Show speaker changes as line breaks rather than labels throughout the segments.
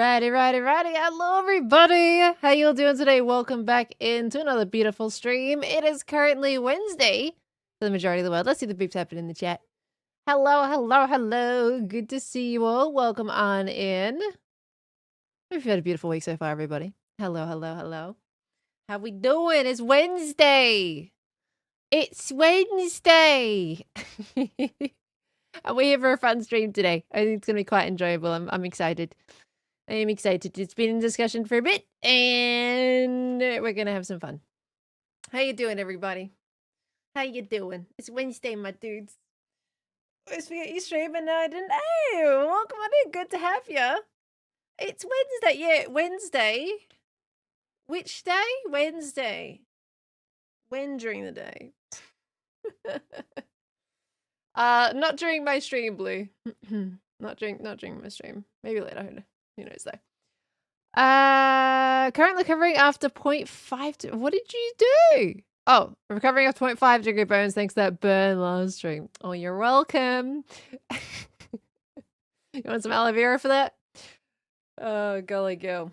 Alrighty. Hello, everybody. How you all doing today? Welcome back into another beautiful stream. It is currently Wednesday for the majority of the world. Let's see the beeps happening in the chat. Hello. Good to see you all. Welcome on in. Hope you've had a beautiful week so far, everybody. Hello. How we doing? It's Wednesday. And we're here for a fun stream today. I think it's going to be quite enjoyable. I'm excited. I am excited. It's been in discussion for a bit, and we're going to have some fun. How you doing, everybody? How you doing? It's Wednesday, my dudes. Always forget you streaming now. I didn't. Hey, welcome on in. Good to have you. It's Wednesday. Yeah, Wednesday. Which day? Wednesday. When during the day? Not during my stream, Blue. not during my stream. Maybe later. Who knows though. Currently recovering after 0.5. What did you do? Oh, recovering after 0.5 degree burns thanks to that burn last stream. Oh, you're welcome. You want some aloe vera for that? Oh, golly go.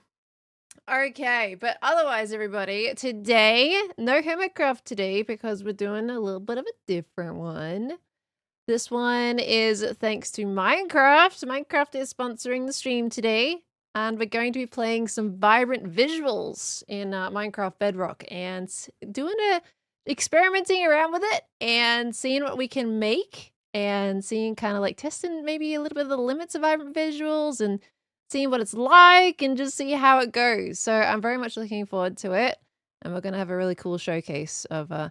Okay, but otherwise, everybody, today, no hermitcraft today because we're doing a little bit of a different one. This one is thanks to Minecraft. Minecraft is sponsoring the stream today, and we're going to be playing some vibrant visuals in Minecraft Bedrock and experimenting around with it and seeing what we can make and seeing kind of like testing maybe a little bit of the limits of vibrant visuals and seeing what it's like and just see how it goes. So I'm very much looking forward to it, and we're going to have a really cool showcase of the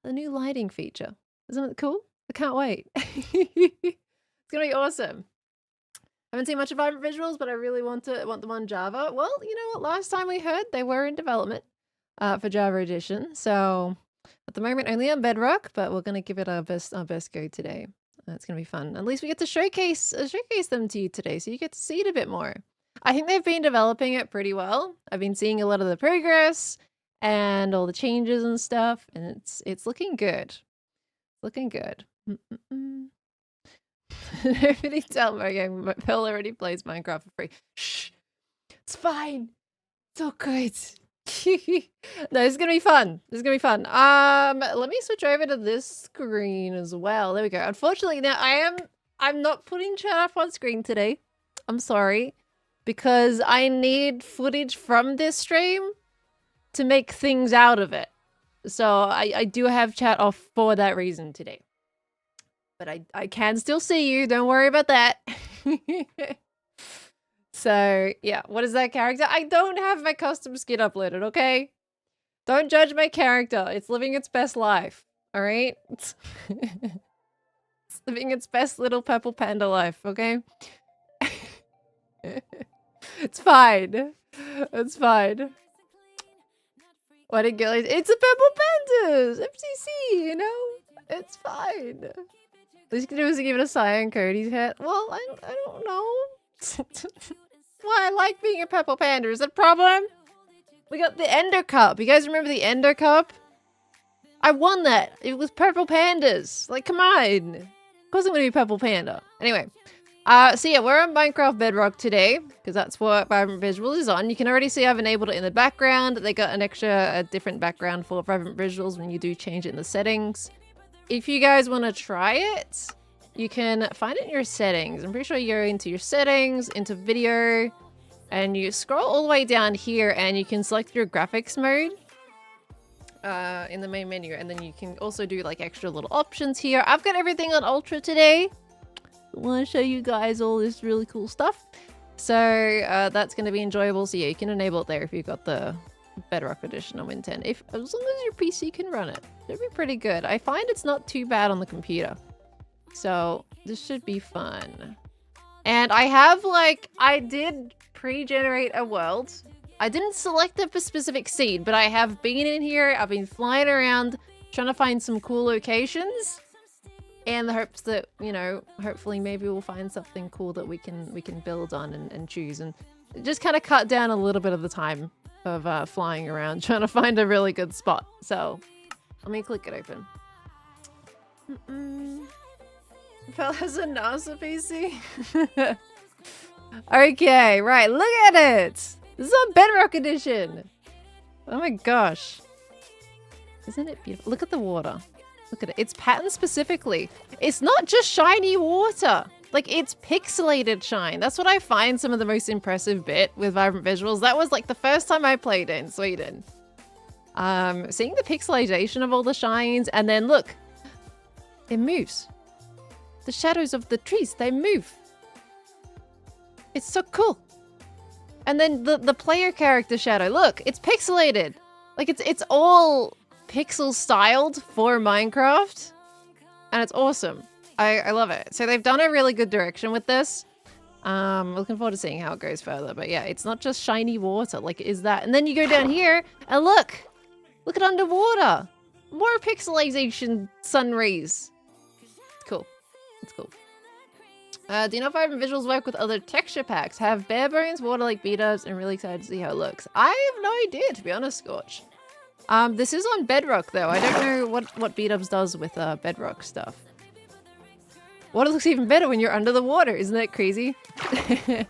new lighting feature. Isn't it cool? I can't wait. It's gonna be awesome. Haven't seen much of vibrant visuals, but I really want them on Java. Well, you know what? Last time we heard they were in development for Java Edition. So at the moment only on Bedrock, but we're gonna give it our best go today. It's gonna be fun. At least we get to showcase them to you today, so you get to see it a bit more. I think they've been developing it pretty well. I've been seeing a lot of the progress and all the changes and stuff, and it's looking good. Looking good. Nobody tell me Phil already plays Minecraft for free. Shh. It's fine. It's all good. No, it's gonna be fun. Let me switch over to this screen as well. There we go. Unfortunately, now I'm not putting chat up on screen today. I'm sorry. Because I need footage from this stream to make things out of it. So I do have chat off for that reason today. But I can still see you. Don't worry about that. So, yeah. What is that character? I don't have my custom skin uploaded, okay? Don't judge my character. It's living its best life. Alright? It's living its best little purple panda life, okay? It's fine. It's fine. What a girl! It's a purple pandas! FCC, you know? It's fine. All you can do is give it a cyan Cody's hat. Well, I don't know. Why I like being a purple panda. Is that a problem? We got the Ender Cup. You guys remember the Ender Cup? I won that. It was purple pandas. Like, come on. Of course I'm gonna be purple panda. Anyway. So yeah, we're on Minecraft Bedrock today, because that's what Vibrant Visuals is on. You can already see I've enabled it in the background. They got a different background for Vibrant Visuals when you do change it in the settings. If you guys want to try it, you can find it in your settings. I'm pretty sure you go into your settings, into video, and you scroll all the way down here, and you can select your graphics mode in the main menu, and then you can also do like extra little options here. I've got everything on Ultra today. I want to show you guys all this really cool stuff. So that's going to be enjoyable. So yeah, you can enable it there if you've got the Bedrock Edition on Win 10. As long as your PC can run it, it'll be pretty good. I find it's not too bad on the computer. So this should be fun. And I did pre-generate a world. I didn't select a specific seed, but I have been in here. I've been flying around trying to find some cool locations. And the hopes that, you know, hopefully maybe we'll find something cool that we can build on and choose, and just kind of cut down a little bit of the time of flying around trying to find a really good spot. So let me click it open. Phil has a NASA PC. Okay, right. Look at it. This is on Bedrock Edition. Oh my gosh. Isn't it beautiful? Look at the water. Look at it. It's patterned specifically. It's not just shiny water. Like, it's pixelated shine. That's what I find some of the most impressive bit with Vibrant Visuals. That was like the first time I played it in Sweden. Seeing the pixelization of all the shines, and then look, it moves. The shadows of the trees, they move. It's so cool. And then the player character shadow, look, it's pixelated. Like, it's all pixel styled for Minecraft, and it's awesome. I love it. So they've done a really good direction with this. Looking forward to seeing how it goes further. But yeah, it's not just shiny water. Like, is that? And then you go down here and look at underwater. More pixelization sun rays. It's cool. It's cool. Do you know if Vibrant Visuals work with other texture packs? Have bare bones, water like beat-ups, and really excited to see how it looks. I have no idea, to be honest, Scorch. This is on Bedrock though. I don't know what beat-ups does with Bedrock stuff. Water looks even better when you're under the water. Isn't that crazy? But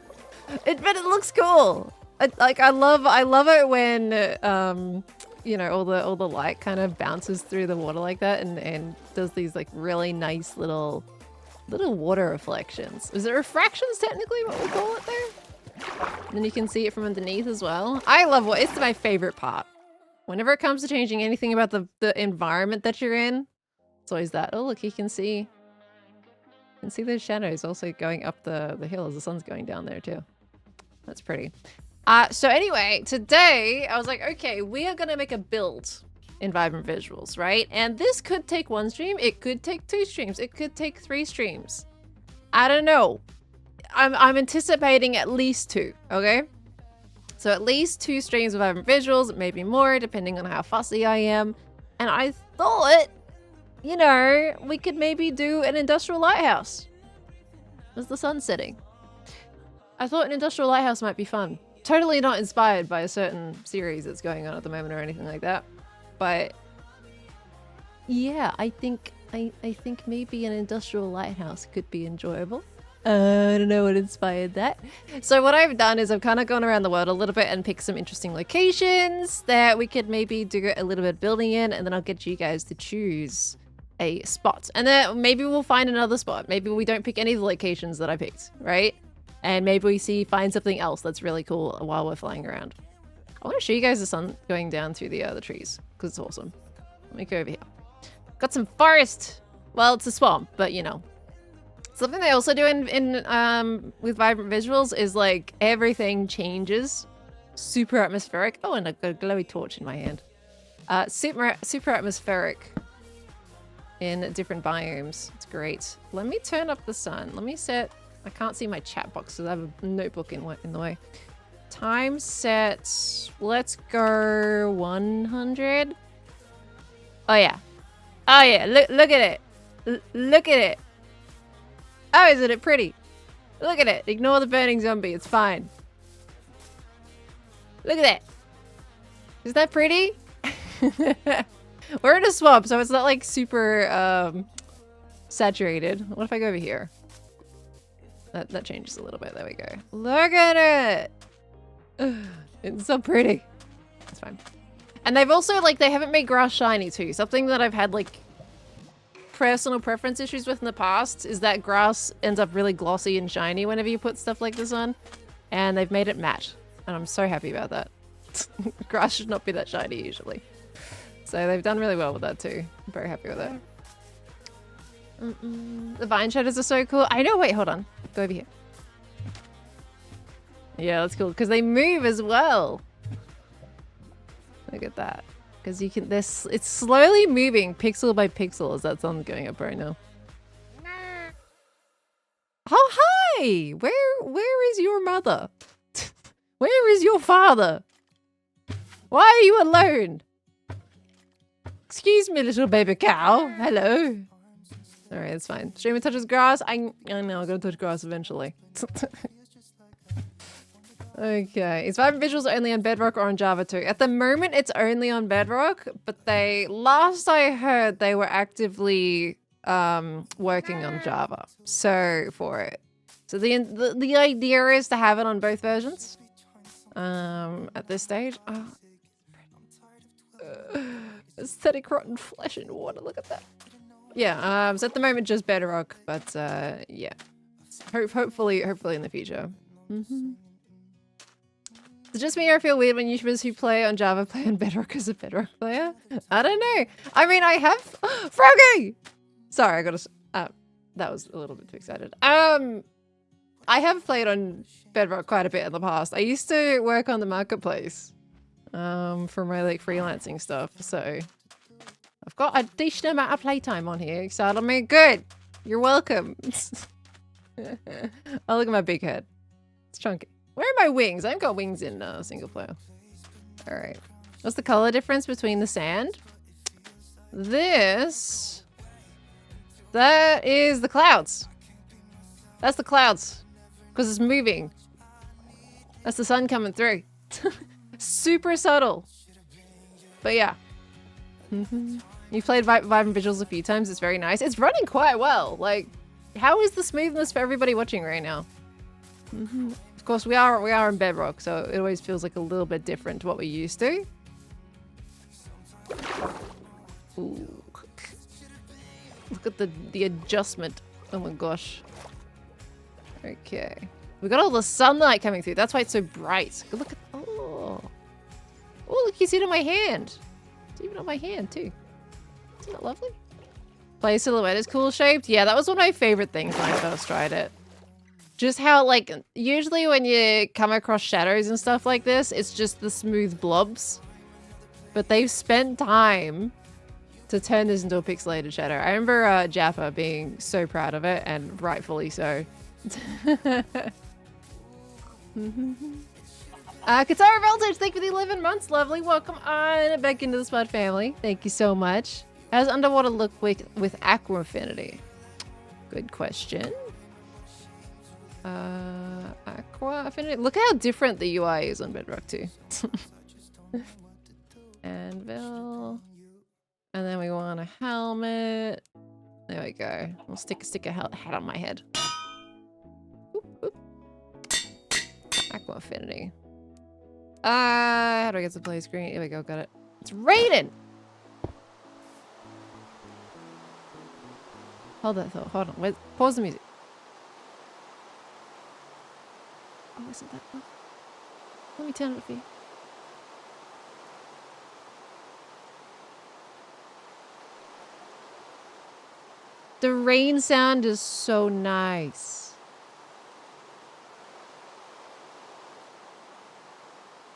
it looks cool. I love it when you know, all the light kind of bounces through the water like that and does these like really nice little water reflections. Is it refractions technically what we call it there? And then you can see it from underneath as well. I love it's my favorite part. Whenever it comes to changing anything about the environment that you're in, it's always that. Oh look, you can see those shadows also going up the hill as the sun's going down there too. That's pretty. So anyway, today I was like, okay, we are gonna make a build in Vibrant Visuals, right? And this could take 1 stream, it could take 2 streams, it could take 3 streams. I don't know. I'm anticipating at least 2, okay? So at least 2 streams with Vibrant Visuals, maybe more, depending on how fussy I am. And I thought, you know, we could maybe do an industrial lighthouse as the sun's setting. I thought an industrial lighthouse might be fun. Totally not inspired by a certain series that's going on at the moment or anything like that. But yeah, I think maybe an industrial lighthouse could be enjoyable. I don't know what inspired that. So what I've done is I've kind of gone around the world a little bit and picked some interesting locations that we could maybe do a little bit of building in, and then I'll get you guys to choose a spot. And then maybe we'll find another spot. Maybe we don't pick any of the locations that I picked, right? And maybe we find something else that's really cool while we're flying around. I want to show you guys the sun going down through the trees, because it's awesome. Let me go over here. Got some forest. Well, it's a swamp, but you know. Something they also do with Vibrant Visuals is like everything changes. Super atmospheric. Oh, and I've got a glowy torch in my hand. Super atmospheric in different biomes. It's great. Let me turn up the sun. Let me set... I can't see my chat box because I have a notebook in the way. Time set... Let's go 100. Oh, yeah. Oh, yeah. Look at it. Look at it. Oh, isn't it pretty? Look at it. Ignore the burning zombie. It's fine. Look at that. Is that pretty? We're in a swamp, so it's not like super saturated. What if I go over here? That changes a little bit. There we go. Look at it. It's so pretty. It's fine. And they've also, like, they haven't made grass shiny too. Something that I've had, like, personal preference issues with in the past is that grass ends up really glossy and shiny whenever you put stuff like this on. And they've made it matte. And I'm so happy about that. Grass should not be that shiny usually. So they've done really well with that too. I'm very happy with that. The vine shadows are so cool. I know, wait, hold on. Go over here. Yeah, that's cool. Because they move as well. Look at that. Because you can, it's slowly moving pixel by pixel as that sun's going up right now. Oh, hi! Where is your mother? Where is your father? Why are you alone? Excuse me, little baby cow. Hello. Alright, it's fine. Streamer touches grass. I know, I'm gonna touch grass eventually. Okay, is Vibrant Visuals only on Bedrock or on Java too? At the moment, it's only on Bedrock, but last I heard, they were actively working on Java. So So the idea is to have it on both versions. At this stage. Oh. Aesthetic rotten flesh and water. Look at that. Yeah. So at the moment just bedrock, but yeah. Hopefully in the future. It's just me, I feel weird when YouTubers who play on Java play on Bedrock as a Bedrock player. I don't know. I mean, I have Froggy. Sorry, I got to. That was a little bit too excited. I have played on Bedrock quite a bit in the past. I used to work on the marketplace, for my like freelancing stuff. So I've got a decent amount of playtime on here. Excited me. Good. You're welcome. Oh, look at my big head. It's chunky. Where are my wings? I haven't got wings in single player. All right. What's the color difference between the sand? This. That is the clouds. That's the clouds. Because it's moving. That's the sun coming through. Super subtle. But yeah. You've played Vibrant Visuals a few times. It's very nice. It's running quite well. Like, how is the smoothness for everybody watching right now? Of course, we are in Bedrock, so it always feels like a little bit different to what we're used to. Ooh. Look at the adjustment. Oh my gosh. Okay. We got all the sunlight coming through. That's why it's so bright. Look at oh, look, you see it on my hand. It's even on my hand too. Isn't that lovely? Play silhouette is cool shaped. Yeah, that was one of my favorite things when I first tried it. Just how, like, usually when you come across shadows and stuff like this, it's just the smooth blobs. But they've spent time to turn this into a pixelated shadow. I remember Jappa being so proud of it, and rightfully so. Katara Voltage, thank you for the 11 months. Lovely. Welcome on back into the Spud family. Thank you so much. How does underwater look with aqua affinity? Good question. Aqua affinity. Look how different the UI is on Bedrock too. Anvil. And then we want a helmet. There we go. We'll stick a hat on my head. Oop, oop. Aqua affinity. How do I get to play screen? Here we go. Got it. It's raining. Hold that thought. Hold on. Wait. Pause the music. Oh, isn't that one? Let me turn it for you. The rain sound is so nice.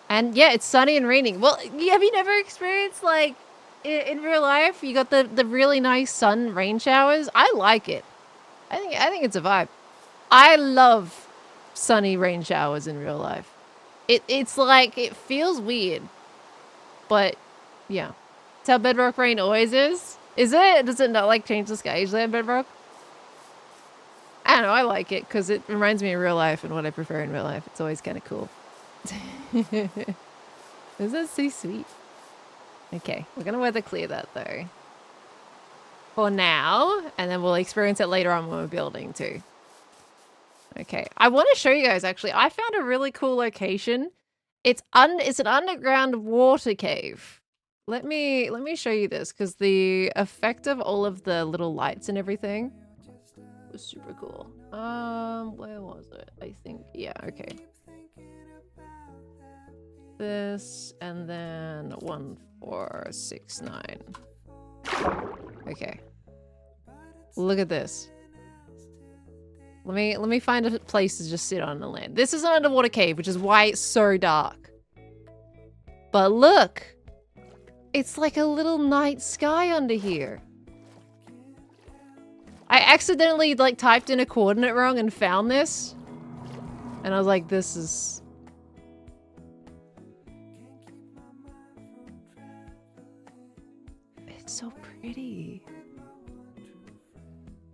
And yeah, it's sunny and raining. Well, have you never experienced, like, in real life, you got the really nice sun rain showers? I like it. I think it's a vibe. I love sunny rain showers in real life. It's like, it feels weird, but yeah, it's how Bedrock rain always is. Is it? Does it not like change the sky usually at Bedrock? I don't know. I like it because it reminds me of real life and what I prefer in real life. It's always kind of cool. Is that so sweet? Okay, we're gonna weather clear that though for now, and then we'll experience it later on when we're building too. Okay, I want to show you guys actually. I found a really cool location. It's an underground water cave. Let me show you this because the effect of all of the little lights and everything was super cool. Where was it? I think yeah. Okay. This and then 1, 4, 6, 9. Okay. Look at this. Let me find a place to just sit on the land. This is an underwater cave, which is why it's so dark. But look, it's like a little night sky under here. I accidentally like typed in a coordinate wrong and found this, and I was like, this is. It's so pretty.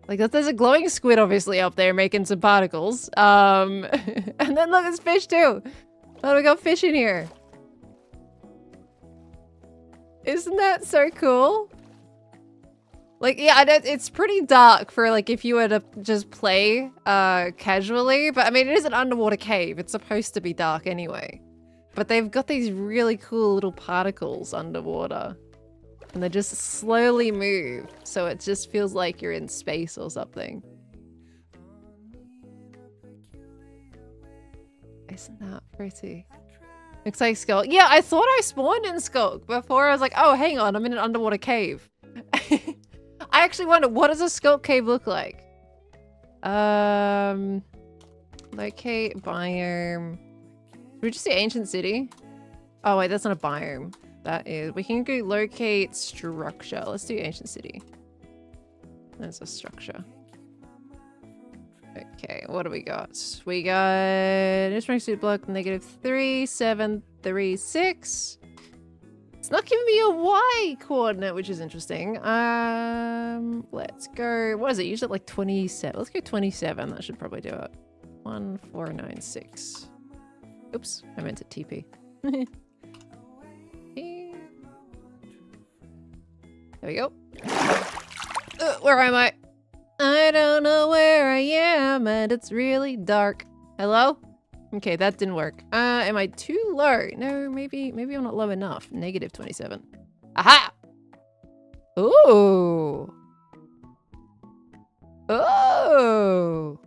Like, there's a glowing squid obviously up there making some particles. And then look, there's fish too. Oh, we got fish in here. Isn't that so cool? Like, yeah, I know it's pretty dark for, like, if you were to just play casually. But, I mean, it is an underwater cave. It's supposed to be dark anyway. But they've got these really cool little particles underwater. And they just slowly move. So it just feels like you're in space or something. Isn't that pretty? Looks like Skulk. Yeah, I thought I spawned in Skulk before. I was like, oh, hang on, I'm in an underwater cave. I actually wonder, what does a Skulk cave look like? Locate biome. Did we just say ancient city? Oh wait, that's not a biome. That is. We can go locate structure. Let's do ancient city. There's a structure. Okay, what do we got? We got instrument suit block -3736. It's not giving me a Y coordinate, which is interesting. Let's go. What is it? Usually like 27. Let's go 27. That should probably do it. 1496. Oops, I meant to TP. There we go. Where am I? I don't know where I am, and it's really dark. Hello? Okay, that didn't work. Am I too low? No, maybe I'm not low enough. -27. Aha! Ooh. Oh.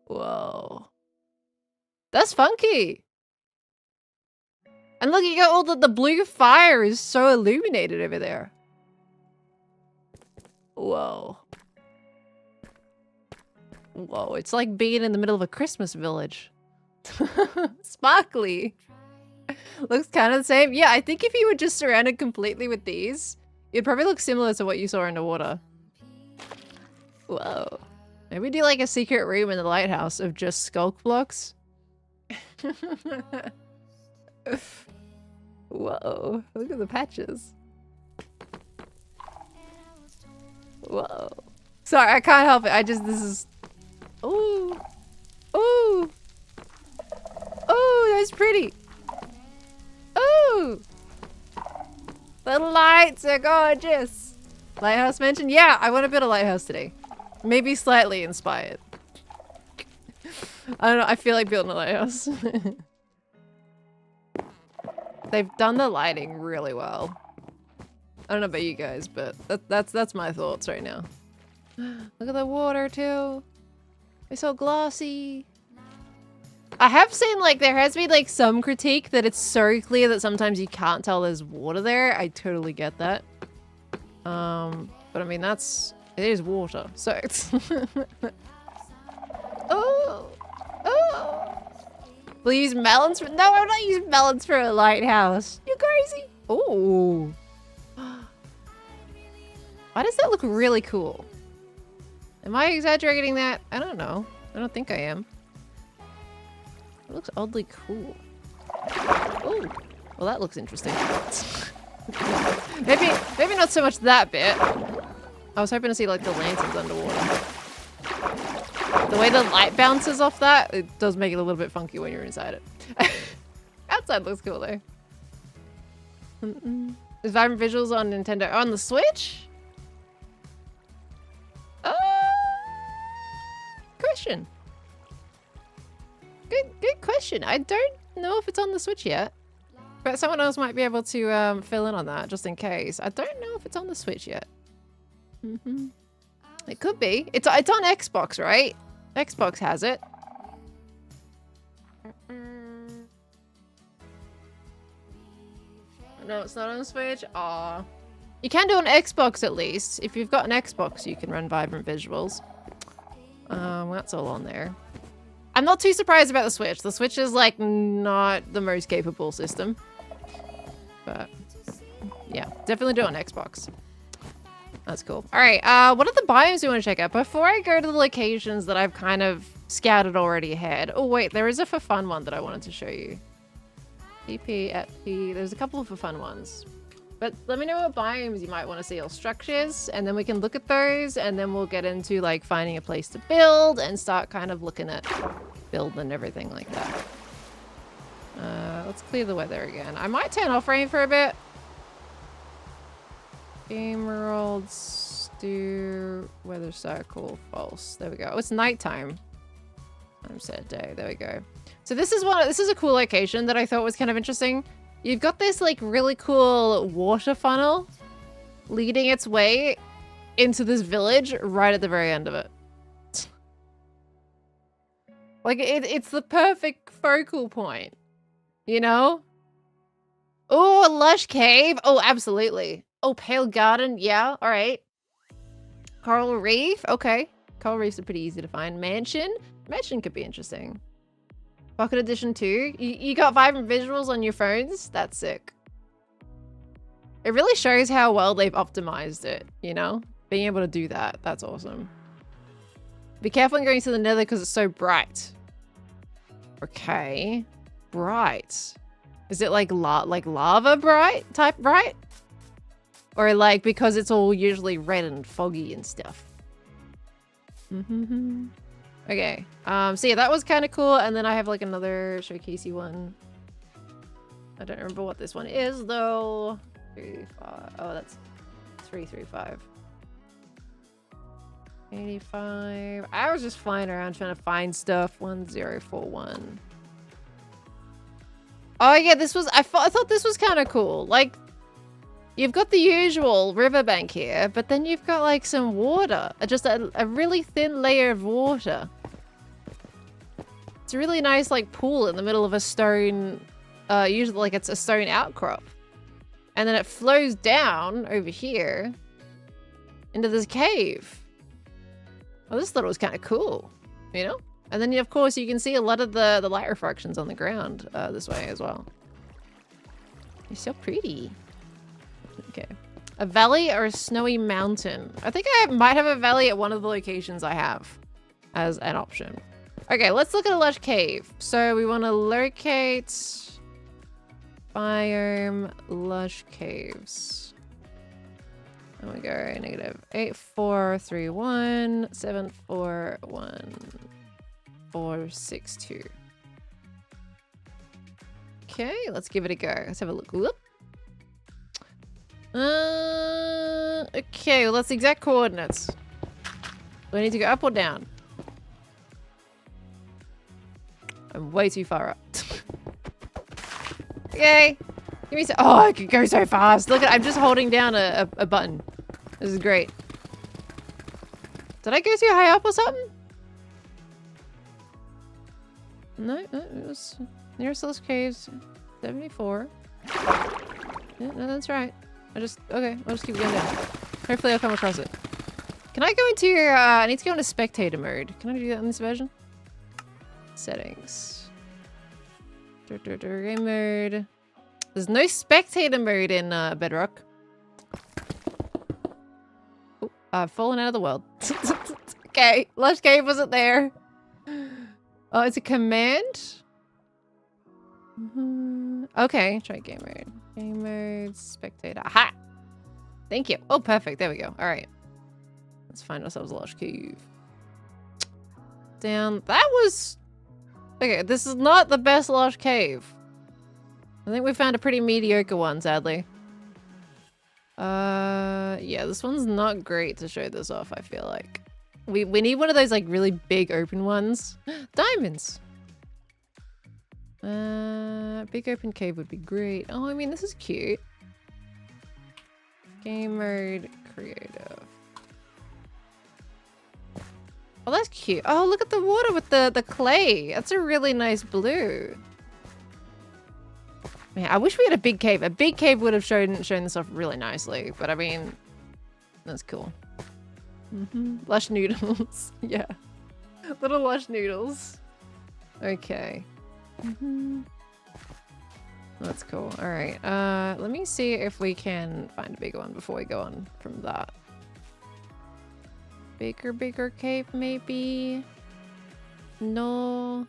Whoa. That's funky. And look, you got all the blue fire is so illuminated over there. Whoa. Whoa, it's like being in the middle of a Christmas village. Sparkly. Looks kind of the same. Yeah, I think if you were just surrounded completely with these, it'd probably look similar to what you saw underwater. Whoa. Maybe do like a secret room in the lighthouse of just skulk blocks. Whoa, look at the patches. Whoa. Sorry, I can't help it. This is... Ooh. Ooh. Ooh, that's pretty. Ooh. The lights are gorgeous. Lighthouse mentioned? Yeah, I want to build a lighthouse today. Maybe slightly inspired. I don't know, I feel like building a lighthouse. They've done the lighting really well. I don't know about you guys, but that's my thoughts right now. Look at the water too. It's so glossy. I have seen like there has been like some critique that it's so clear that sometimes you can't tell there's water there. I totally get that. But I mean it is water, so it's Oh! Oh! We'll use melons for- No, I'm not using melons for a lighthouse. You crazy? Oh. Why does that look really cool? Am I exaggerating that? I don't know. I don't think I am. It looks oddly cool. Oh, well that looks interesting. maybe not so much that bit. I was hoping to see like the lanterns underwater. The way the light bounces off that, it does make it a little bit funky when you're inside it. Outside looks cool though. Is Vibrant Visuals on Nintendo? On the Switch? Question. Good question. I don't know if it's on the Switch yet. But someone else might be able to fill in on that, just in case. I don't know if it's on the Switch yet. It could be. It's on Xbox, right? Xbox has it. No, it's not on the Switch. Aw. You can do on Xbox at least. If you've got an Xbox, you can run Vibrant Visuals. That's all on there. I'm not too surprised about the Switch. The Switch is like not the most capable system. But yeah, definitely do it on Xbox. That's cool. All right, what are the biomes we want to check out? Before I go to the locations that I've kind of scouted already ahead. Oh wait, there is a for fun one that I wanted to show you. PP at P, there's a couple of for fun ones. But let me know what biomes you might want to see or structures, and then we can look at those, and then we'll get into like finding a place to build and start kind of looking at build and everything like that. Let's clear the weather again. I might turn off rain for a bit. Game world, do weather circle, false. There we go. Oh, it's nighttime. I'm set day. There we go. So this is a cool location that I thought was kind of interesting. You've got this like really cool water funnel leading its way into this village right at the very end of it. Like it's the perfect focal point, you know? Oh, a lush cave. Oh, absolutely. Oh, pale garden. Yeah, all right. Coral reef. Okay. Coral reefs are pretty easy to find. Mansion. Mansion could be interesting. Pocket edition 2. You got vibrant visuals on your phones? That's sick. It really shows how well they've optimized it, you know? Being able to do that. That's awesome. Be careful in going to the Nether because it's so bright. Okay. Bright. Is it like lava bright? Type bright? Or like because it's all usually red and foggy and stuff. Okay. So yeah, that was kind of cool. And then I have like another showcasey one. I don't remember what this one is though. 35. Oh, that's 335. 85. I was just flying around trying to find stuff. 1041. Oh yeah, this was I thought this was kind of cool. Like you've got the usual riverbank here, but then you've got like some water. Just a really thin layer of water. It's a really nice like pool in the middle of a stone, usually like it's a stone outcrop. And then it flows down over here into this cave. I just thought it was kind of cool, you know? And then of course you can see a lot of the light refractions on the ground this way as well. You're so pretty. Okay. A valley or a snowy mountain? I think I might have a valley at one of the locations I have as an option. Okay, let's look at a lush cave. So we want to locate biome lush caves. And we go negative 8431 741 462. Okay, let's give it a go. Let's have a look. Whoop. Okay, well, that's the exact coordinates. Do I need to go up or down? I'm way too far up. Okay. Give me some. Oh, I could go so fast. Look at I'm just holding down a button. This is great. Did I go too high up or something? No, it was nearest those caves. 74. Yeah, no, that's right. Okay, I'll just keep going down. Hopefully I'll come across it. Can I go into I need to go into spectator mode. Can I do that in this version? Settings. Game mode. There's no spectator mode in Bedrock. Oh, I've fallen out of the world. Okay, Lush Cave wasn't there. Oh, it's a command? Okay, try game mode. Game mode, spectator. Aha! Thank you. Oh, perfect. There we go. All right. Let's find ourselves a Lush Cave. Down. That was... Okay, this is not the best Lush Cave. I think we found a pretty mediocre one, sadly. Yeah, this one's not great to show this off, I feel like. We need one of those, like, really big open ones. Diamonds! Big open cave would be great. Oh, I mean, this is cute. Game mode, creative. Oh, that's cute. Oh, look at the water with the clay. That's a really nice blue. Man, I wish we had a big cave. A big cave would have shown this off really nicely. But I mean, that's cool. Lush noodles. Yeah. Little lush noodles. Okay. That's cool. All right. Let me see if we can find a bigger one before we go on from that. Bigger cave, maybe? No.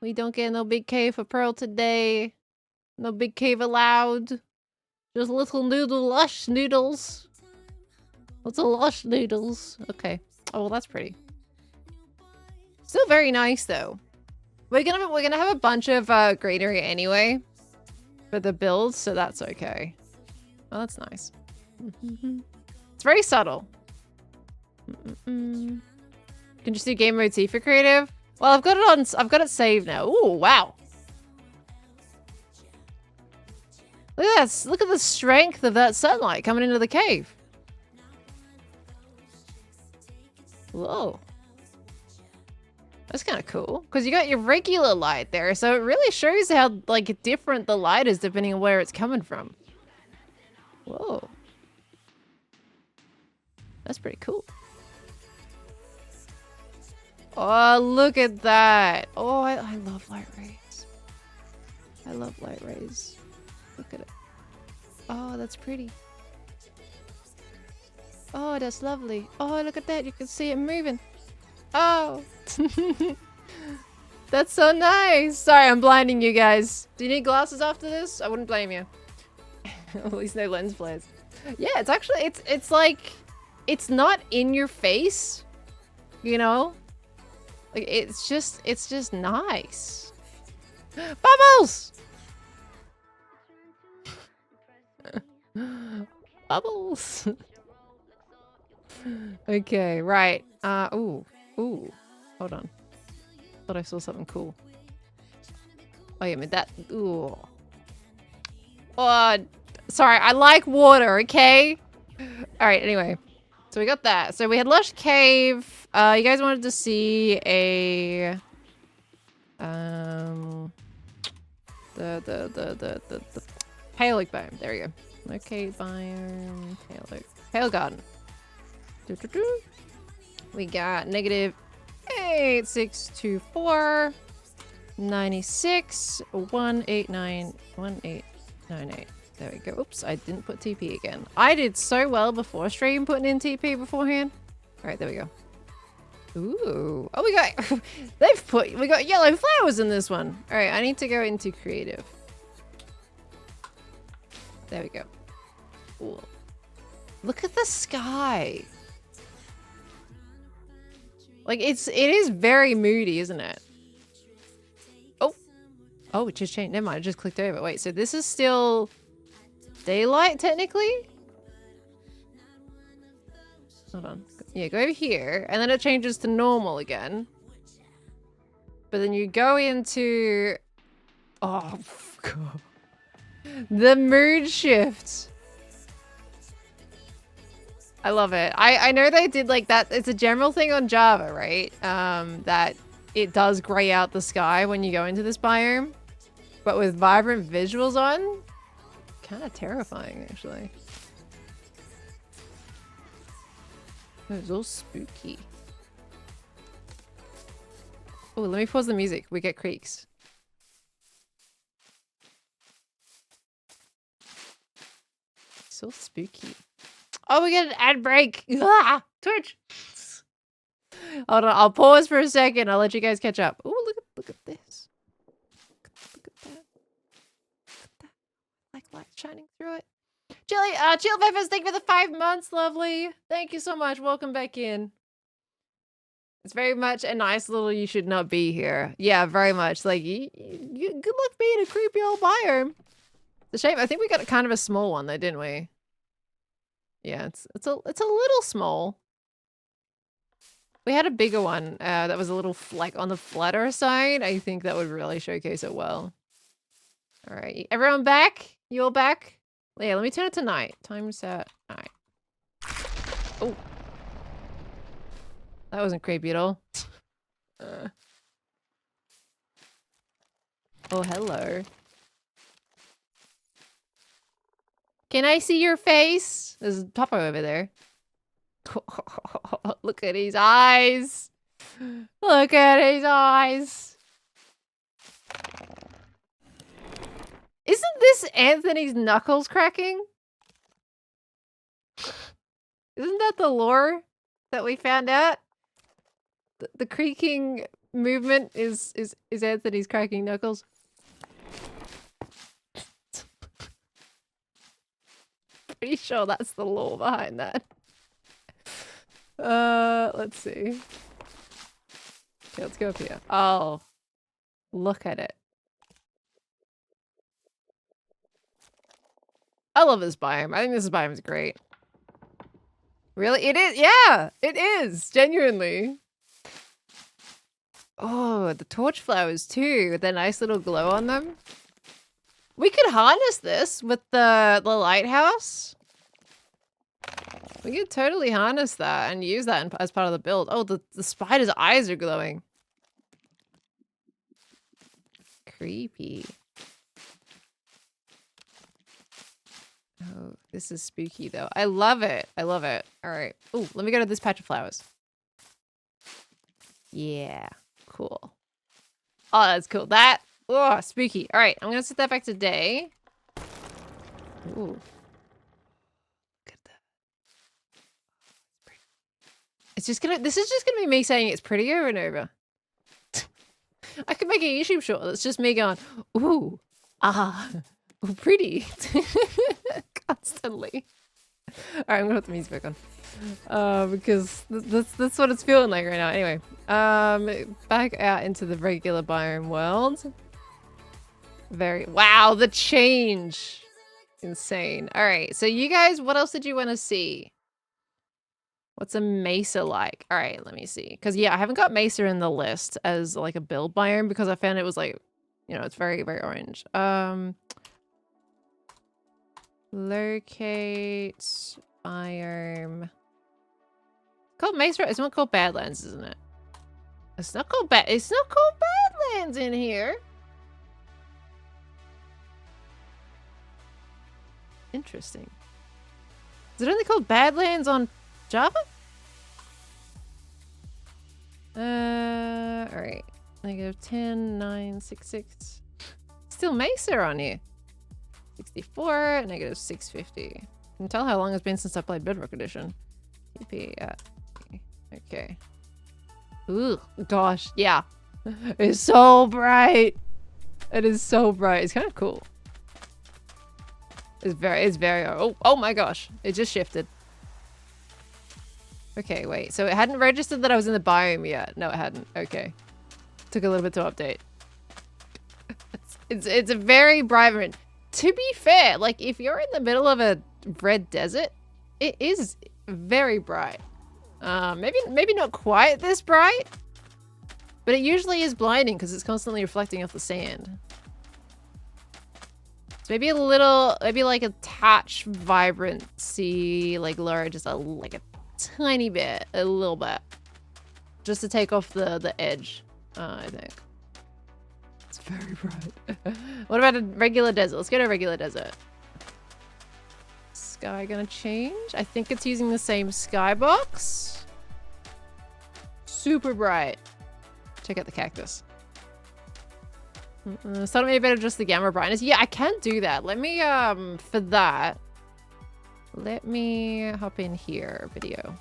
We don't get no big cave for Pearl today. No big cave allowed. Just little lush noodles. Little lush noodles. Okay. Oh, well, that's pretty. Still very nice, though. We're gonna have a bunch of greenery anyway for the build, so that's okay. Oh, that's nice. It's very subtle. Can you just do game mode T for creative? Well, I've got it on. I've got it saved now. Ooh, wow. Look at that. Look at the strength of that sunlight coming into the cave. Whoa. That's kind of cool. Because you got your regular light there. So it really shows how, like, different the light is depending on where it's coming from. Whoa. That's pretty cool. Oh, look at that. Oh, I love light rays. I love light rays. Look at it. Oh, that's pretty. Oh, that's lovely. Oh, look at that. You can see it moving. Oh. That's so nice. Sorry, I'm blinding you guys. Do you need glasses after this? I wouldn't blame you. At least no lens flares. Yeah, it's actually, it's like, it's not in your face, you know? Like, it's just nice. Bubbles! Bubbles! Okay, right. Ooh. Hold on. Thought I saw something cool. Oh, yeah, that, ooh. Oh, sorry, I like water, okay? Alright, anyway. So we got that. So we had Lush Cave. You guys wanted to see a... The Pale Oak biome. There we go. Okay, biome, Pale Oak. Pale Garden. We got negative 8624 96 189 1898. There we go. Oops, I didn't put TP again. I did so well before stream putting in TP beforehand. All right, there we go. Ooh. Oh, we got yellow flowers in this one. All right, I need to go into creative. There we go. Cool. Look at the sky. Like, it is very moody, isn't it? Oh, it just changed. Never mind, I just clicked over. Wait, so this is still daylight, technically? Hold on. Yeah, go over here, and then it changes to normal again. But then you go into... Oh, God. The mood shift. I love it. I know they did like that. It's a general thing on Java, right? That it does gray out the sky when you go into this biome. But with vibrant visuals on, kind of terrifying, actually. Oh, it's all spooky. Oh, let me pause the music. We get creaks. So spooky. Oh, we get an ad break. Ah, Twitch. Hold on, I'll pause for a second. I'll let you guys catch up. Oh, look at this. Look at that. Look at that. Like light shining through it. Chili, Chill Peppers, thank you for the 5 months, lovely. Thank you so much. Welcome back in. It's very much a nice little you should not be here. Yeah, very much. Like, you good luck being a creepy old biome. It's a shame. I think we got kind of a small one though, didn't we? Yeah, it's a little small. We had a bigger one that was a little like on the flatter side. I think that would really showcase it well. All right, everyone back? You all back? Yeah, let me turn it to night. Time set night. Oh, that wasn't creepy at all. Oh, hello. Can I see your face? There's Papa over there. Look at his eyes. Look at his eyes. Isn't this Anthony's knuckles cracking? Isn't that the lore that we found out? The creaking movement is Anthony's cracking knuckles. Pretty sure that's the lore behind that. Let's see. Okay, let's go up here. Oh, look at it. I love this biome. I think this biome is great. Really? It is. Yeah, it is. Genuinely. Oh, the torch flowers too, with their nice little glow on them. We could harness this with the lighthouse. We could totally harness that and use that as part of the build. Oh, the spider's eyes are glowing. Creepy. Oh, this is spooky though. I love it. I love it. All right. Oh, let me go to this patch of flowers. Yeah. Cool. Oh, that's cool. That. Oh, spooky. All right. I'm going to set that back to day. Ooh. Look at that. It's just gonna. This is just gonna be me saying it's pretty over and over. I could make a YouTube short that's just me going, ooh, ah, ooh, pretty, constantly. All right, I'm gonna put the music back on, because that's what it's feeling like right now. Anyway, back out into the regular biome world. Wow, the change, insane. All right, so you guys, what else did you want to see? What's a mesa like? All right, let me see. Because, yeah, I haven't got mesa in the list as, like, a build biome because I found it was, like, you know, it's very, very orange. Locate biome. It's called mesa. It's not called Badlands, isn't it? It's not called Badlands in here. Interesting. Is it only called Badlands on Java? Alright. -10, 9, 6, 6. Still mesa on here. 64, -650. You can tell how long it's been since I played Bedrock Edition. Okay. Ooh, gosh, yeah. It's so bright. It is so bright. It's kind of cool. It's very, oh my gosh. It just shifted. Okay, wait. So it hadn't registered that I was in the biome yet. No, it hadn't. Okay. Took a little bit to update. It's a very bright. To be fair, like if you're in the middle of a red desert, it is very bright. Maybe not quite this bright, but it usually is blinding because it's constantly reflecting off the sand. So maybe like a touch vibrancy, like lower, just like a tiny bit, a little bit, just to take off the edge. I think it's very bright. What about a regular desert? Let's go to a regular desert. Sky gonna change? I think it's using the same skybox. Super bright. Check out the cactus. So maybe better just the gamma brightness. Yeah, I can do that. Let me for that. Let me hop in here, video.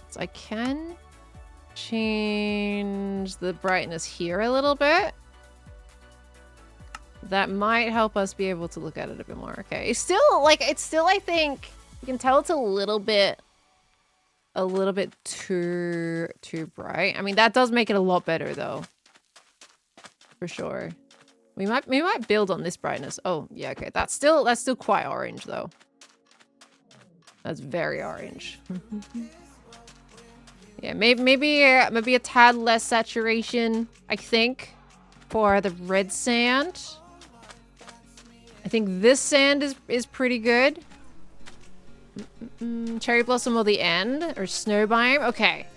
So I can change the brightness here a little bit. That might help us be able to look at it a bit more. Okay, it's still I think you can tell it's a little bit too bright. I mean, that does make it a lot better though. For sure. We might build on this brightness. Oh, yeah, okay. That's still quite orange though. That's very orange. Yeah, maybe a tad less saturation, I think, for the red sand. I think this sand is pretty good. Cherry blossom or the end or snow biome. Okay.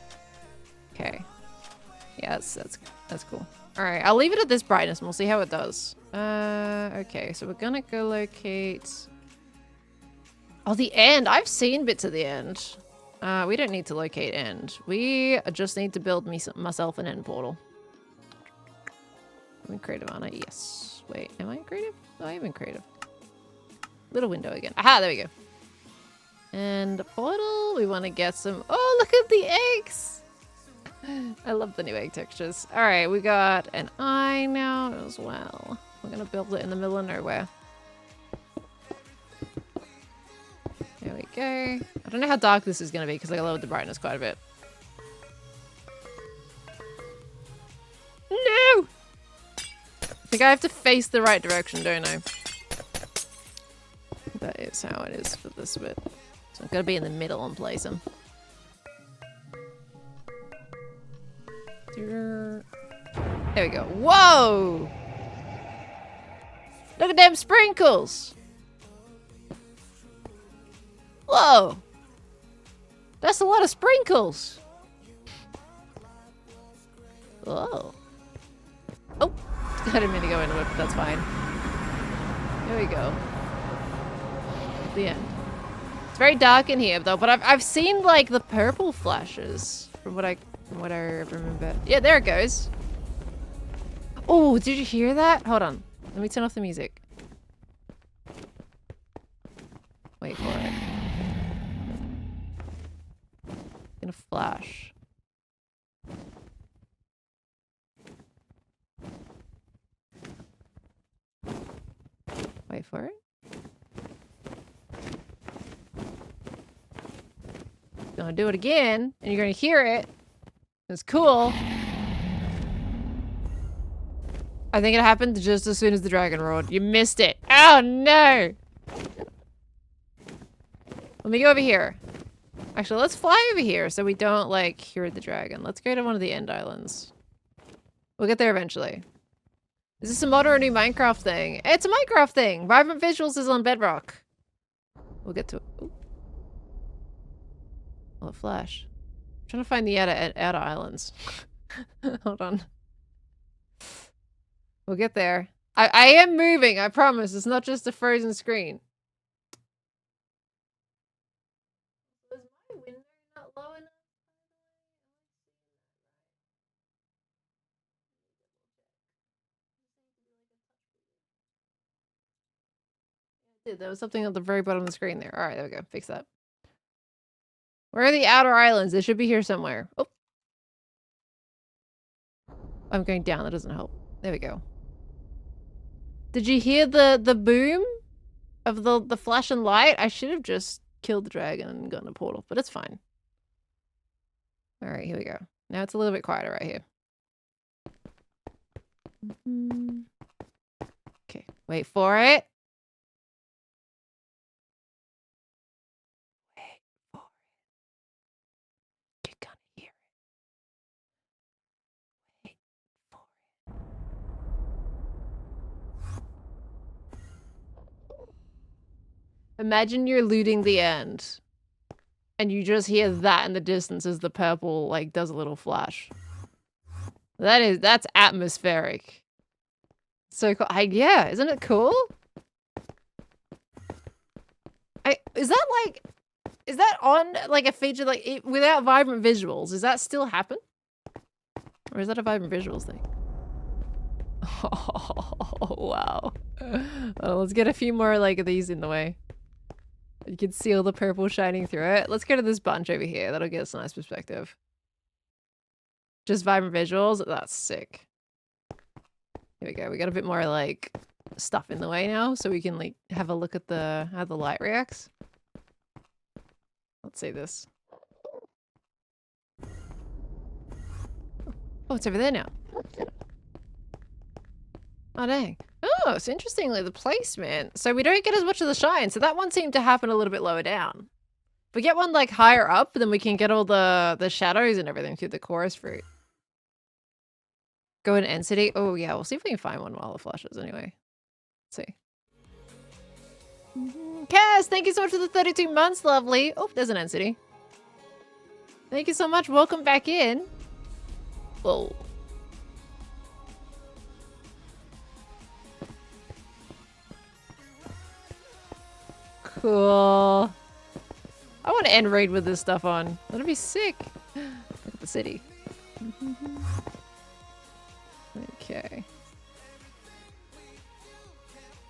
Okay. Yeah, that's cool. All right, I'll leave it at this brightness and we'll see how it does. Okay, so we're gonna go locate. Oh, the end. I've seen bits of the end. We don't need to locate end. We just need to build myself an end portal. I'm in creative, aren't I? Yes. Wait, am I in creative? No, I am in creative. Little window again. Aha, there we go. And the portal. We want to get some. Oh, look at the eggs. I love the new egg textures. All right, we got an eye now as well. We're gonna build it in the middle of nowhere. There we go. I don't know how dark this is gonna be because I lowered the brightness quite a bit. No! I think I have to face the right direction, don't I? That is how it is for this bit. So I've got to be in the middle and place them. There we go. Whoa! Look at them sprinkles! Whoa! That's a lot of sprinkles! Whoa. Oh! I didn't mean to go into it, but that's fine. There we go. The end. It's very dark in here though, but I've seen like the purple flashes from what I remember. Yeah, there it goes. Oh, did you hear that? Hold on. Let me turn off the music. Wait for it. It's gonna flash. Wait for it. Gonna do it again, and you're gonna hear it. It's cool. I think it happened just as soon as the dragon roared. You missed it. Oh no! Let me go over here. Actually, let's fly over here so we don't, like, hear the dragon. Let's go to one of the end islands. We'll get there eventually. Is this a mod or a new Minecraft thing? It's a Minecraft thing! Vibrant Visuals is on Bedrock. We'll get to it. Ooh. Will it flash? I'm trying to find the outer islands. Hold on. We'll get there. I am moving, I promise. It's not just a frozen screen. Was my window not low enough? There was something at the very bottom of the screen there. Alright, there we go. Fix that. Where are the outer islands? They should be here somewhere. Oh. I'm going down. That doesn't help. There we go. Did you hear the boom of the flash and light? I should have just killed the dragon and gotten a portal, but it's fine. Alright, here we go. Now it's a little bit quieter right here. Okay, wait for it. Wait for it. You're gonna hear it. Wait for it. Imagine you're looting the end. And you just hear that in the distance as the purple, like, does a little flash. That's atmospheric. So cool. Yeah, isn't it cool? Is that on, like, a feature, like, without vibrant visuals? Does that still happen? Or is that a vibrant visuals thing? Oh, wow. Well, let's get a few more, like, of these in the way. You can see all the purple shining through it. Let's go to this bunch over here. That'll give us a nice perspective. Just vibrant visuals? That's sick. Here we go. We got a bit more, like, stuff in the way now, so we can, like, have a look at how the light reacts. Let's see this. Oh, it's over there now. Oh, dang. Oh, it's interestingly the placement. So we don't get as much of the shine. So that one seemed to happen a little bit lower down. If we get one, like, higher up, then we can get all the shadows and everything through the chorus fruit. Go in end city. Oh, yeah. We'll see if we can find one while it flashes anyway. Let's see. Cass, thank you so much for the 32 months, lovely. Oh, there's an end city. Thank you so much. Welcome back in. Whoa. Cool. I want to end raid with this stuff on. That'd be sick. Look at the city. Okay.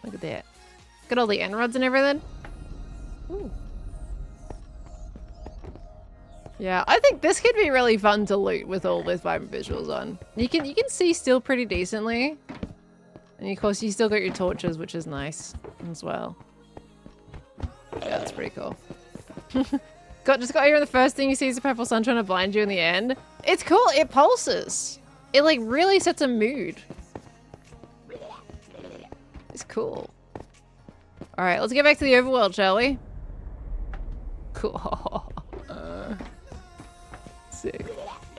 Look at that. Look at all the end rods and everything. Ooh. Yeah, I think this could be really fun to loot with all with vibrant visuals on. You can see still pretty decently. And of course you still got your torches, which is nice as well. Yeah, that's pretty cool. Just got here and the first thing you see is the purple sun trying to blind you in the end. It's cool, it pulses. It like really sets a mood. It's cool. Alright, let's get back to the overworld, shall we? Cool. Sick.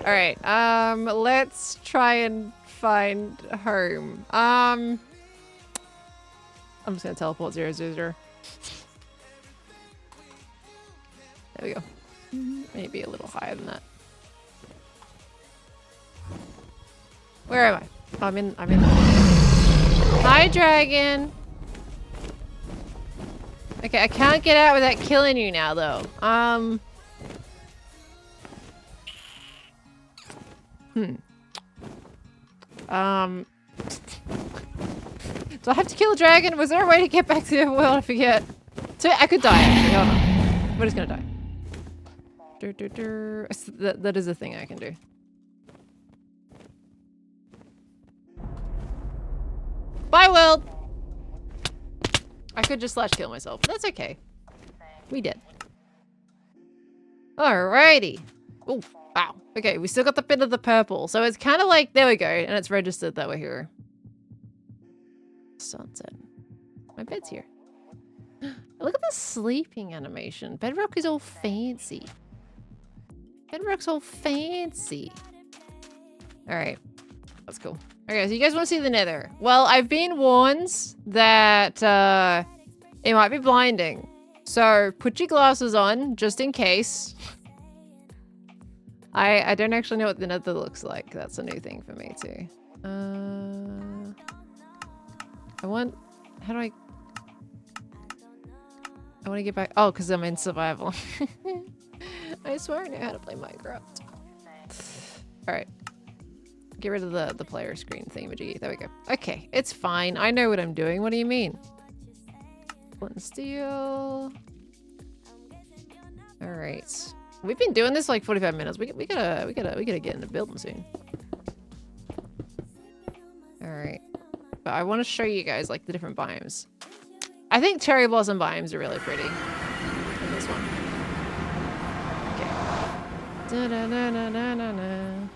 All right. Let's try and find home. I'm just gonna teleport 0, 0, 0. There we go. Maybe a little higher than that. Where am I? I'm in. Hi, dragon. Okay, I can't get out without killing you now, though. Do I have to kill a dragon? Was there a way to get back to the other world? I forget. So I could die, actually. Hold on. We're just gonna die. That is a thing I can do. Bye, world! I could just slash kill myself, but that's okay. We did. Alrighty. Oh, wow. Okay, we still got the bit of the purple. So it's kind of like, there we go. And it's registered that we're here. Sunset. My bed's here. Look at the sleeping animation. Bedrock is all fancy. Bedrock's all fancy. Alright. That's cool. Okay, so you guys want to see the Nether? Well, I've been warned that it might be blinding. So put your glasses on, just in case. I don't actually know what the Nether looks like. That's a new thing for me too. How do I want to get back. Oh, because I'm in survival. I swear I know how to play Minecraft. Alright. Get rid of the player screen thingamajiggy. There we go. Okay, it's fine. I know what I'm doing. What do you mean? Flint steel. Alright. We've been doing this like 45 minutes. We gotta get into building soon. Alright. But I want to show you guys like the different biomes. I think cherry blossom biomes are really pretty. In this one. Okay. Da-da-da-da-da-da.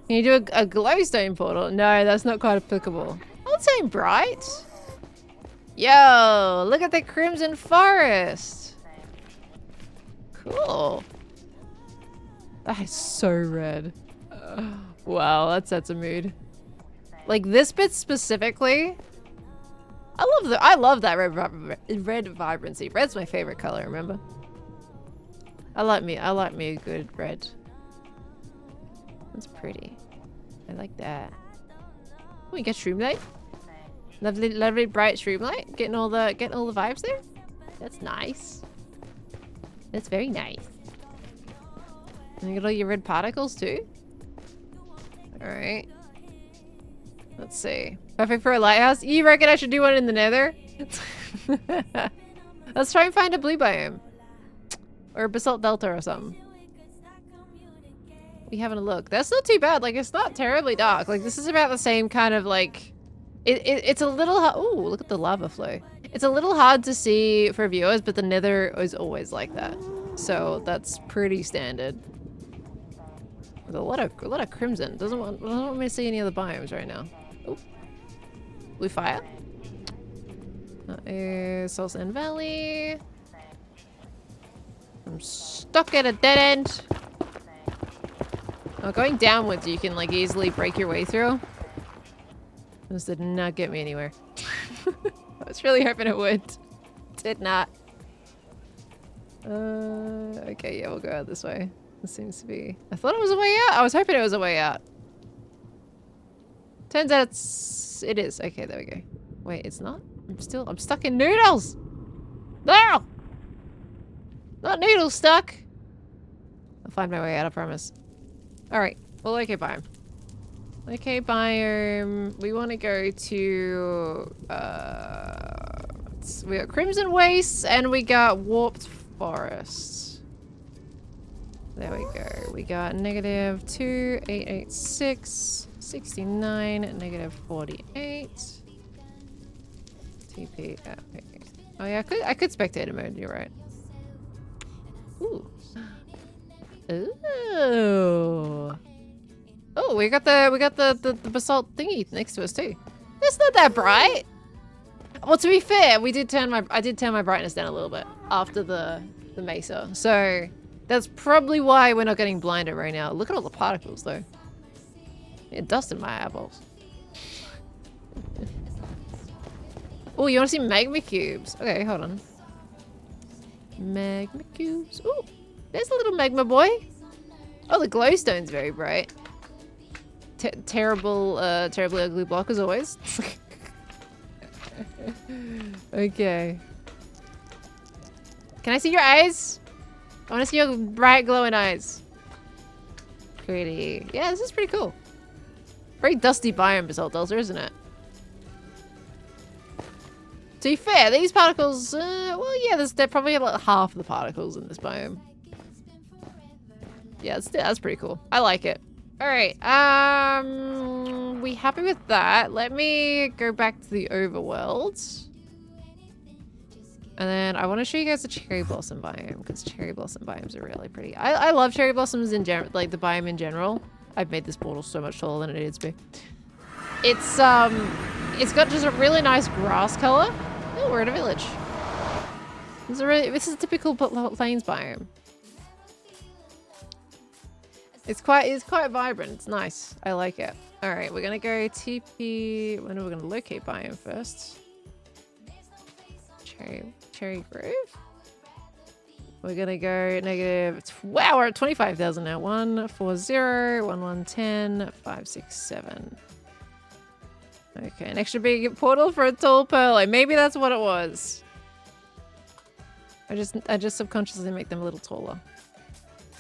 Can you do a glowstone portal? No, that's not quite applicable. I'll say bright. Yo, look at the crimson forest. Cool. That is so red. Wow, that sets a mood. Like this bit specifically. I love that red vibrancy. Red's my favorite color, remember? I like me a good red. That's pretty. I like that. Oh, you get shroom light. Lovely bright shroom light. Getting all the vibes there. That's nice. That's very nice. And you get all your red particles too. All right. Let's see. Perfect for a lighthouse. You reckon I should do one in the Nether? Let's try and find a blue biome. Or a basalt delta or something. We having a look. That's not too bad. Like, it's not terribly dark. Like, this is about the same kind of, like... It's a little... Oh, look at the lava flow. It's a little hard to see for viewers, but the Nether is always like that. So, that's pretty standard. With a lot of crimson. Doesn't want me to see any other biomes right now. Oh. Blue fire. That is Soul Sand Valley. I'm stuck at a dead end. Oh, going downwards, you can like easily break your way through. This did not get me anywhere. I was really hoping it would. Did not. Okay, yeah, we'll go out this way. This seems to be... I thought it was a way out. I was hoping it was a way out. Turns out it is. Okay, there we go. Wait, it's not? I'm stuck in noodles! No! Not noodles stuck! I'll find my way out, I promise. Alright, well, okay biome. Okay biome. We want to go to... we got Crimson Wastes and we got Warped Forests. There we go. We got -2, 886, 69, -48. TP. Oh yeah, I could spectator mode. You're right. Ooh. Ooh. Oh, we got the basalt thingy next to us too. It's not that bright. Well, to be fair, I did turn my brightness down a little bit after the mesa. So that's probably why we're not getting blinded right now. Look at all the particles though. Yeah, dust in my eyeballs. Oh, you want to see magma cubes? Okay, hold on. Magma cubes. Ooh, there's a little magma boy. Oh, the glowstone's very bright. Terribly ugly block as always. Okay. Can I see your eyes? I want to see your bright glowing eyes. Pretty. Yeah, this is pretty cool. Very dusty biome result, Delta, isn't it? To be fair, these particles, well, yeah, they're probably about half the particles in this biome. Yeah, that's pretty cool. I like it. All right, we happy with that? Let me go back to the overworld. And then I want to show you guys the cherry blossom biome, because cherry blossom biomes are really pretty. I love cherry blossoms in general, like the biome in general. I've made this portal so much taller than it needs to be. It's got just a really nice grass color. Oh, we're in a village. This is a typical plains biome. It's quite vibrant. It's nice. I like it. All right, we're gonna go TP. When are we gonna locate biome first? Cherry Grove. We're gonna go negative. Wow, we're at 25,000 now. 140, 1110, 567. Okay, an extra big portal for a tall pearl. Maybe that's what it was. I just subconsciously make them a little taller.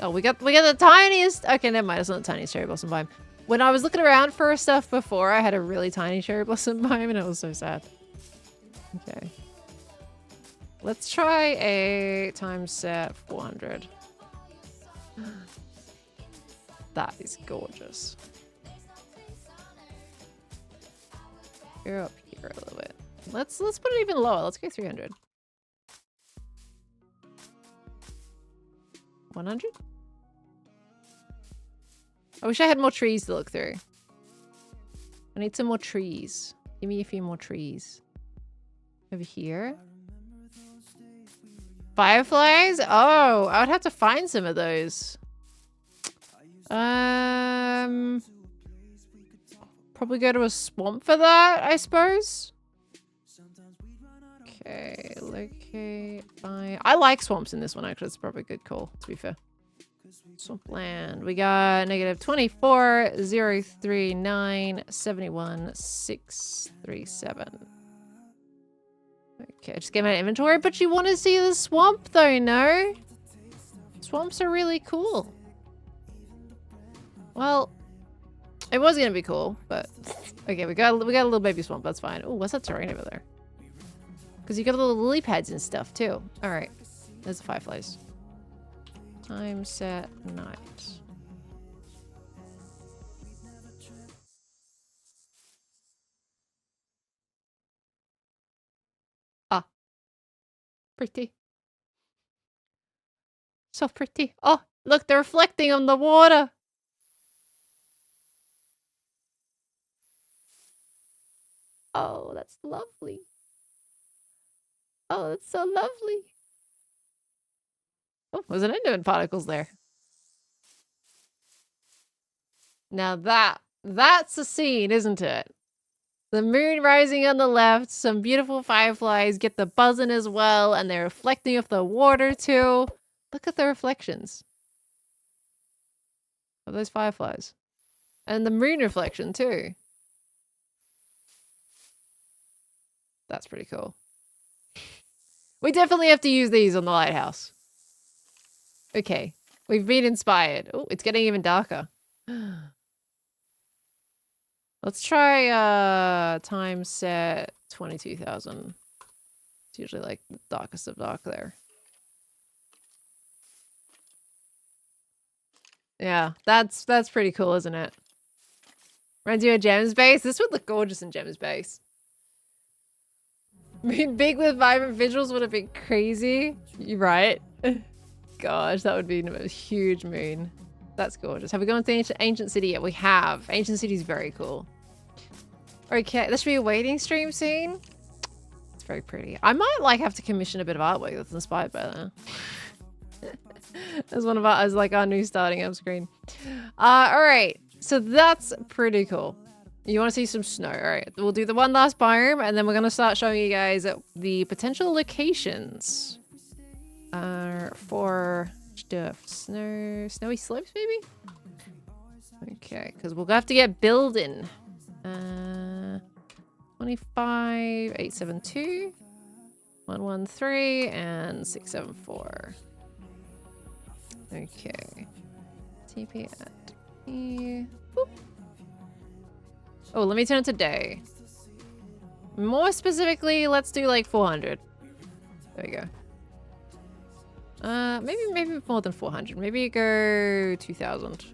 Oh, we got the tiniest. Okay, never mind. It's not the tiniest cherry blossom biome. When I was looking around for stuff before, I had a really tiny cherry blossom biome, and it was so sad. Okay. Let's try a time set 400. That is gorgeous. You're up here a little bit. Let's put it even lower. Let's go 300. 100? I wish I had more trees to look through. I need some more trees. Give me a few more trees. Over here. Fireflies? Oh, I would have to find some of those. Probably go to a swamp for that, I suppose. Okay, locate. I like swamps in this one, actually. It's probably a good call, to be fair. Swampland. We got negative 24, 039, 71, 637. Okay, just get my inventory, but you want to see the swamp though, no? Swamps are really cool. Well, it was gonna be cool, but okay, we got a little baby swamp. That's fine. Oh, what's that terrain over there? Because you got little lily pads and stuff too. All right, there's the fireflies. Time set night. Ah, pretty. So pretty. Oh, look, they're reflecting on the water. Oh, that's lovely. Oh, that's so lovely. Oh, there's an Enderman particles there. Now that's a scene, isn't it? The moon rising on the left, some beautiful fireflies get the buzzing as well, and they're reflecting off the water too. Look at the reflections of those fireflies. And the moon reflection too. That's pretty cool. We definitely have to use these on the lighthouse. Okay, we've been inspired. Oh, it's getting even darker. Let's try time set 22,000. It's usually like the darkest of dark there. Yeah, that's pretty cool, isn't it? Reminds you of Gem's base? This would look gorgeous in Gem's base. I mean, big with vibrant visuals would have been crazy. You're right. Gosh, that would be a huge moon. That's gorgeous. Have we gone to the ancient city yet? We have. Ancient city is very cool. Okay, there should be a waiting stream soon. very pretty. I might like have to commission a bit of artwork that's inspired by that. As one of our, as like our new starting up screen. All right, so that's pretty cool. You want to see some snow? All right, we'll do the one last biome, and then we're gonna start showing you guys the potential locations for stuff. Snowy slopes, maybe. Okay, because we'll have to get building. 25, 872, 113, and 674. Okay. TP at E. Boop. Oh, let me turn it to day. More specifically, let's do like 400. There we go. Maybe more than 400. Maybe go 2000.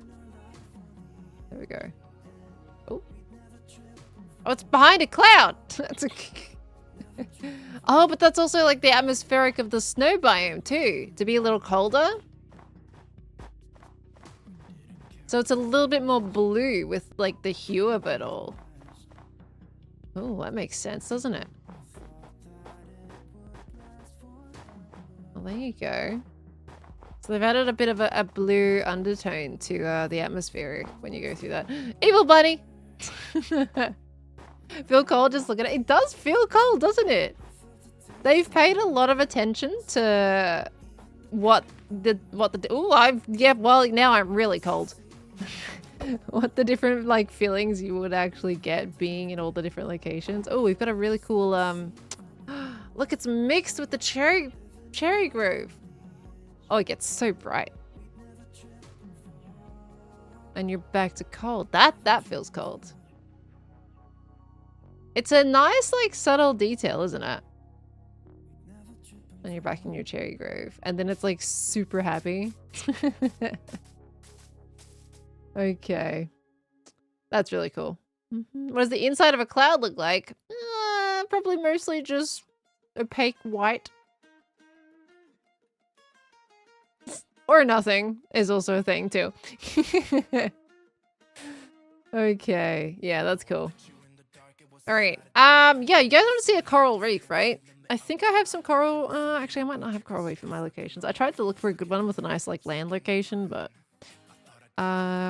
There we go. Oh. Oh, it's behind a cloud. Oh, but that's also like the atmospheric of the snow biome too. To be a little colder. So it's a little bit more blue with like the hue of it all. Oh, that makes sense, doesn't it? Well, there you go. So they've added a bit of a blue undertone to the atmosphere when you go through that. Evil bunny! Feel cold? Just look at it. It does feel cold, doesn't it? They've paid a lot of attention to what the well, now I'm really cold. What the different like feelings you would actually get being in all the different locations. Oh, we've got a really cool look, it's mixed with the cherry grove. Oh, it gets so bright. And you're back to cold. That feels cold. It's a nice like subtle detail, isn't it? And you're back in your cherry grove. And then it's like super happy. Okay. That's really cool. What does the inside of a cloud look like? Probably mostly just opaque white. Or nothing is also a thing too. Okay. Yeah, that's cool. All right. Yeah, you guys want to see a coral reef, right? I think I have some coral. Actually, I might not have coral reef in my locations. I tried to look for a good one with a nice like land location, but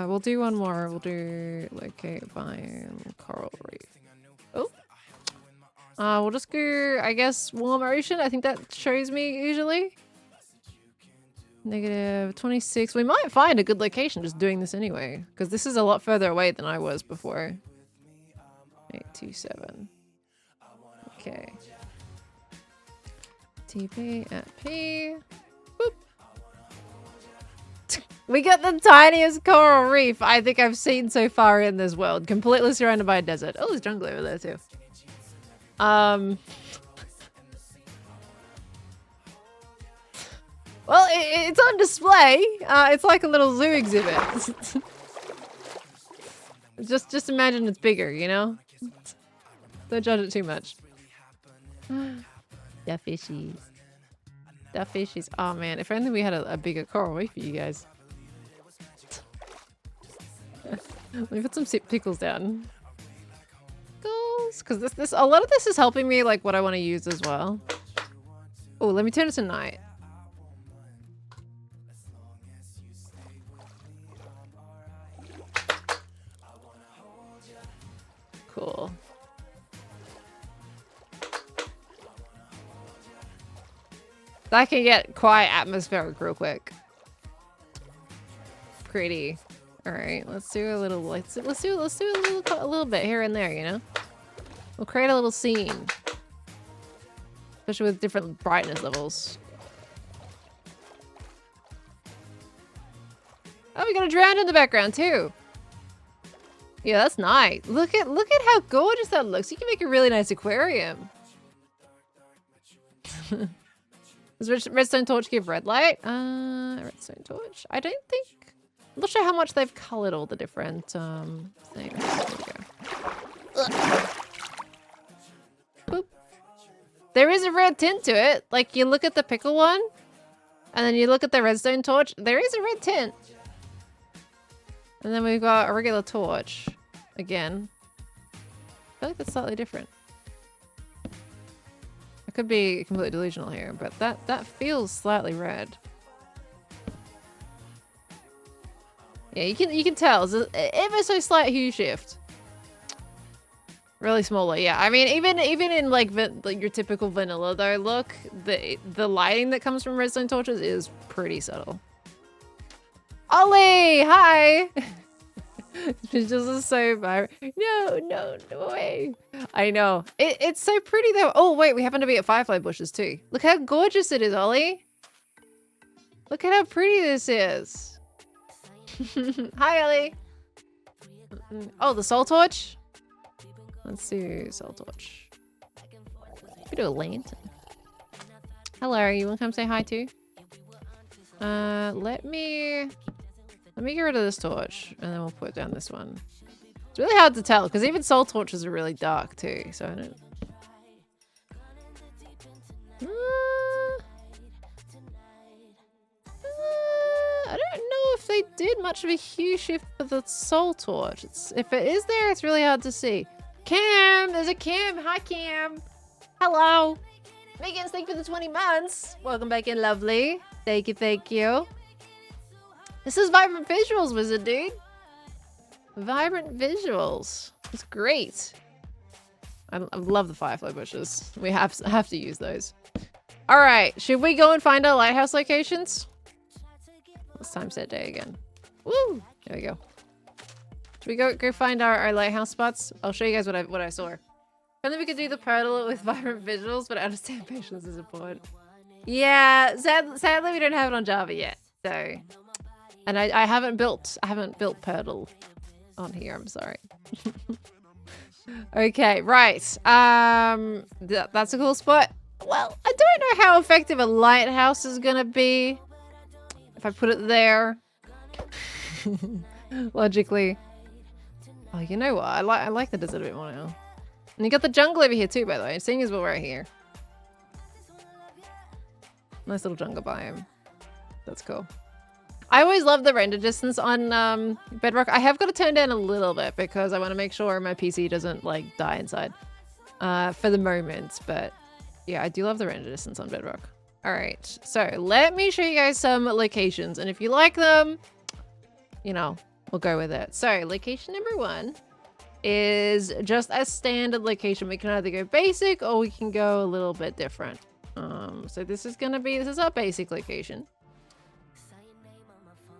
we'll do one more. We'll do locate biome coral reef. Oh. We'll just go, I guess, warm ocean. I think that shows me usually. Negative 26. We might find a good location just doing this anyway, because this is a lot further away than I was before. 827. Okay. TP at P. Boop. We got the tiniest coral reef I think I've seen so far in this world. Completely surrounded by a desert. Oh, there's jungle over there too. Well, it's on display. It's like a little zoo exhibit. just imagine it's bigger, you know? Don't judge it too much. The fishies. The fishies. Oh man, if only we had a bigger coral reef for you guys. Let me put some pickles down. Pickles, because this a lot of this is helping me like what I want to use as well. Oh, let me turn it to night. Cool. That can get quite atmospheric real quick. Pretty. All right, let's do a little. Let's do a little bit here and there. You know, we'll create a little scene, especially with different brightness levels. Oh, we got a drown in the background too. Yeah, that's nice. Look at how gorgeous that looks. You can make a really nice aquarium. Does redstone torch give red light? Redstone torch. I don't think. I'm not sure how much they've colored all the different things. There we go. Boop. There is a red tint to it. Like you look at the pickle one, and then you look at the redstone torch. There is a red tint. And then we've got a regular torch. Again. I feel like that's slightly different. could be completely delusional here, but that feels slightly red. Yeah, you can tell. It's ever so slight hue shift. Really smaller, yeah. I mean, even in like your typical vanilla though, look, the lighting that comes from redstone torches is pretty subtle. Ollie, hi. It's just so vibrant. No way. I know. It's so pretty though. Oh wait, we happen to be at firefly bushes too. Look how gorgeous it is, Ollie. Look at how pretty this is. Hi, Ollie. Oh, the soul torch. Let's do soul torch. We do a lantern. Hello, you want to come say hi too? Let me get rid of this torch, and then we'll put down this one. It's really hard to tell because even soul torches are really dark too. So I don't. I don't know if they did much of a hue shift for the soul torch. If it is there, it's really hard to see. Cam, there's a Cam. Hi, Cam. Hello. Megan, thank you for the 20 months. Welcome back in, lovely. Thank you, thank you. This is Vibrant Visuals, Wizard Dude. Vibrant Visuals. It's great. I love the firefly bushes. We have to use those. All right, should we go and find our lighthouse locations? Let's time set day again. Woo! There we go. Should we go find our lighthouse spots? I'll show you guys what I saw. I think we could do the portal with Vibrant Visuals, but I understand patience is important. Yeah, sadly we don't have it on Java yet. So, and I haven't built Purtle on here. I'm sorry. Okay, right. That's a cool spot. Well, I don't know how effective a lighthouse is gonna be if I put it there. Logically. Oh, you know what? I like the desert a bit more now. And you got the jungle over here too, by the way. Seeing as we're right here. Nice little jungle biome. That's cool. I always love the render distance on Bedrock. I have got to turn down a little bit because I want to make sure my PC doesn't like die inside for the moment. But yeah, I do love the render distance on Bedrock. All right, so let me show you guys some locations, and if you like them, you know, we'll go with it. So location number 1 is just a standard location. We can either go basic or we can go a little bit different. So this is our basic location.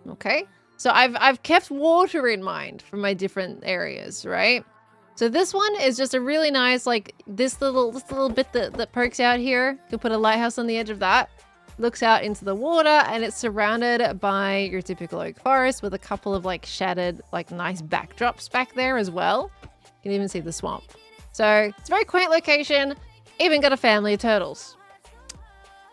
Okay, so I've kept water in mind for my different areas, right? So this one is just a really nice, like this little bit that pokes out here. You can put a lighthouse on the edge of that. Looks out into the water, and it's surrounded by your typical oak forest with a couple of like shaded, like nice backdrops back there as well. You can even see the swamp. So it's a very quaint location. Even got a family of turtles.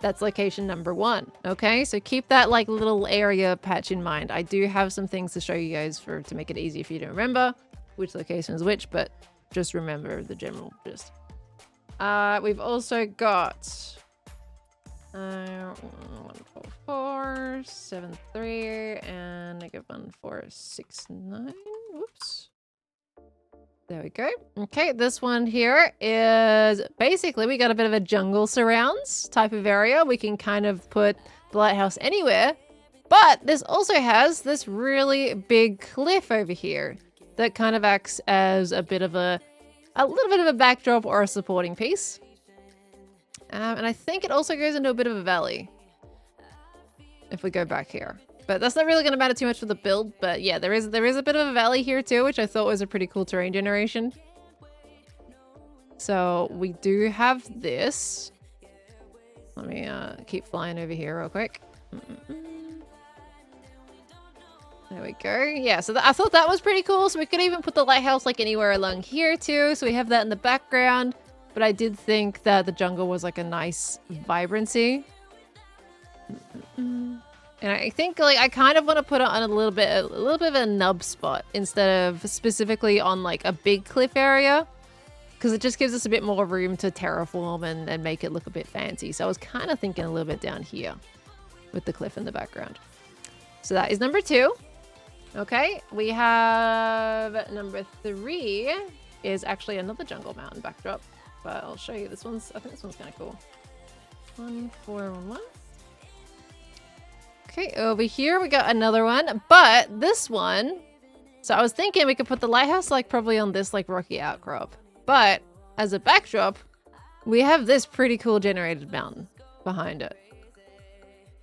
That's location number 1. Okay, so keep that like little area patch in mind. I do have some things to show you guys to make it easier for you to remember which location is which, but just remember the general gist. We've also got 14473 and -1469. Whoops. There we go. Okay, this one here is basically we got a bit of a jungle surrounds type of area. We can kind of put the lighthouse anywhere, but this also has this really big cliff over here that kind of acts as a little bit of a backdrop or a supporting piece. And I think it also goes into a bit of a valley if we go back here. But that's not really going to matter too much for the build. But yeah, there is a bit of a valley here too, which I thought was a pretty cool terrain generation. So we do have this. Let me keep flying over here real quick. There we go. Yeah, so I thought that was pretty cool. So we could even put the lighthouse like anywhere along here too. So we have that in the background. But I did think that the jungle was like a nice vibrancy. And I think like I kind of want to put it on a little bit of a nub spot instead of specifically on like a big cliff area, because it just gives us a bit more room to terraform and make it look a bit fancy. So I was kind of thinking a little bit down here with the cliff in the background. So that is number 2. Okay, we have number 3 is actually another jungle mountain backdrop. but I'll show you. This one's, I think this one's kind of cool. 1, 4, 1, 1. Okay, over here we got another one, but this one, so I was thinking we could put the lighthouse like probably on this like rocky outcrop, but as a backdrop, we have this pretty cool generated mountain behind it.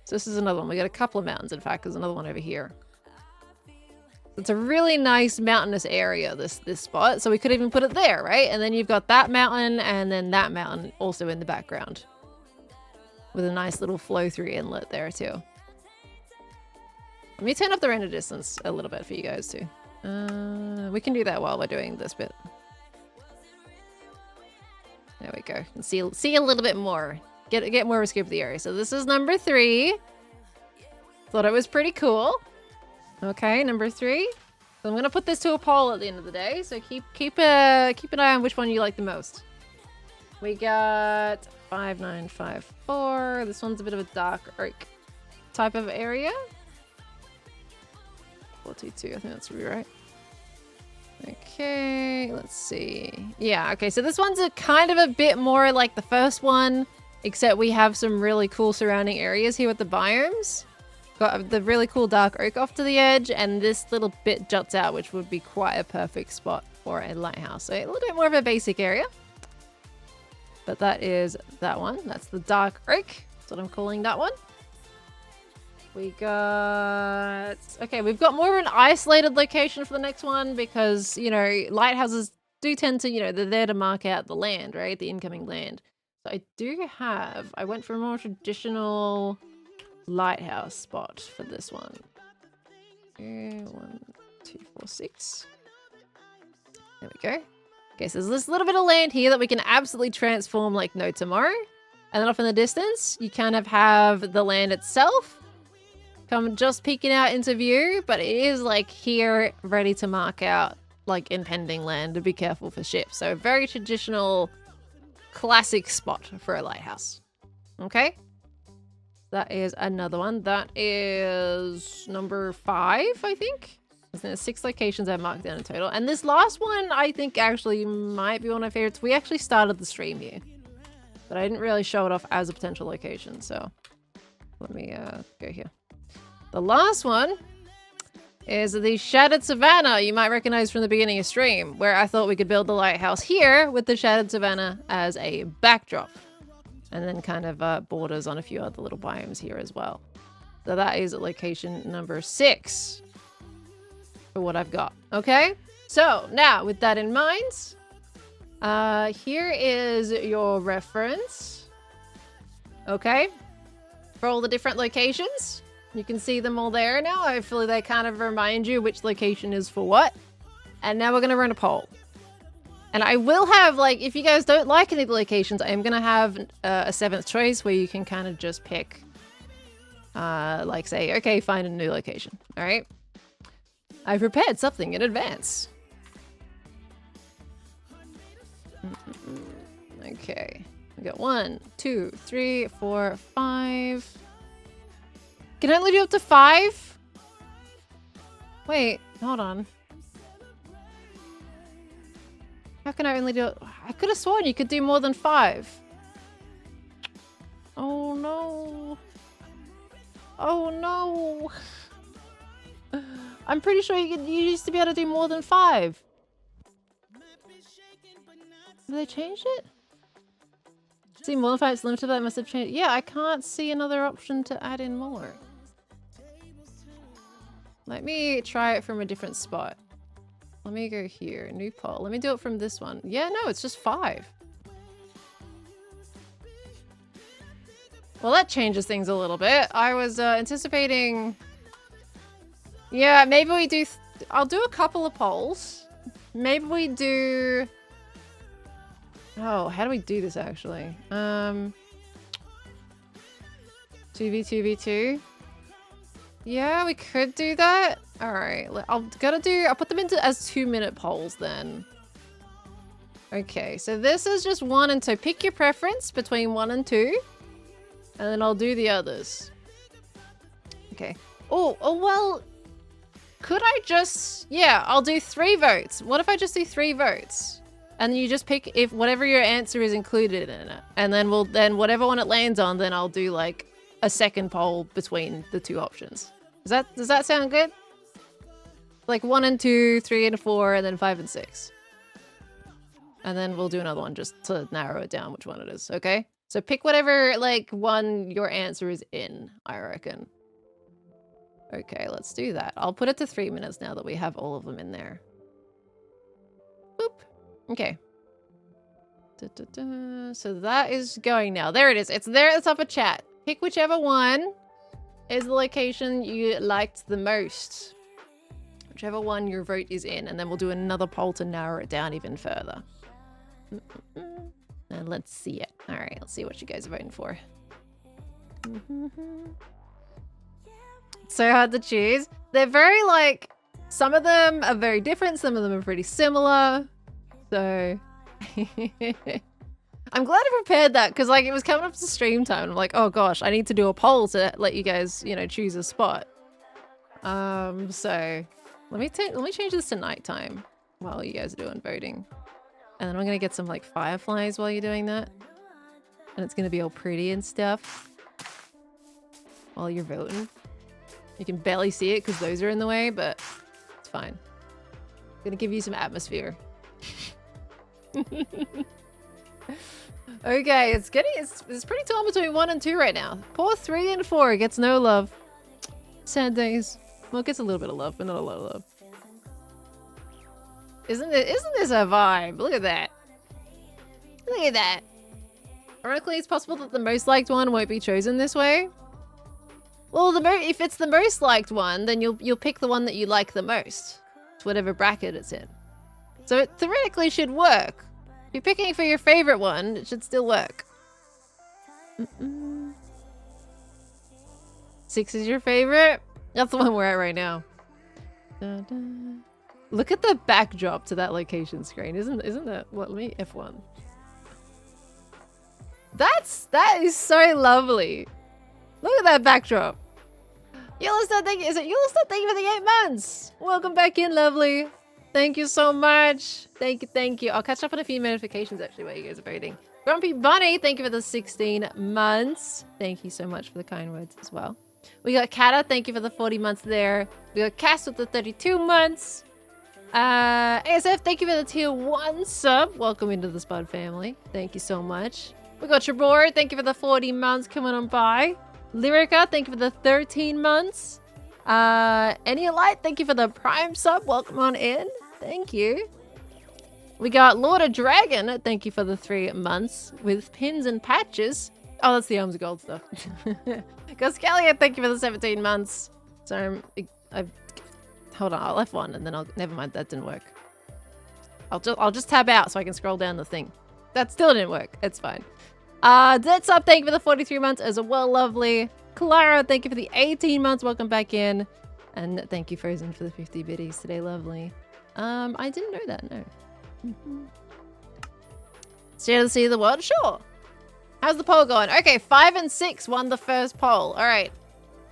So this is another one. We got a couple of mountains, in fact. There's another one over here. It's a really nice mountainous area, this spot. So we could even put it there, right? And then you've got that mountain and then that mountain also in the background. With a nice little flow-through inlet there too. Let me turn up the render distance a little bit for you guys too. We can do that while we're doing this bit. There we go. And see a little bit more. Get more of a scope of the area. So this is number 3. Thought it was pretty cool. Okay, number 3. So I'm gonna put this to a poll at the end of the day. So keep an eye on which one you like the most. We got 5954. This one's a bit of a dark oak type of area. 422. I think that's right. Okay, let's see. Yeah, okay, so this one's a kind of a bit more like the first one, except we have some really cool surrounding areas here with the biomes. Got the really cool dark oak off to the edge, and this little bit juts out, which would be quite a perfect spot for a lighthouse. So a little bit more of a basic area. But that is that one. That's the dark oak. That's what I'm calling that one. We got... Okay, we've got more of an isolated location for the next one because, you know, lighthouses do tend to, you know, they're there to mark out the land, right? The incoming land. So I do have... I went for a more traditional lighthouse spot for this one. 1, 2, 4, 6. There we go. Okay, so there's this little bit of land here that we can absolutely transform like no tomorrow. And then off in the distance, you kind of have the land itself. Come just peeking out into view, but it is like here ready to mark out like impending land to be careful for ships. So very traditional, classic spot for a lighthouse. Okay. That is another one. That is number 5, I think. There's 6 locations I marked down in total. And this last one, I think actually might be one of my favorites. We actually started the stream here, but I didn't really show it off as a potential location. So let me go here. The last one is the Shattered Savannah you might recognize from the beginning of stream, where I thought we could build the lighthouse here with the Shattered Savannah as a backdrop. And then kind of borders on a few other little biomes here as well. So that is location number 6 for what I've got. Okay, so now with that in mind, here is your reference. Okay, for all the different locations. You can see them all there now. Hopefully they kind of remind you which location is for what. And now we're going to run a poll. And I will have, like, if you guys don't like any of the locations, I am going to have a 7th choice where you can kind of just pick, like, say, okay, find a new location. All right. I prepared something in advance. Okay. We got 1, 2, 3, 4, 5. Can I only do up to 5? Wait, hold on. How can I only do it? I could have sworn you could do more than 5. Oh no. Oh no. I'm pretty sure you used to be able to do more than 5. Did they change it? See, more than 5 is limited, that must have changed. Yeah, I can't see another option to add in more. Let me try it from a different spot. Let me go here, new poll. Let me do it from this one. Yeah, no, it's just 5. Well, that changes things a little bit. I was anticipating... Yeah, maybe we do... I'll do a couple of polls. Maybe we do... Oh, how do we do this actually? 2v2v2. Yeah, we could do that. All right, I'll put them into as 2-minute polls then. Okay, so this is just 1 and 2. Pick your preference between 1 and 2, and then I'll do the others. Okay. Oh well, could I just... Yeah, I'll do 3 votes. What if I just do 3 votes? And you just pick if whatever your answer is included in it. And then whatever one it lands on, then I'll do like a second poll between the two options. Does that sound good? Like 1 and 2, 3 and 4, and then 5 and 6. And then we'll do another one just to narrow it down which one it is, okay? So pick whatever, like, one your answer is in, I reckon. Okay, let's do that. I'll put it to 3 minutes now that we have all of them in there. Boop. Okay. So that is going now. There it is. It's there at the top of chat. Pick whichever one is the location you liked the most. Whichever one your vote is in, and then we'll do another poll to narrow it down even further. And let's see it. All right, let's see what you guys are voting for. So hard to choose. They're very like, some of them are very different, some of them are pretty similar. So I'm glad I prepared that because like it was coming up to stream time. I'm like, oh gosh, I need to do a poll to let you guys, you know, choose a spot. So let me change this to nighttime while you guys are doing voting. And then I'm gonna get some like fireflies while you're doing that. And it's gonna be all pretty and stuff while you're voting. You can barely see it because those are in the way, but it's fine. I'm gonna give you some atmosphere. Okay, it's pretty torn between 1 and 2 right now. Poor 3 and 4 gets no love. Sad days. Well, it gets a little bit of love, but not a lot of love. Isn't this a vibe? Look at that. Look at that. Ironically, it's possible that the most liked one won't be chosen this way. Well, if it's the most liked one, then you'll pick the one that you like the most. It's whatever bracket it's in. So it theoretically should work. If you're picking for your favorite one, it should still work. 6 is your favorite? That's the one we're at right now. Da, da. Look at the backdrop to that location screen. Isn't that what? Let me F1. That is so lovely. Look at that backdrop. Yellowstone, thank you. Is it Yellowstone? Thank you for the 8 months. Welcome back in, lovely. Thank you so much. Thank you, thank you. I'll catch up on a few notifications actually while you guys are voting. Grumpy Bunny, thank you for the 16 months. Thank you so much for the kind words as well. We got Kata, thank you for the 40 months there. We got Cass with the 32 months. ASF, thank you for the tier 1 sub. Welcome into the Spud family. Thank you so much. We got Trevor, thank you for the 40 months coming on by. Lyrica, thank you for the 13 months. Light, thank you for the Prime sub. Welcome on in. Thank you. We got Lord of Dragon, thank you for the 3 months with pins and patches. Oh, that's the Arms of Gold stuff. Goscalia, thank you for the 17 months. So hold on, I'll F1 and then never mind, that didn't work. I'll just tab out so I can scroll down the thing. That still didn't work. It's fine. Dead Sub, thank you for the 43 months as well, lovely. Clara, thank you for the 18 months. Welcome back in. And thank you, Frozen, for the 50 biddies today, lovely. I didn't know that, no. Share the Sea of the World? Sure. How's the poll going? Okay, 5 and 6 won the first poll. All right.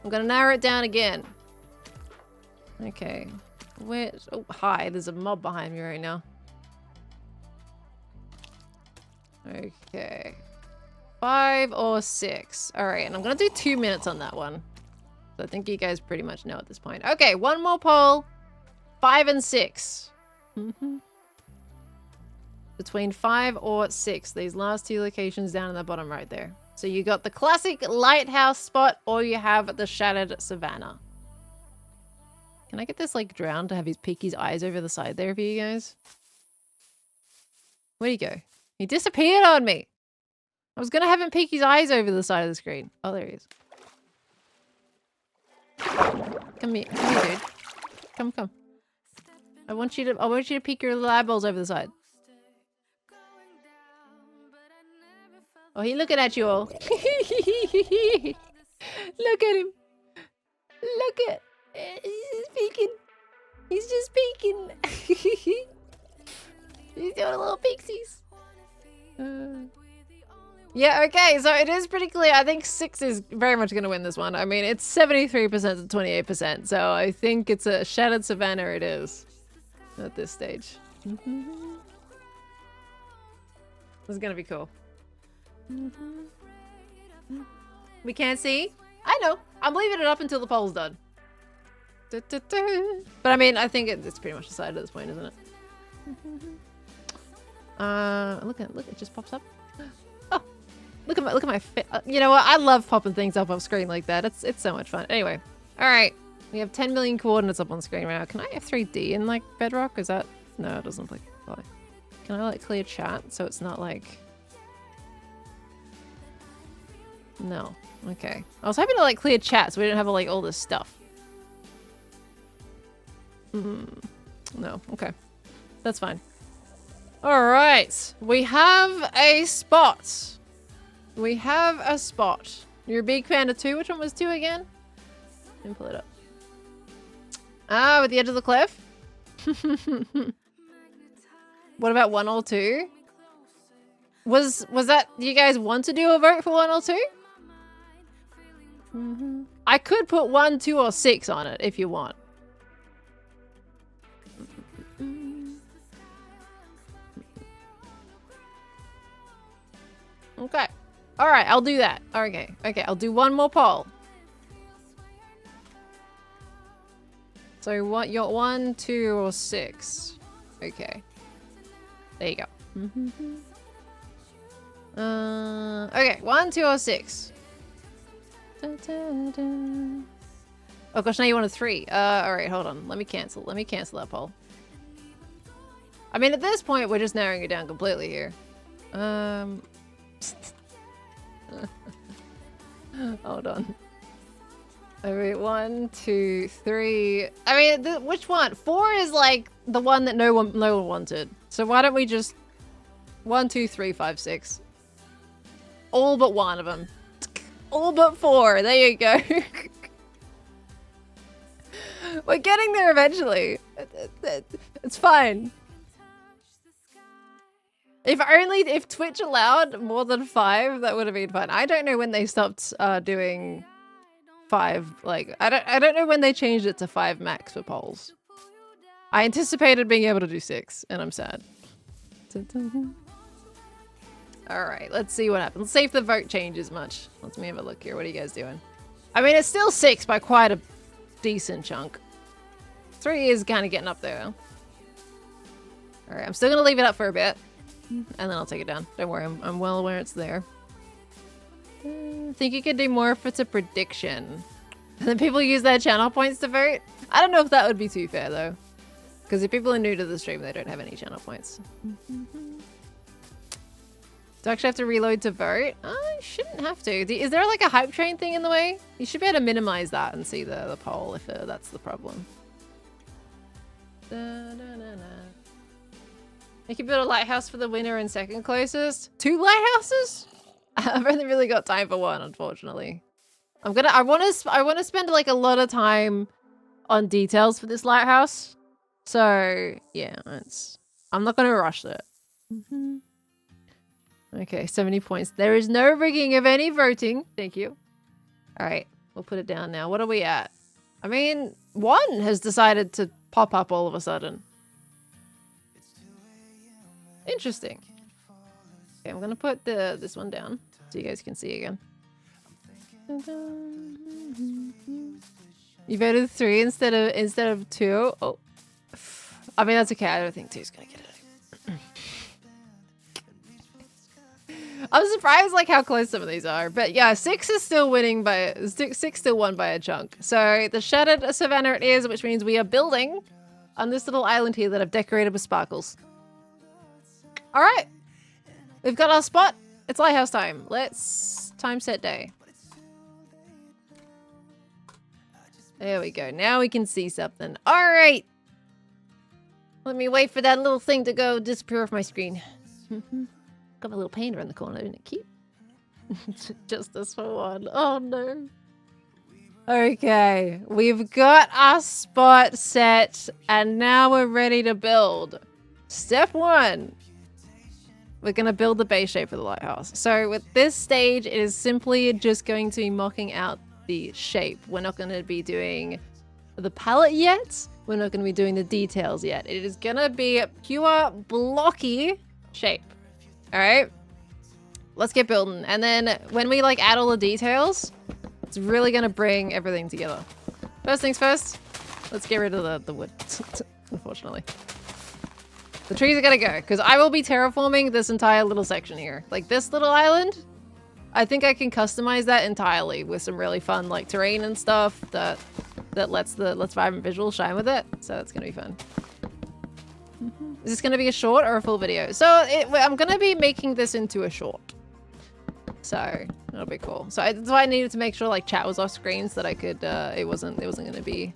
I'm going to narrow it down again. Okay. Oh, hi. There's a mob behind me right now. Okay. 5 or 6. All right. And I'm going to do 2 minutes on that one. So I think you guys pretty much know at this point. Okay. One more poll. 5 and 6. Between 5 or 6. These last 2 locations down in the bottom right there. So you got the classic lighthouse spot or you have the shattered savannah. Can I get this like drown to have his peek his eyes over the side there for you guys? Where'd he go? He disappeared on me. I was going to have him peek his eyes over the side of the screen. Oh, there he is. Come here, dude. Come. I want you to peek your little eyeballs over the side. Oh, he's looking at you all. Look at him. Look at. He's peeking. He's just peeking. He's doing a little peeksies. Yeah, okay, so it is pretty clear. I think 6 is very much going to win this one. I mean, it's 73% to 28%, so I think it's a shattered savannah it is at this stage. This is gonna be cool. We can't see? I know. I'm leaving it up until the poll's done. But I mean, I think it's pretty much decided at this point, isn't it? Look, it just pops up. Oh, look at my fit. You know what? I love popping things up off screen like that. It's so much fun. Anyway, all right. We have 10 million coordinates up on screen right now. Can I have 3D in like Bedrock? Is that no? It doesn't look like. Can I like clear chat so it's not like? No. Okay. I was hoping to like clear chat so we didn't have like all this stuff. No. Okay. That's fine. All right. We have a spot. We have a spot. You're a big fan of 2. Which one was 2 again? Let me pull it up. Ah, with the edge of the cliff. What about 1 or 2? Was that, do you guys want to do a vote for 1 or 2? I could put 1, 2, or 6 on it if you want. Okay. All right, I'll do that. Okay. Okay, I'll do 1 more poll. So what? You're 1, 2, or 6. Okay. There you go. Okay, 1, 2, or 6. Oh gosh, now you want a 3. All right, hold on. Let me cancel that poll. I mean, at this point, we're just narrowing it down completely here. Hold on. Alright, 1, 2, 3. I mean, which one? 4 is like the one that no one wanted. So why don't we just 1, 2, 3, 5, 6. All but 1 of them. All but 4. There you go. We're getting there eventually. It's fine. If Twitch allowed more than 5, that would have been fun. I don't know when they stopped doing 5. Like, I don't know when they changed it to 5 max for polls. I anticipated being able to do 6, and I'm sad. All right, let's see what happens. Let's see if the vote changes much. Let me have a look here. What are you guys doing? I mean, it's still 6 by quite a decent chunk. 3 is kind of getting up there. All right, I'm still gonna leave it up for a bit. And then I'll take it down. Don't worry, I'm well aware it's there. I think you could do more if it's a prediction. And then people use their channel points to vote. I don't know if that would be too fair though. Because if people are new to the stream, they don't have any channel points. Do I actually have to reload to vote? I shouldn't have to. Is there like a hype train thing in the way? You should be able to minimize that and see the poll if that's the problem. You can build a lighthouse for the winner and second closest. 2 lighthouses? I've only really got time for 1, unfortunately. I want to spend like a lot of time on details for this lighthouse. So yeah, I'm not gonna rush it. Okay, 70 points. There is no rigging of any voting. Thank you. All right, we'll put it down now. What are we at? I mean, 1 has decided to pop up all of a sudden. Interesting. Okay, I'm gonna put this one down so you guys can see again. You voted 3 instead of 2. Oh, I mean that's okay. I don't think 2's gonna get it. I'm surprised like how close some of these are, but yeah, 6 is still winning by 6 still won by a chunk. So the shattered savannah it is, which means we are building on this little island here that I've decorated with sparkles. All right, we've got our spot. It's lighthouse time. Let's time set day. There we go. Now we can see something. All right. Let me wait for that little thing to go disappear off my screen. Got my little painter in the corner, isn't it cute? Justice for 1. Oh no. Okay, we've got our spot set and now we're ready to build. Step 1. We're going to build the base shape for the lighthouse. So with this stage, it is simply just going to be mocking out the shape. We're not going to be doing the palette yet. We're not going to be doing the details yet. It is going to be a pure blocky shape. All right. let's get building. And then when we like add all the details, it's really gonna bring everything together. First things first, let's get rid of the wood, unfortunately. The trees are gonna go, because I will be terraforming this entire little section here. Like this little island, I think I can customize that entirely with some really fun like terrain and stuff that lets vibrant visual shine with it. So that's gonna be fun. Is this gonna be a short or a full video? So I'm gonna be making this into a short. So that'll be cool. So that's why I needed to make sure like chat was off screen so that I could it wasn't gonna be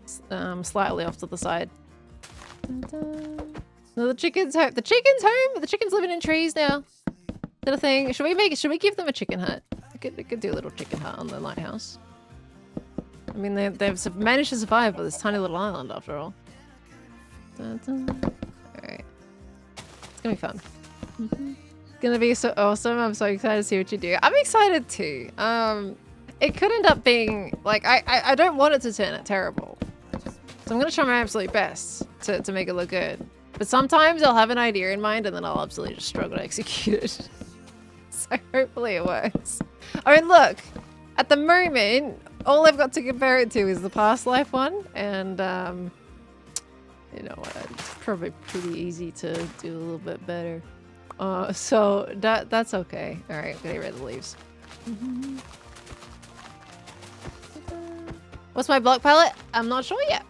slightly off to the side. Dun, dun. No, the chicken's home. The chicken's home. The chicken's living in trees now. Is that a thing? Should we give them a chicken hut? I could do a little chicken hut on the lighthouse. I mean, they've managed to survive with this tiny little island after all. Dun, dun. All right, it's gonna be fun. It's gonna be so awesome. I'm so excited to see what you do. I'm excited too. It could end up being like I don't want it to turn out terrible, so I'm gonna try my absolute best to make it look good. But sometimes I'll have an idea in mind and then I'll absolutely just struggle to execute it. So hopefully it works. I mean, look, at the moment, all I've got to compare it to is the past life one. And, you know what, it's probably pretty easy to do a little bit better. So that's okay. All right, get rid of the leaves. What's my block palette? I'm not sure yet.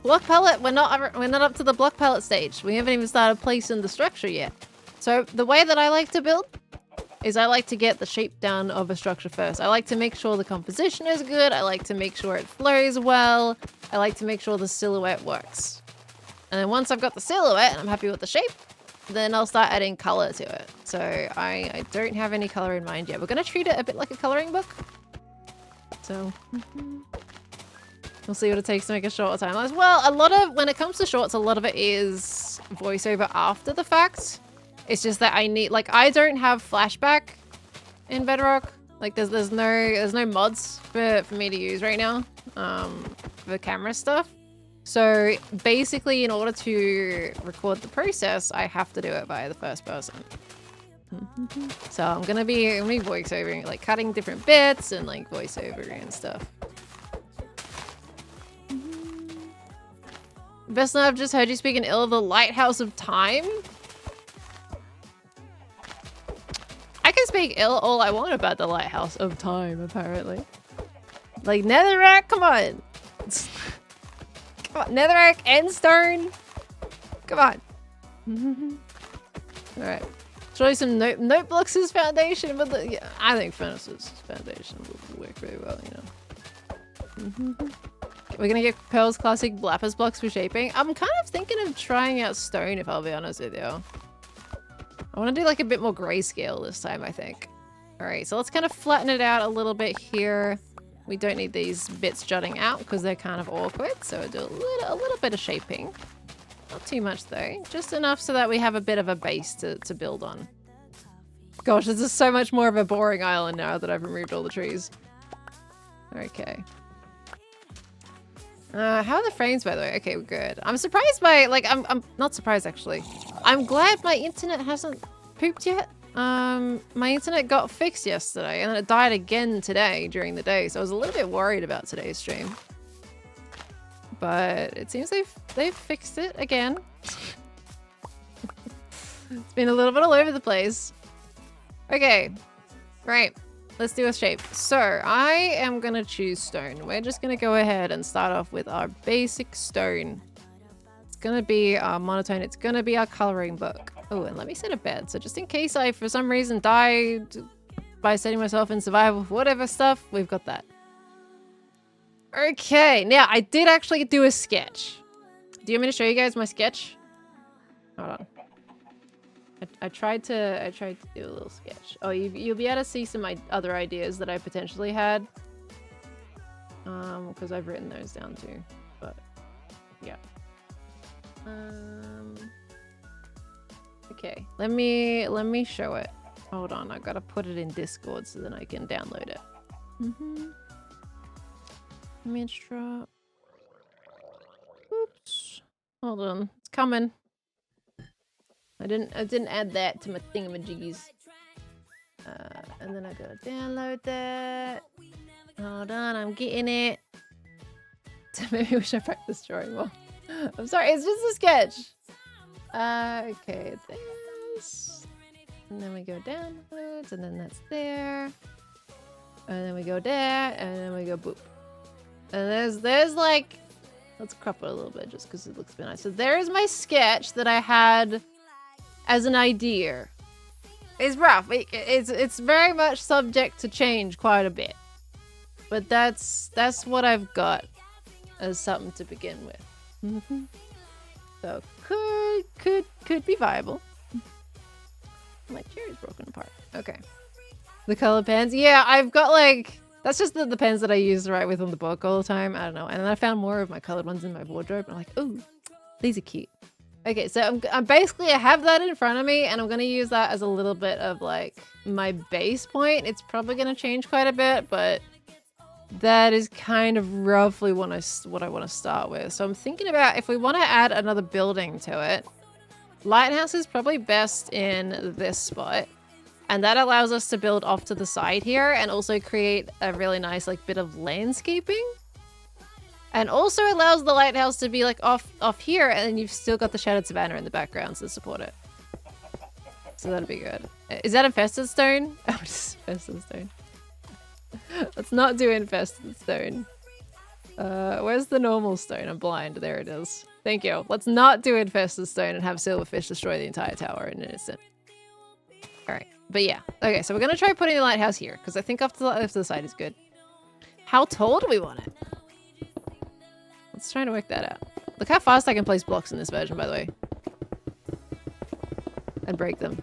Block palette, we're not up to the block palette stage. We haven't even started placing the structure yet. So the way that I like to build is I like to get the shape down of a structure first. I like to make sure the composition is good. I like to make sure it flows well. I like to make sure the silhouette works. And then once I've got the silhouette and I'm happy with the shape, then I'll start adding color to it. So I don't have any color in mind yet. We're gonna treat it a bit like a coloring book. So we'll see what it takes to make a shorter timeline. Well, when it comes to shorts, a lot of it is voiceover after the fact. It's just that I need, like, I don't have flashback in Bedrock. Like, there's no mods for me to use right now, for camera stuff. So basically, in order to record the process, I have to do it via the first person. So I'm gonna be voiceovering, like cutting different bits and like voiceover and stuff. Best I've just heard you speaking ill of the Lighthouse of Time. I can speak ill all I want about the Lighthouse of Time, apparently. Like Netherrack, come on. Come on, Netherrack and Stone. Come on. Alright. Surely some Notebooks' foundation, but yeah, I think Furnace's foundation will work very well, you know. We're gonna get Pearl's classic lapis blocks for shaping. I'm kind of thinking of trying out stone, if I'll be honest with you. I want to do like a bit more grayscale this time, I think. All right, so let's kind of flatten it out a little bit here. We don't need these bits jutting out because they're kind of awkward. So we'll do a little bit of shaping. Not too much though, just enough so that we have a bit of a base to build on. Gosh, this is so much more of a boring island now that I've removed all the trees. Okay. How are the frames, by the way? Okay, we're good. I'm surprised by, like, I'm not surprised, actually. I'm glad my internet hasn't pooped yet. My internet got fixed yesterday, and then it died again today during the day, so I was a little bit worried about today's stream. But it seems they've fixed it again. It's been a little bit all over the place. Okay, right. Let's do a shape. So I am gonna choose stone. We're just gonna go ahead and start off with our basic stone. It's gonna be our monotone. It's gonna be our coloring book. Oh, and let me set a bed. So just in case I, for some reason, died by setting myself in survival, whatever stuff, we've got that. Okay, now I did actually do a sketch. Do you want me to show you guys my sketch? Hold on. I tried to do a little sketch. Oh, you'll be able to see some other ideas that I potentially had. Because I've written those down too. But yeah. Okay, let me show it. Hold on, I gotta put it in Discord so then I can download it. Image drop. Oops. Hold on, it's coming. I didn't add that to my thingamajiggies. And then I gotta download that. Hold on, I'm getting it. Maybe we should practice drawing more. I'm sorry, it's just a sketch. Okay, this. And then we go downloads, and then that's there. And then we go there, and then we go boop. And there's like, let's crop it a little bit just because it looks a bit nice. So there's my sketch that I had as an idea. It's rough. It's very much subject to change quite a bit. But that's what I've got as something to begin with. So could be viable. My chair is broken apart. Okay. The color pens. Yeah, I've got like, that's just the pens that I use to write with on the book all the time. I don't know. And then I found more of my colored ones in my wardrobe. And I'm like, ooh, these are cute. Okay, so I'm basically, I have that in front of me and I'm going to use that as a little bit of like my base point. It's probably going to change quite a bit, but that is kind of roughly what I want to start with. So I'm thinking about if we want to add another building to it, Lighthouse is probably best in this spot. And that allows us to build off to the side here and also create a really nice like bit of landscaping. And also allows the lighthouse to be like off here, and then you've still got the Shattered Savannah in the background to support it. So that'll be good. Is that infested stone? Oh, just infested stone. Let's not do infested stone. Where's the normal stone? I'm blind. There it is. Thank you. Let's not do infested stone and have silverfish destroy the entire tower in an instant. All right. But yeah. Okay, so we're going to try putting the lighthouse here, because I think off to the side is good. How tall do we want it? Let's try to work that out. Look how fast I can place blocks in this version, by the way. And break them.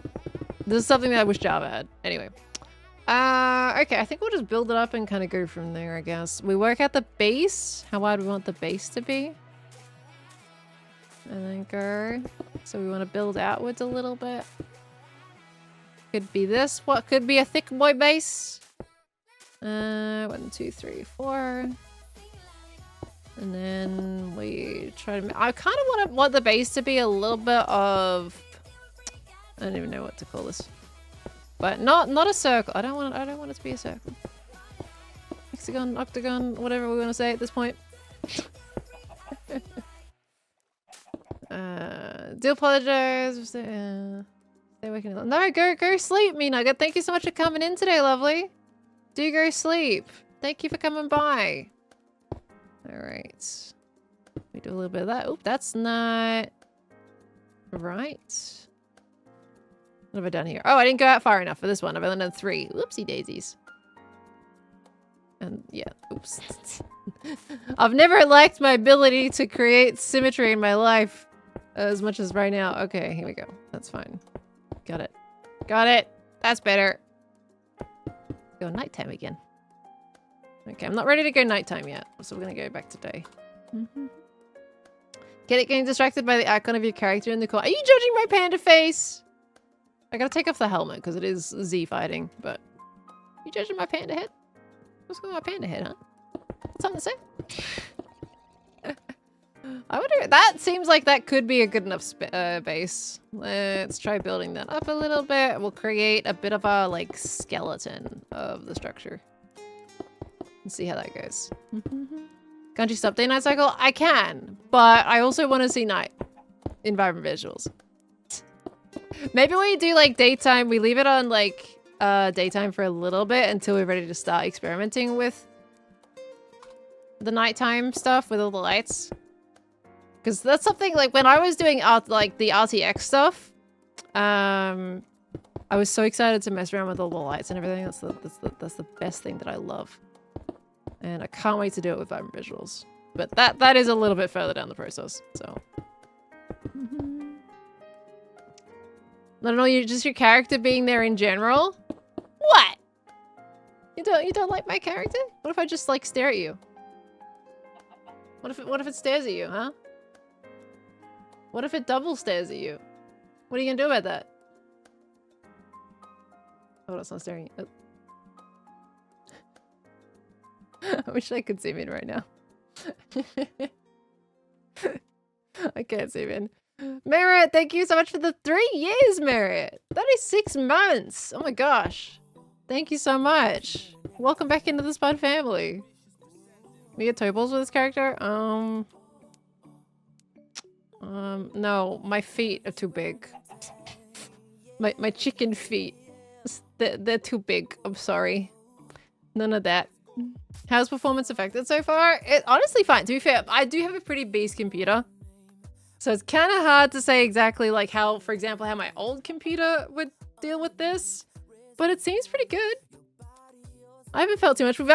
This is something that I wish Java had. Anyway. Okay, I think we'll just build it up and kind of go from there, I guess. We work out the base. How wide we want the base to be. And then go. So we want to build outwards a little bit. Could be this. What could be a thick boy base? 1, 2, 3, 4. And then we try to... I kind of want the base to be a little bit of... I don't even know what to call this. But not a circle. I don't want it to be a circle. Hexagon, octagon, whatever we want to say at this point. Do apologize. Stay waking up. No, go sleep, me nugget. Thank you so much for coming in today, lovely. Do go sleep. Thank you for coming by. Alright. We do a little bit of that. Oop, that's not right. What have I done here? Oh, I didn't go out far enough for this one. I've only done 3. Whoopsie daisies. And yeah, oops. I've never liked my ability to create symmetry in my life as much as right now. Okay, here we go. That's fine. Got it. Got it. That's better. Go nighttime again. Okay, I'm not ready to go nighttime yet, so we're gonna go back to day. Getting distracted by the icon of your character in the corner. Are you judging my panda face? I gotta take off the helmet because it is Z fighting, but you judging my panda head? What's going on with my panda head, huh? Something to say? I wonder, that seems like that could be a good enough base. Let's try building that up a little bit. We'll create a bit of a like skeleton of the structure. And see how that goes. Can't you stop day night cycle? I can, but I also want to see night environment visuals. Maybe we do like daytime. We leave it on like daytime for a little bit until we're ready to start experimenting with the nighttime stuff with all the lights. Because that's something like when I was doing like the RTX stuff, I was so excited to mess around with all the lights and everything. That's the best thing that I love. And I can't wait to do it with vibrant visuals. But that is a little bit further down the process, so. I don't know, just your character being there in general? What? You don't like my character? What if I just like stare at you? What if it stares at you, huh? What if it double stares at you? What are you gonna do about that? Oh, that's not staring at you. Oh. I wish I could zoom in right now. I can't zoom in. Merit, thank you so much for the 3 years, Merit. That is 6 months. Oh my gosh. Thank you so much. Welcome back into the Spud family. We get toe balls with this character? No, my feet are too big. My chicken feet. They're too big. I'm sorry. None of that. How's performance affected so far? It honestly fine. To be fair, I do have a pretty base computer. So it's kind of hard to say exactly like how, for example, how my old computer would deal with this. But it seems pretty good. I haven't felt too much. I've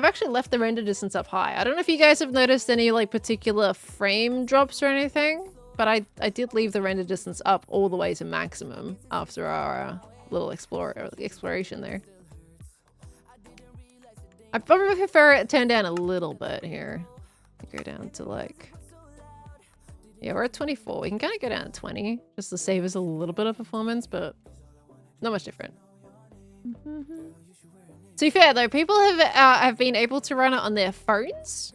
actually left the render distance up high. I don't know if you guys have noticed any like particular frame drops or anything, but I did leave the render distance up all the way to maximum after our little exploration there. I probably prefer it turned down a little bit here. Go down to like, yeah, we're at 24. We can kind of go down to 20 just to save us a little bit of performance, but not much different. To be fair though, people have been able to run it on their phones.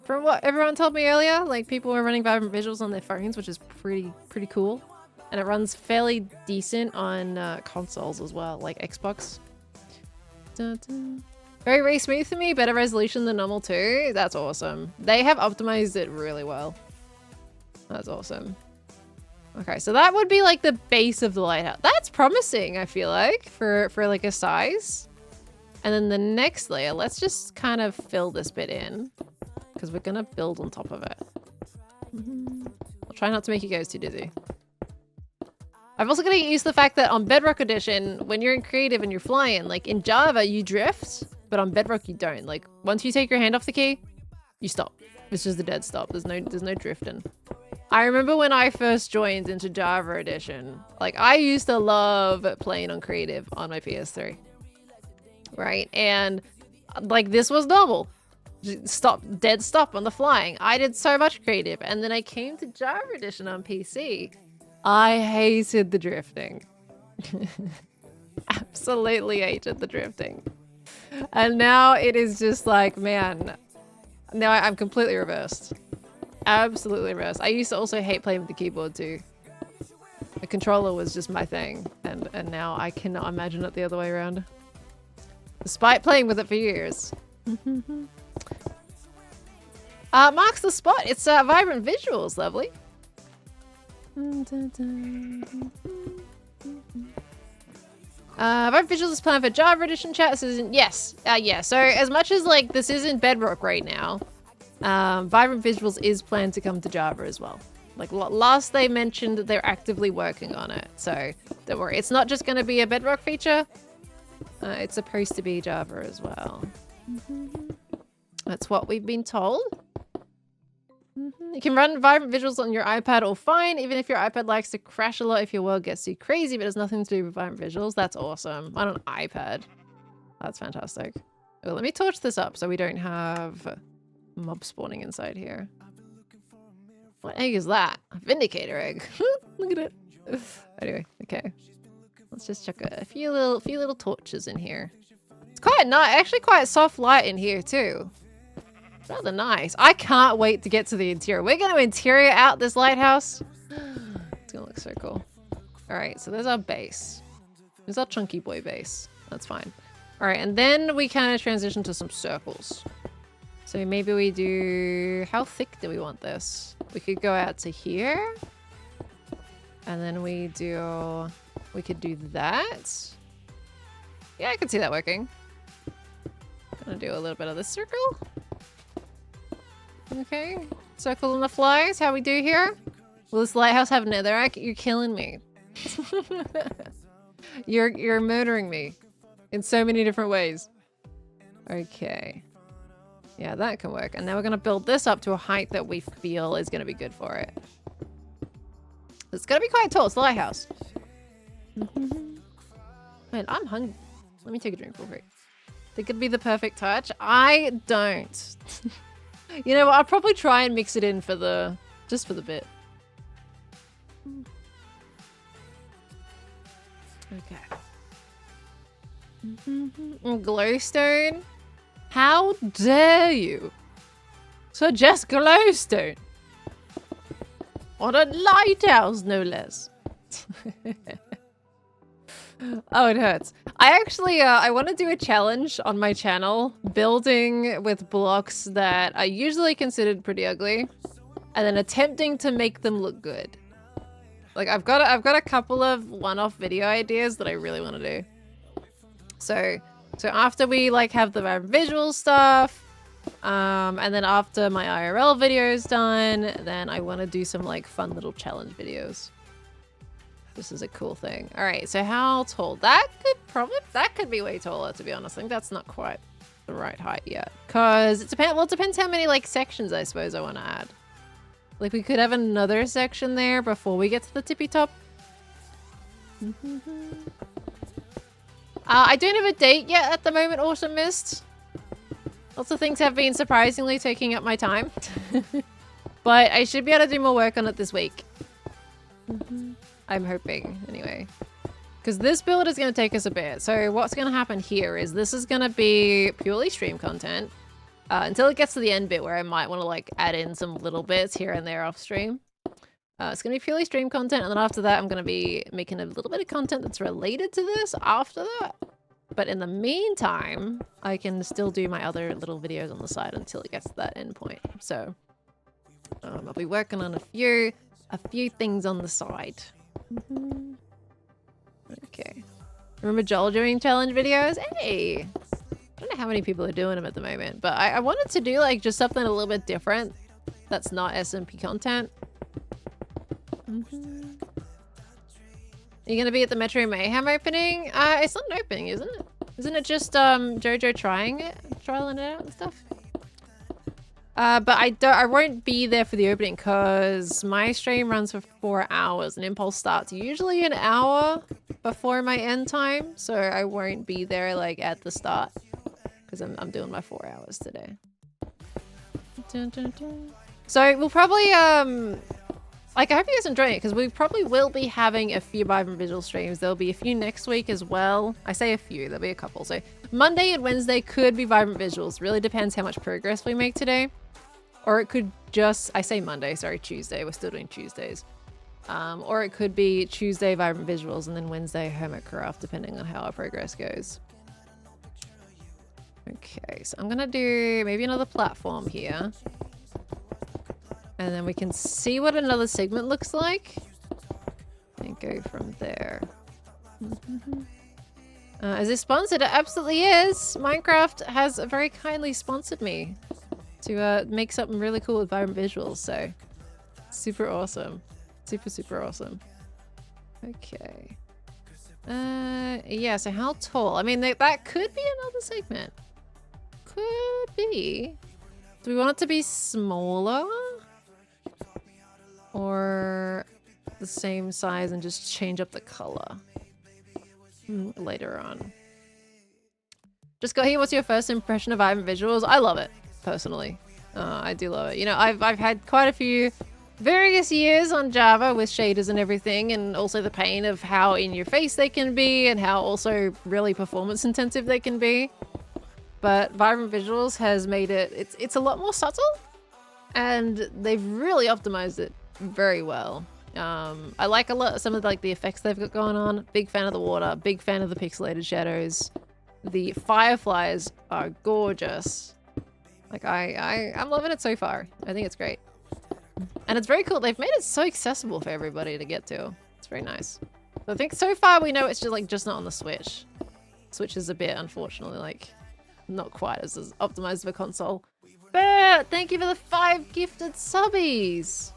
From what everyone told me earlier, like people were running Vibrant Visuals on their phones, which is pretty cool. And it runs fairly decent on consoles as well, like Xbox. Dun, dun. Very smooth for me, better resolution than normal too. That's awesome. They have optimized it really well. That's awesome. Okay, so that would be like the base of the lighthouse. That's promising, I feel like, for like a size. And then the next layer, let's just kind of fill this bit in because we're gonna build on top of it. I'll try not to make you guys too dizzy. I've also got to get used to the fact that on Bedrock Edition, when you're in creative and you're flying, like in Java, you drift, but on Bedrock you don't. Like once you take your hand off the key, you stop. It's just a dead stop. There's no drifting. I remember when I first joined into Java Edition, like I used to love playing on creative on my PS3. Right? And like this was normal. Dead stop on the flying. I did so much creative. And then I came to Java Edition on PC. I hated the drifting. Absolutely hated the drifting. And now it is just like, man, now I'm completely reversed. Absolutely reversed. I used to also hate playing with the keyboard too. The controller was just my thing. And now I cannot imagine it the other way around. Despite playing with it for years. Marks the spot. It's Vibrant Visuals, lovely. Vibrant Visuals is planned for Java Edition chat. This isn't, yes. Yeah, so as much as like this isn't Bedrock right now, Vibrant Visuals is planned to come to Java as well. Like last they mentioned that they're actively working on it. So don't worry. It's not just going to be a Bedrock feature. It's supposed to be Java as well. That's what we've been told. You can run Vibrant Visuals on your iPad all fine, even if your iPad likes to crash a lot if your world gets too crazy, but it has nothing to do with Vibrant Visuals. That's awesome. On an iPad. That's fantastic. Well, let me torch this up so we don't have mob spawning inside here. What egg is that? A Vindicator egg. Look at it. Anyway, okay. Let's just chuck a few little torches in here. It's quite nice, actually quite soft light in here too. Rather nice. I can't wait to get to the interior. We're going to interior out this lighthouse. It's going to look so cool. All right, so there's our base. There's our chunky boy base. That's fine. All right, and then we kind of transition to some circles. So maybe we do... How thick do we want this? We could go out to here. And then we do... We could do that. Yeah, I can see that working. Gonna do a little bit of this circle. Okay. Circle on the flies. How we do here? Will this lighthouse have netherrack? You're killing me. You're murdering me in so many different ways. Okay. Yeah, that can work. And now we're gonna build this up to a height that we feel is gonna be good for it. It's gonna be quite tall. It's the lighthouse. Man, I'm hungry. Let me take a drink real quick. Think it'd be the perfect touch? I don't. You know what? I'll probably try and mix it in for the... Just for the bit. Okay. Glowstone? How dare you suggest glowstone? On a lighthouse, no less. Oh, it hurts. I actually, I want to do a challenge on my channel, building with blocks that are usually considered pretty ugly, and then attempting to make them look good. Like, I've got a couple of one-off video ideas that I really want to do. So after we like have the visual stuff, and then after my IRL video is done, then I want to do some like fun little challenge videos. This is a cool thing. All right, so how tall? That could be way taller, to be honest. I think that's not quite the right height yet. Cause it depends how many like sections I suppose I want to add. Like we could have another section there before we get to the tippy top. I don't have a date yet at the moment, Autumn Mist. Lots of things have been surprisingly taking up my time. But I should be able to do more work on it this week. I'm hoping, anyway. Because this build is going to take us a bit. So what's going to happen here is this is going to be purely stream content. Until it gets to the end bit where I might want to like add in some little bits here and there off stream. It's going to be purely stream content. And then after that, I'm going to be making a little bit of content that's related to this after that. But in the meantime, I can still do my other little videos on the side until it gets to that end point. So I'll be working on a few things on the side. Okay. Remember Joel doing challenge videos? Hey! I don't know how many people are doing them at the moment, but I wanted to do like just something a little bit different that's not SMP content. Are you gonna be at the Metro Mayhem opening? It's not an opening, isn't it? Isn't it just Jojo trialing it out and stuff? But I won't be there for the opening because my stream runs for 4 hours and Impulse starts usually an hour before my end time, so I won't be there like at the start because I'm doing my 4 hours today. So we'll probably like, I hope you guys enjoy it because we probably will be having a few Vibrant Visual streams. There'll be a few next week as well. I say a few, there'll be a couple. So Monday and Wednesday could be Vibrant Visuals. Really depends how much progress we make today. Or it could just, I say Monday, sorry, Tuesday. We're still doing Tuesdays. Or it could be Tuesday Vibrant Visuals and then Wednesday hermitcraft, depending on how our progress goes. Okay, so I'm gonna do maybe another platform here. And then we can see what another segment looks like. And go from there. Is this sponsored? It absolutely is. Minecraft has very kindly sponsored me to make something really cool with Vibrant Visuals. So super awesome. Super awesome. Okay. Yeah, so how tall? I mean, that could be another segment. Could be. Do we want it to be smaller? Or the same size and just change up the color later on. Just got here. What's your first impression of Vibrant Visuals? I love it, personally. I do love it. You know, I've had quite a few various years on Java with shaders and everything, and also the pain of how in your face they can be and how also really performance intensive they can be. But Vibrant Visuals has made it, it's a lot more subtle, and they've really optimized it very well. I like some of like the effects they've got going on. Big fan of the water, big fan of the pixelated shadows. The fireflies are gorgeous. Like I'm loving it so far. I think it's great. And it's very cool. They've made it so accessible for everybody to get to. It's very nice. So I think so far we know it's just not on the Switch. Switch is a bit, unfortunately, like not quite as optimized of a console. But thank you for the 5 gifted subbies.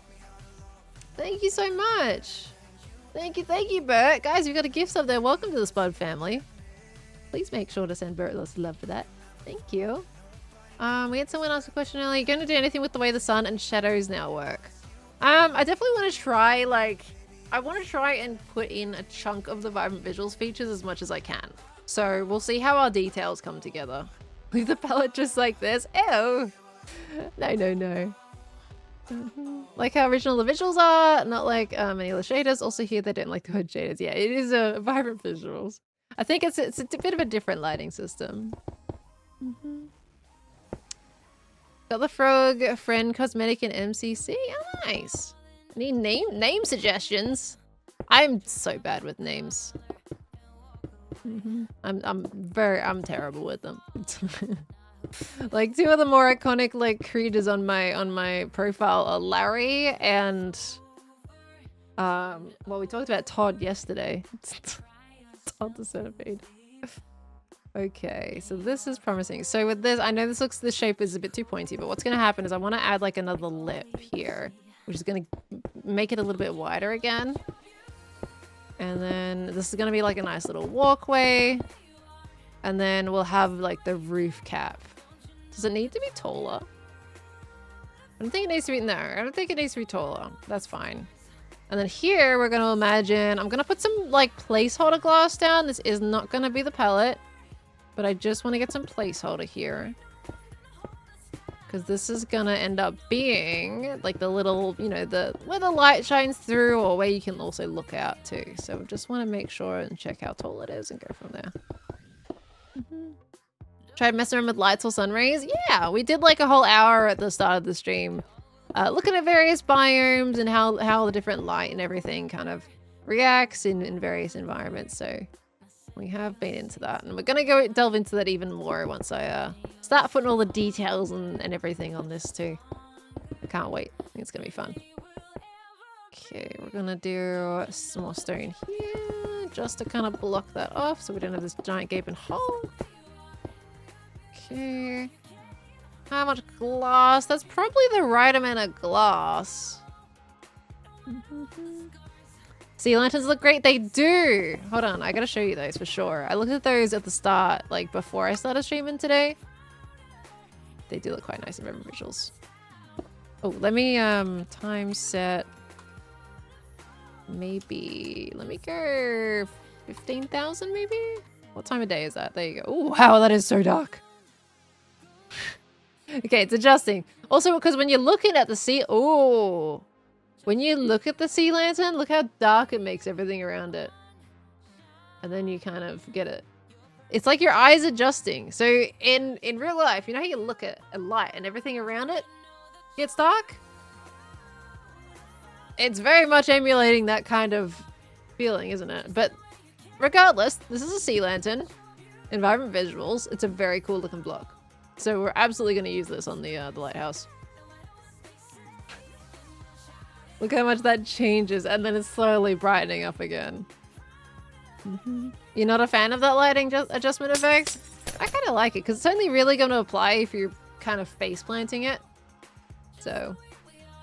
Thank you so much. Thank you, Bert. Guys, we've got a gift sub there. Welcome to the Spud family. Please make sure to send Bert lots of love for that. Thank you. We had someone ask a question earlier. Are you going to do anything with the way the sun and shadows now work? I definitely want to try, like, I want to try and put in a chunk of the Vibrant Visuals features as much as I can. So we'll see how our details come together. Leave the palette just like this. Ew. No. Like how original the visuals are, not like any other shaders. Also here they don't like the word shaders. Yeah, it is a Vibrant Visuals. I think it's a bit of a different lighting system. Got the frog friend cosmetic in MCC. Oh, nice. Any name suggestions? I'm so bad with names. I'm terrible with them. Like, two of the more iconic like creatures on my profile are Larry and well, we talked about Todd yesterday. Todd the centipede. Okay, so this is promising. So with this, I know this shape is a bit too pointy, but what's gonna happen is I want to add like another lip here, which is gonna make it a little bit wider again. And then this is gonna be like a nice little walkway. And then we'll have like the roof cap. Does it need to be taller? I don't think it needs to be, no, I don't think it needs to be taller. That's fine. And then here we're gonna imagine, I'm gonna put some like placeholder glass down. This is not gonna be the palette, but I just want to get some placeholder here. Because this is gonna end up being like the little, you know, where the light shines through or where you can also look out too. So we just want to make sure and check how tall it is and go from there. Tried messing around with lights or sun rays? Yeah, we did like a whole hour at the start of the stream. Looking at various biomes and how the different light and everything kind of reacts in various environments. So we have been into that. And we're going to go delve into that even more once I start putting all the details and everything on this too. I can't wait. I think it's going to be fun. Okay, we're going to do some more stone here just to kind of block that off so we don't have this giant gaping hole. Okay. How much glass? That's probably the right amount of glass. Sea lanterns look great. They do. Hold on. I gotta show you those for sure. I looked at those at the start, like before I started streaming today. They do look quite nice in ribbon visuals. Oh, let me time set. Maybe. Let me go 15,000 maybe? What time of day is that? There you go. Oh, wow. That is so dark. Okay, it's adjusting. Also, because when you're looking at the sea... Oh! When you look at the sea lantern, look how dark it makes everything around it. And then you kind of get it. It's like your eyes adjusting. So in real life, you know how you look at a light and everything around it gets dark? It's very much emulating that kind of feeling, isn't it? But regardless, this is a sea lantern. Environment visuals. It's a very cool looking block. So we're absolutely going to use this on the lighthouse. Look how much that changes, and then it's slowly brightening up again. You're not a fan of that lighting adjustment effect? I kind of like it, because it's only really going to apply if you're kind of face planting it. So,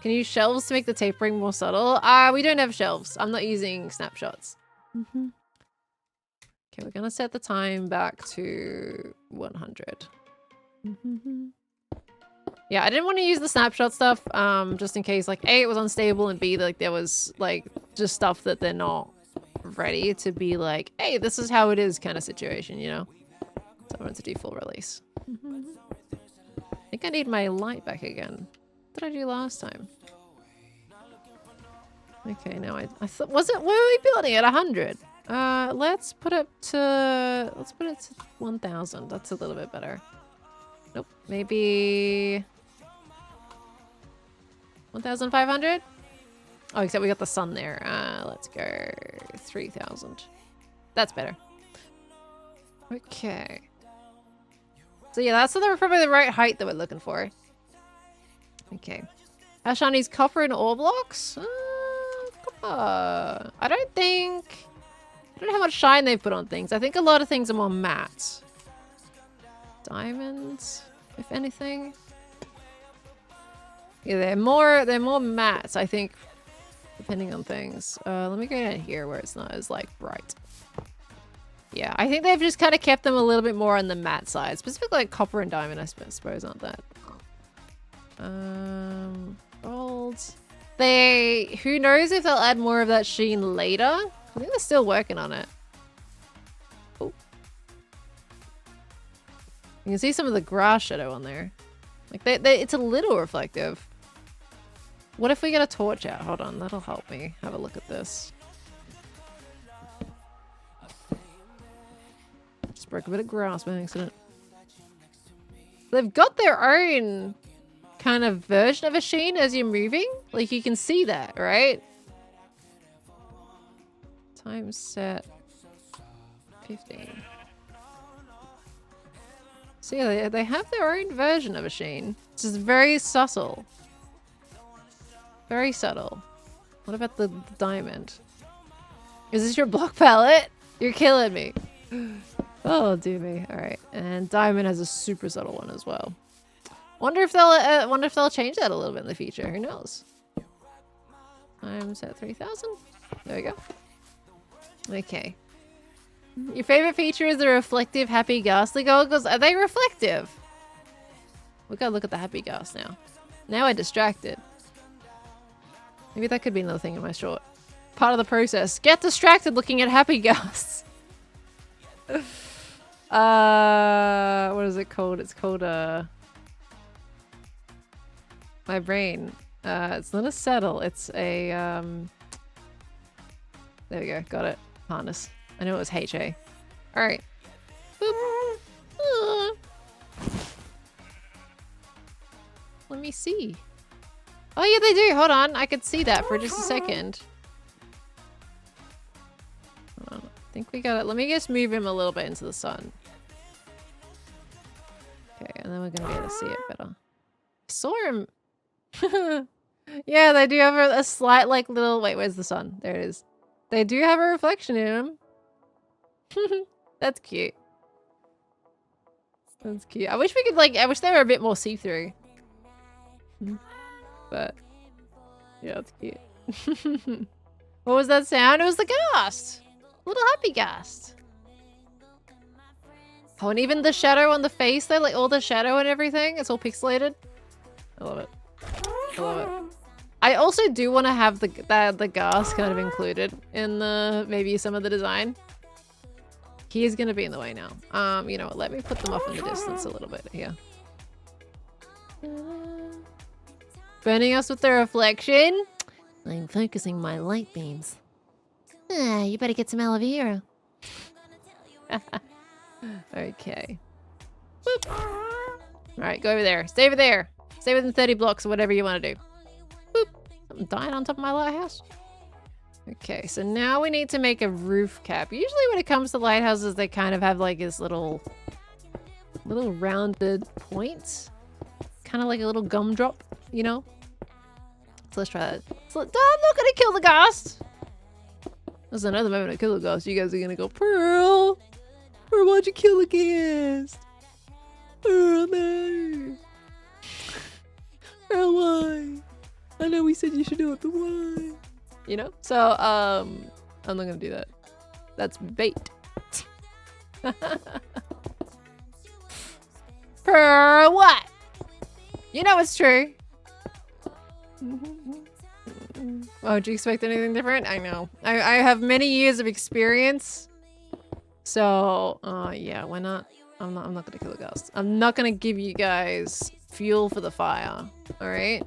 can you use shelves to make the tapering more subtle? We don't have shelves. I'm not using snapshots. Okay, we're going to set the time back to 100. Yeah, I didn't want to use the snapshot stuff, just in case, like, A, it was unstable, and B, like, there was, like, just stuff that they're not ready to be like, hey, this is how it is kind of situation, you know? So I wanted to do full release. I think I need my light back again. What did I do last time? Okay, now I thought, were we building at 100? Let's put it to 1,000. That's a little bit better. Nope, maybe 1,500? Oh, except we got the sun there. Let's go 3,000. That's better. Okay. So yeah, that's probably the right height that we're looking for. Okay. How shiny is copper and ore blocks? Copper. I don't know how much shine they've put on things. I think a lot of things are more matte. Diamonds, if anything. Yeah, they're more matte, I think, depending on things. Let me go down here where it's not as like bright. Yeah, I think they've just kind of kept them a little bit more on the matte side, specifically like copper and diamond, I suppose, aren't that? Gold. Who knows if they'll add more of that sheen later? I think they're still working on it. Oh. You can see some of the grass shadow on there. Like, it's a little reflective. What if we get a torch out? Hold on, that'll help me have a look at this. Just broke a bit of grass by accident. They've got their own kind of version of a sheen as you're moving. Like, you can see that, right? Time set. 15. So yeah, they have their own version of a sheen. It's just very subtle. Very subtle. What about the diamond? Is this your block palette? You're killing me. Oh, do me. All right, and diamond has a super subtle one as well. Wonder if they'll change that a little bit in the future. Who knows? I'm set 3,000. There we go. Okay. Your favorite feature is the reflective happy ghastly goggles. Are they reflective? We gotta look at the happy ghast now. Now we're distracted. Maybe that could be another thing in my short. Part of the process. Get distracted looking at happy ghasts. What is it called? It's called my brain. It's not a saddle. It's a there we go. Got it. Harness. I know it was HA. All right. Boop. Let me see. Oh yeah, they do. Hold on. I could see that for just a second. Hold on. I think we got it. Let me just move him a little bit into the sun. Okay, and then we're gonna be able to see it better. I saw him. Yeah, they do have a slight, like, little... Wait, where's the sun? There it is. They do have a reflection in them. That's cute. That's cute. I wish we could, like... I wish they were a bit more see-through. But... yeah, that's cute. What was that sound? It was the ghast! Little happy ghast. Oh, and even the shadow on the face, though, like, all the shadow and everything. It's all pixelated. I love it. I love it. I also do want to have the ghast kind of included in the maybe some of the design. He is going to be in the way now. You know what? Let me put them off in the distance a little bit here. Burning us with the reflection. I'm focusing my light beams. Ah, you better get some aloe vera. Okay. Boop. All right, go over there. Stay over there. Stay within 30 blocks or whatever you want to do. Boop. Something dying on top of my lighthouse. Okay, so now we need to make a roof cap. Usually when it comes to lighthouses, they kind of have like this little rounded point. Kind of like a little gumdrop, you know? So let's try that. So, I'm not going to kill the ghast. There's another moment I kill the ghast. You guys are going to go, Pearl! Pearl, why'd you kill the ghast? Pearl, no! Pearl, why? I know we said you should do it, but why? You know? So, I'm not gonna do that. That's bait. Pearl, what? You know it's true. Oh, do you expect anything different? I know. I have many years of experience. So, yeah, why not? I'm not gonna kill the ghast. I'm not gonna give you guys fuel for the fire. All right.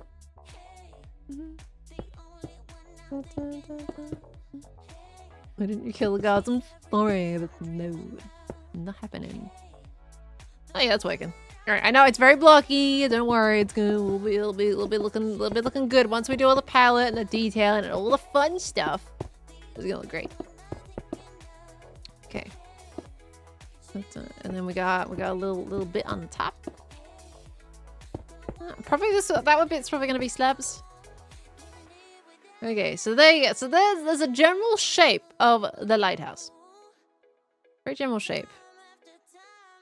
Why didn't you kill the ghast? I'm sorry, but no, not happening. Oh yeah, that's working. All right, I know it's very blocky. Don't worry, it's gonna it'll be looking good once we do all the palette and the detail and all the fun stuff. It's gonna look great. Okay. And then we got a little bit on the top. Probably that bit's probably gonna be slabs. Okay, so there you go. So there's a general shape of the lighthouse. Very general shape,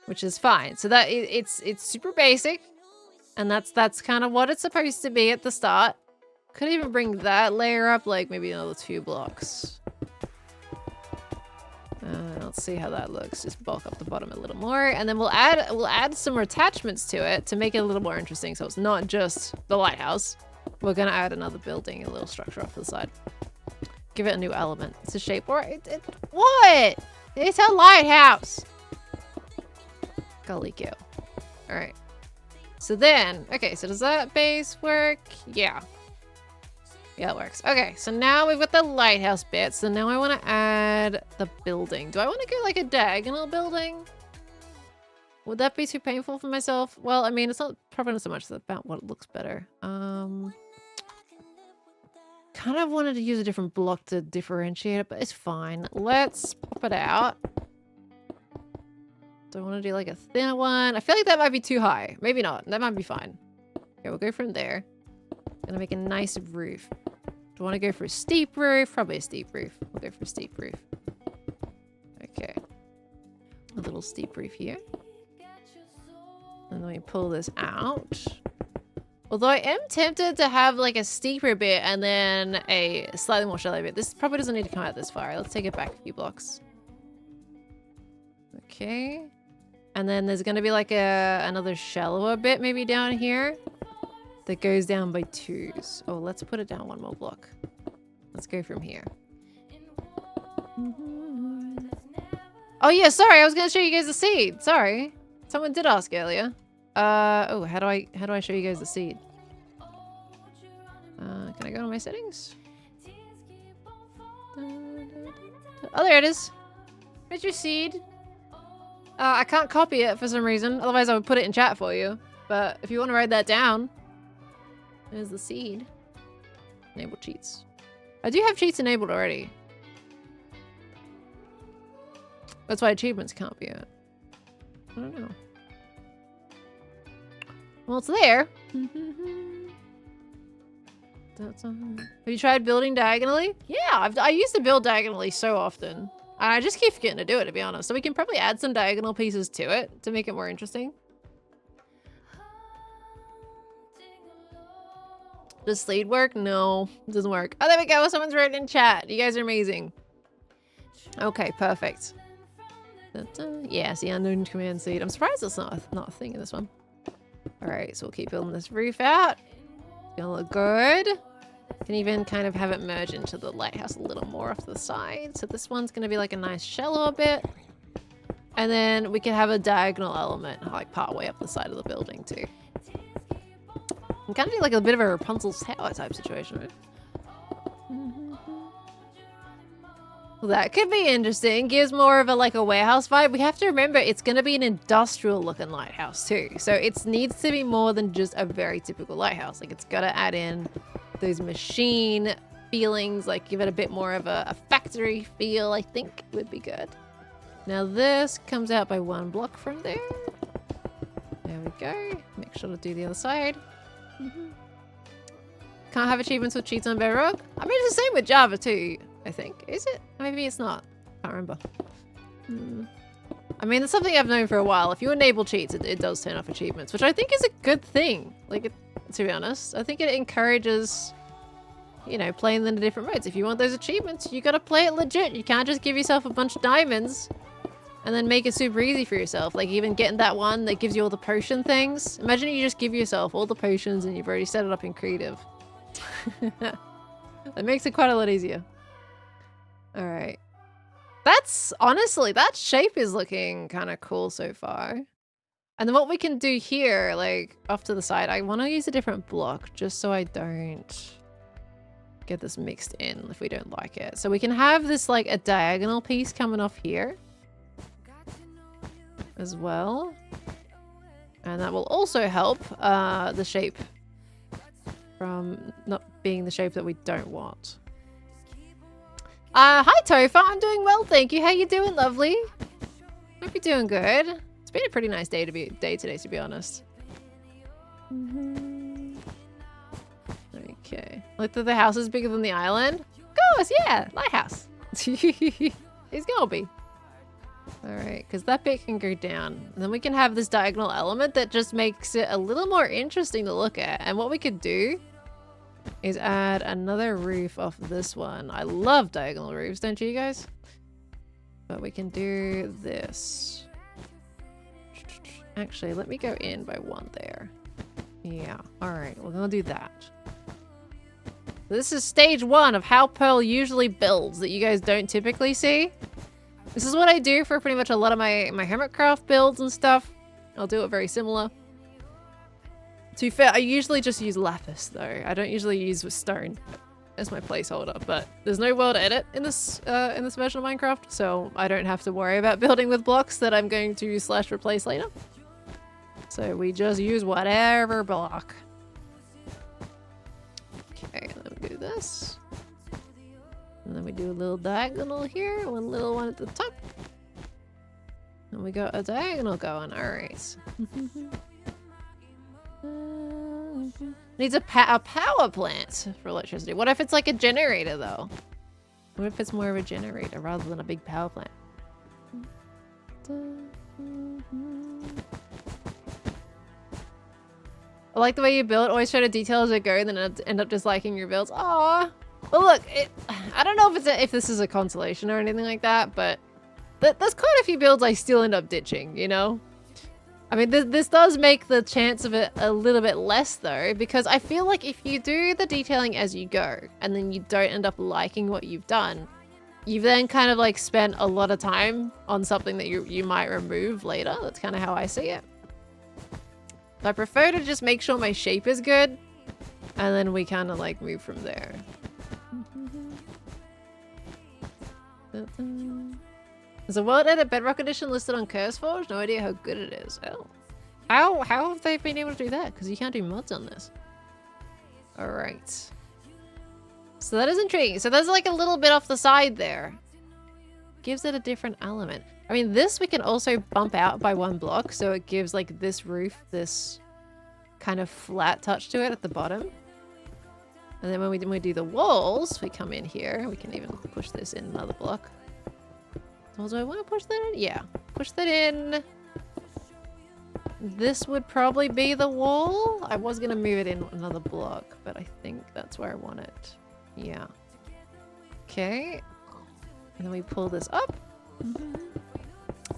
which is fine. So that it's super basic, and that's kind of what it's supposed to be at the start. Could even bring that layer up like maybe another 2 blocks. Let's see how that looks. Just bulk up the bottom a little more, and then we'll add some attachments to it to make it a little more interesting. So it's not just the lighthouse. We're gonna add another building, a little structure off to the side. Give it a new element. It's a shape. Or what? It's a lighthouse. Golly go. All right. So then, okay. So does that base work? Yeah. Yeah, it works. Okay, so now we've got the lighthouse bit. So now I want to add the building. Do I want to go like a diagonal building? Would that be too painful for myself? Well, I mean, it's not probably not so much about what looks better. Kind of wanted to use a different block to differentiate it, but it's fine. Let's pop it out. Do I want to do like a thinner one? I feel like that might be too high. Maybe not. That might be fine. Okay, we'll go from there. Gonna make a nice roof. Do I want to go for a steep roof? Probably a steep roof. We'll go for a steep roof. Okay. A little steep roof here. And then we pull this out. Although I am tempted to have like a steeper bit and then a slightly more shallow bit. This probably doesn't need to come out this far. Let's take it back a few blocks. Okay. And then there's going to be like another shallower bit maybe down here that goes down by 2s. Oh, let's put it down one more block. Let's go from here. Oh yeah, sorry. I was going to show you guys the seed. Sorry. Someone did ask earlier. Oh, how do I show you guys the seed? Can I go to my settings? Oh, there it is. Here's your seed. I can't copy it for some reason. Otherwise, I would put it in chat for you. But if you want to write that down, there's the seed. Enable cheats. I do have cheats enabled already. That's why achievements can't be it. I don't know. Well, it's there. Have you tried building diagonally? Yeah, I used to build diagonally so often. I just keep forgetting to do it, to be honest. So we can probably add some diagonal pieces to it to make it more interesting. Does sleed work? No, it doesn't work. Oh, there we go. Someone's written in chat. You guys are amazing. Okay, perfect. Yeah, it's the unknown command seed. I'm surprised it's not a thing in this one. All right, so we'll keep building this roof out. It's gonna look good. Can even kind of have it merge into the lighthouse a little more off the side. So this one's gonna be like a nice shallower bit. And then we can have a diagonal element like part way up the side of the building too. And kind of do like a bit of a Rapunzel's tower type situation, right? Well, that could be interesting. Gives more of a like a warehouse vibe. We have to remember it's going to be an industrial looking lighthouse too. So it needs to be more than just a very typical lighthouse. Like it's got to add in those machine feelings, like give it a bit more of a factory feel, I think would be good. Now this comes out by 1 block from there. There we go. Make sure to do the other side. Can't have achievements with cheats on Bedrock. I mean, it's the same with Java too, I think. Is it? Maybe it's not. Can't remember. I mean, it's something I've known for a while. If you enable cheats, it does turn off achievements, which I think is a good thing. Like, to be honest, I think it encourages, you know, playing them in different modes. If you want those achievements, you gotta play it legit. You can't just give yourself a bunch of diamonds and then make it super easy for yourself. Like even getting that one that gives you all the potion things. Imagine you just give yourself all the potions and you've already set it up in creative. That makes it quite a lot easier. All right. That's honestly, that shape is looking kind of cool so far. And then what we can do here, like off to the side, I want to use a different block just so I don't get this mixed in if we don't like it. So we can have this like a diagonal piece coming off here as well. And that will also help the shape from not being the shape that we don't want. Hi Tofa, I'm doing well, thank you. How you doing, lovely? Hope you're doing good. It's been a pretty nice day today, to be honest. Okay. Like the house is bigger than the island? Of course, yeah, lighthouse. It's gonna be. Alright, because that bit can go down. And then we can have this diagonal element that just makes it a little more interesting to look at. And what we could do is add another roof off this one. I love diagonal roofs, don't you guys? But we can do this. Actually, let me go in by 1 there. Yeah, alright, we're gonna do that. This is stage 1 of how Pearl usually builds that you guys don't typically see. This is what I do for pretty much a lot of my hermitcraft builds and stuff. I'll do it very similar. To be fair, I usually just use lapis though. I don't usually use with stone as my placeholder, but there's no world edit in this version of Minecraft, so I don't have to worry about building with blocks that I'm going to / replace later. So we just use whatever block. Okay, then we do this. And then we do a little diagonal here, one little one at the top. And we got a diagonal going. Alright. Needs a power plant for electricity. What if it's like a generator though? What if it's more of a generator rather than a big power plant? I like the way you build. Always try to detail as you go, and then end up just liking your builds. Aww. Well, look, I don't know if this is a consolation or anything like that, but there's quite a few builds I still end up ditching, you know? I mean, this does make the chance of it a little bit less, though, because I feel like if you do the detailing as you go, and then you don't end up liking what you've done, you've then kind of like spent a lot of time on something that you might remove later. That's kind of how I see it. So I prefer to just make sure my shape is good, and then we kind of like move from there. There's a World Edit Bedrock Edition listed on CurseForge. No idea how good it is. Oh. How have they been able to do that? Because you can't do mods on this. Alright. So that is intriguing. So there's like a little bit off the side there. Gives it a different element. I mean, this we can also bump out by 1 block. So it gives like this roof, this kind of flat touch to it at the bottom. And then when we do the walls, we come in here. We can even push this in another block. So do I want to push that in? Yeah. Push that in. This would probably be the wall. I was going to move it in another block, but I think that's where I want it. Yeah. Okay. And then we pull this up.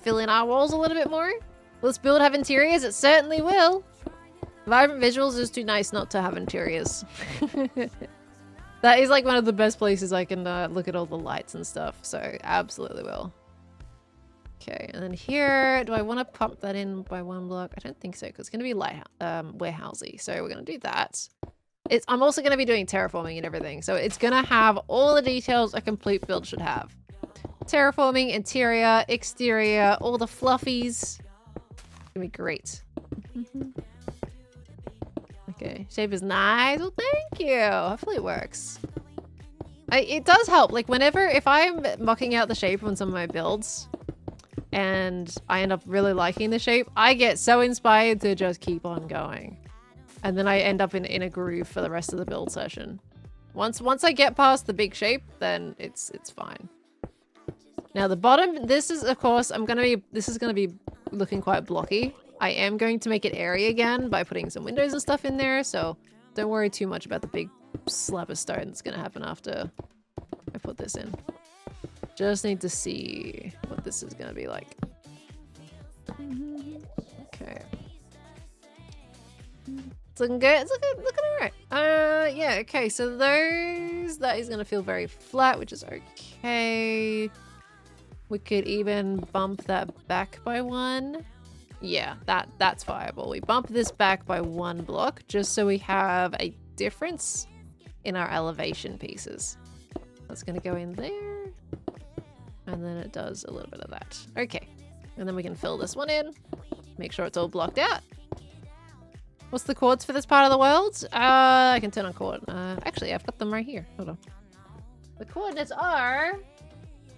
Fill in our walls a little bit more. Will this build have interiors? It certainly will. Vibrant visuals is too nice not to have interiors. That is like one of the best places I can look at all the lights and stuff. So absolutely will. Okay, and then here, do I want to pump that in by 1 block? I don't think so, because it's going to be warehousey. So we're going to do that. I'm also going to be doing terraforming and everything. So it's going to have all the details a complete build should have. Terraforming, interior, exterior, all the fluffies. It's going to be great. Okay, shape is nice. Well, thank you. Hopefully it works. It does help. Like if I'm mocking out the shape on some of my builds, and I end up really liking the shape, I get so inspired to just keep on going. And then I end up in a groove for the rest of the build session. Once I get past the big shape, then it's fine. Now the bottom, this is of course, this is gonna be looking quite blocky. I am going to make it airy again by putting some windows and stuff in there, so don't worry too much about the big slab of stone that's gonna happen after I put this in. Just need to see what this is gonna be like. Okay. It's looking good. It's looking alright. Yeah, okay, so that is gonna feel very flat, which is okay. We could even bump that back by 1. Yeah, that's viable. We bump this back by 1 block just so we have a difference in our elevation pieces. That's gonna go in there. And then it does a little bit of that. Okay. And then we can fill this one in. Make sure it's all blocked out. What's the chords for this part of the world? I can turn on chord. Actually, I've got them right here. Hold on. The coordinates are...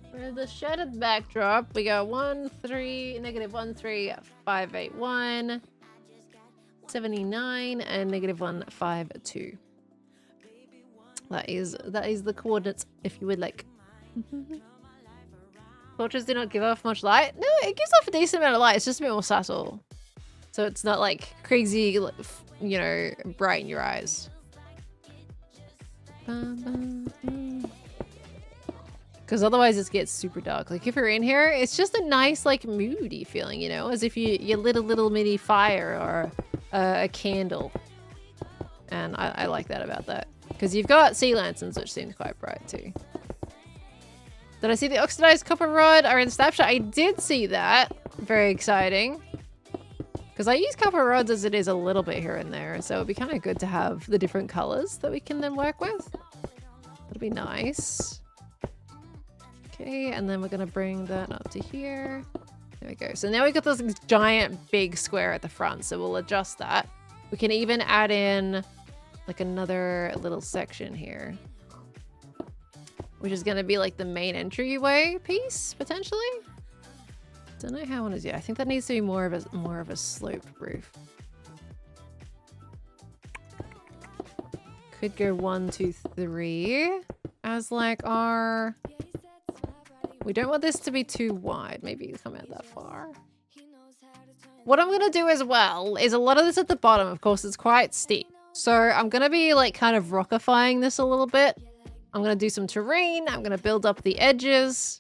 For the shattered backdrop, we got 1, 3, -1, 3, 5, 8, 1, 79, and -1, 5, 2. That is the coordinates, if you would like. Torches do not give off much light. No, it gives off a decent amount of light. It's just a bit more subtle. So it's not like crazy, you know, bright in your eyes. Because otherwise it gets super dark. Like if you're in here, it's just a nice like moody feeling, you know, as if you lit a little mini fire or a candle. And I like that about that. Because you've got sea lanterns, which seems quite bright too. Did I see the oxidized copper rod are in Snapshot? I did see that. Very exciting. Because I use copper rods as it is a little bit here and there. So it'd be kind of good to have the different colors that we can then work with. That'd be nice. Okay, and then we're going to bring that up to here. There we go. So now we've got this giant big square at the front. So we'll adjust that. We can even add in like another little section here, which is going to be like the main entryway piece, potentially. Don't know how I want to do it. I think that needs to be more of a sloped roof. Could go 1, 2, 3 as like our... We don't want this to be too wide. Maybe come out that far. What I'm going to do as well is a lot of this at the bottom, of course, it's quite steep. So I'm going to be like kind of rockifying this a little bit. I'm going to do some terrain. I'm going to build up the edges.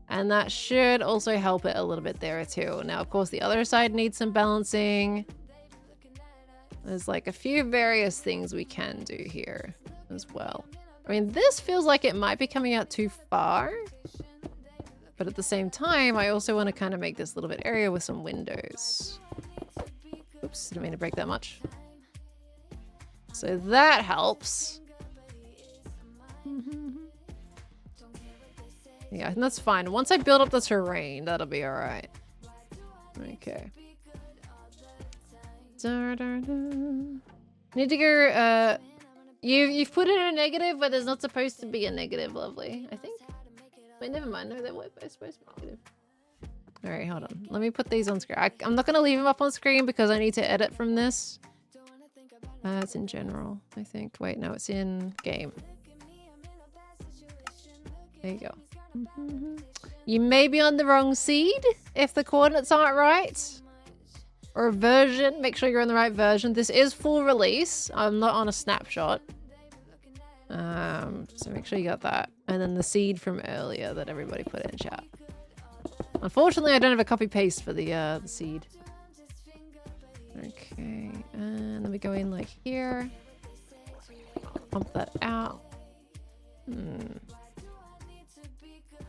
And that should also help it a little bit there too. Now, of course, the other side needs some balancing. There's like a few various things we can do here as well. I mean, this feels like it might be coming out too far. But at the same time, I also want to kind of make this little bit area with some windows. Oops, didn't mean to break that much. So that helps. Yeah, and that's fine. Once I build up the terrain, that'll be all right. Okay. Need to go, you've put it in a negative where there's not supposed to be a negative, lovely, I think. Wait, never mind. No, that was supposed to be negative. All right, hold on. Let me put these on screen. I'm not going to leave them up on screen because I need to edit from this. It's in general, I think. Wait, no, it's in game. There you go. You may be on the wrong seed if the coordinates aren't right. Or version. Make sure you're on the right version. This is full release. I'm not on a snapshot. So make sure you got that. And then the seed from earlier that everybody put in chat. Unfortunately, I don't have a copy paste for the seed. Okay, and then we go in like here. Pump that out.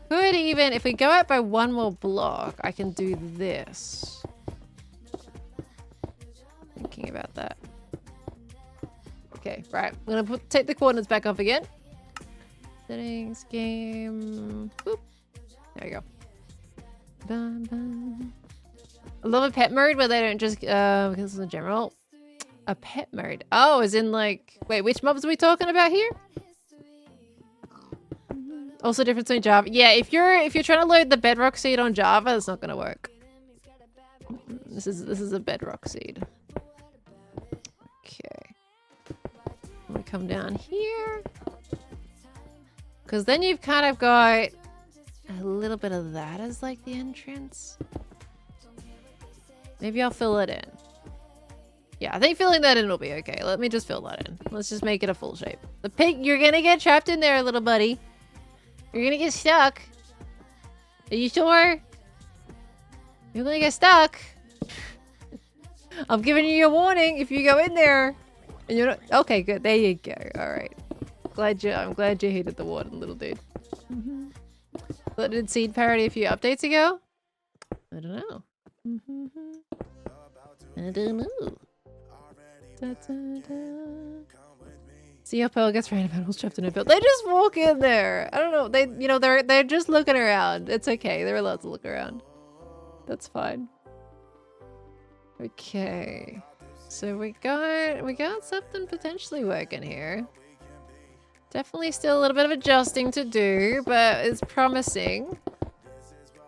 Could even, if we go out by one more block, I can do this. Thinking about that. Okay, right. I'm gonna take the coordinates back up again. Settings, game. Boop. There you go. Bum, bum. I love a pet mode where they don't just because in general. A pet mode. Oh, as in like, wait, which mobs are we talking about here? Also difference between Java. Yeah, if you're trying to load the bedrock seed on Java, it's not gonna work. This is a bedrock seed. Okay. I'm gonna come down here. Because then you've kind of got a little bit of that as like the entrance. Maybe I'll fill it in. Yeah, I think filling that in will be okay. Let me just fill that in. Let's just make it a full shape. The pig, you're gonna get trapped in there, little buddy. You're gonna get stuck. Are you sure? You're gonna get stuck. I'm giving you a warning if you go in there. And you're not... Okay, good. There you go. Alright. I'm glad you hated the warden, little dude. But did seed parody a few updates ago? I don't know. I don't know. Da, da, da. See how Pearl gets random animals trapped in a field. They just walk in there. I don't know. They're just looking around. It's okay. They're allowed to look around. That's fine. Okay. So we got something potentially working here. Definitely still a little bit of adjusting to do, but it's promising.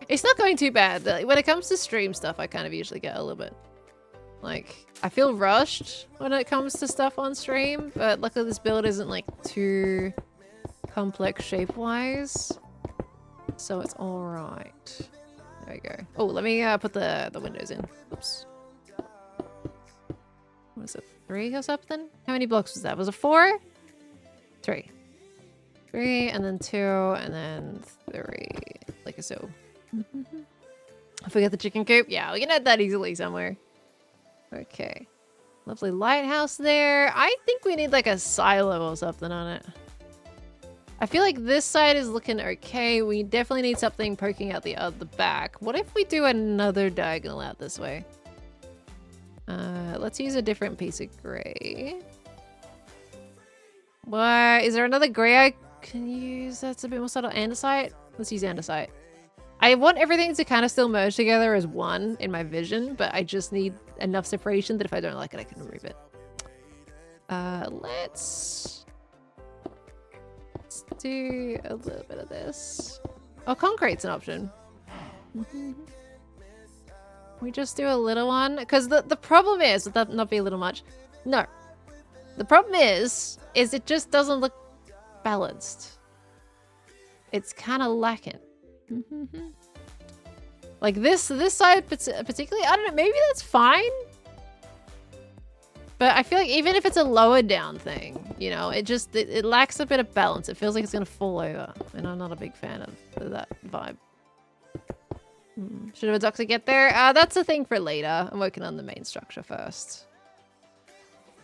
It's not going too bad. When it comes to stream stuff, I kind of usually get a little bit... Like, I feel rushed when it comes to stuff on stream, but luckily this build isn't like too complex shape-wise. So it's alright. There we go. Oh, let me put the windows in. Oops. What is it? 3 or something? How many blocks was that? Was it 4? 3. 3, and then 2, and then 3. Like so. I forget the chicken coop. Yeah, we can add that easily somewhere. Okay. Lovely lighthouse there. I think we need like a silo or something on it. I feel like this side is looking okay. We definitely need something poking out the back. What if we do another diagonal out this way? Let's use a different piece of gray. What? Is there another gray I can use that's a bit more subtle? Andesite? Let's use andesite. I want everything to kind of still merge together as one in my vision, but I just need enough separation that if I don't like it, I can remove it. Let's do a little bit of this. Oh, concrete's an option. We just do a little one. Because the problem is, would that not be a little much? No. The problem is it just doesn't look balanced. It's kind of lacking. Like this side particularly, I don't know, maybe that's fine. But I feel like even if it's a lower down thing, you know, it lacks a bit of balance. It feels like it's gonna fall over. And I'm not a big fan of that vibe. Should have a doctor get there? That's a thing for later. I'm working on the main structure first.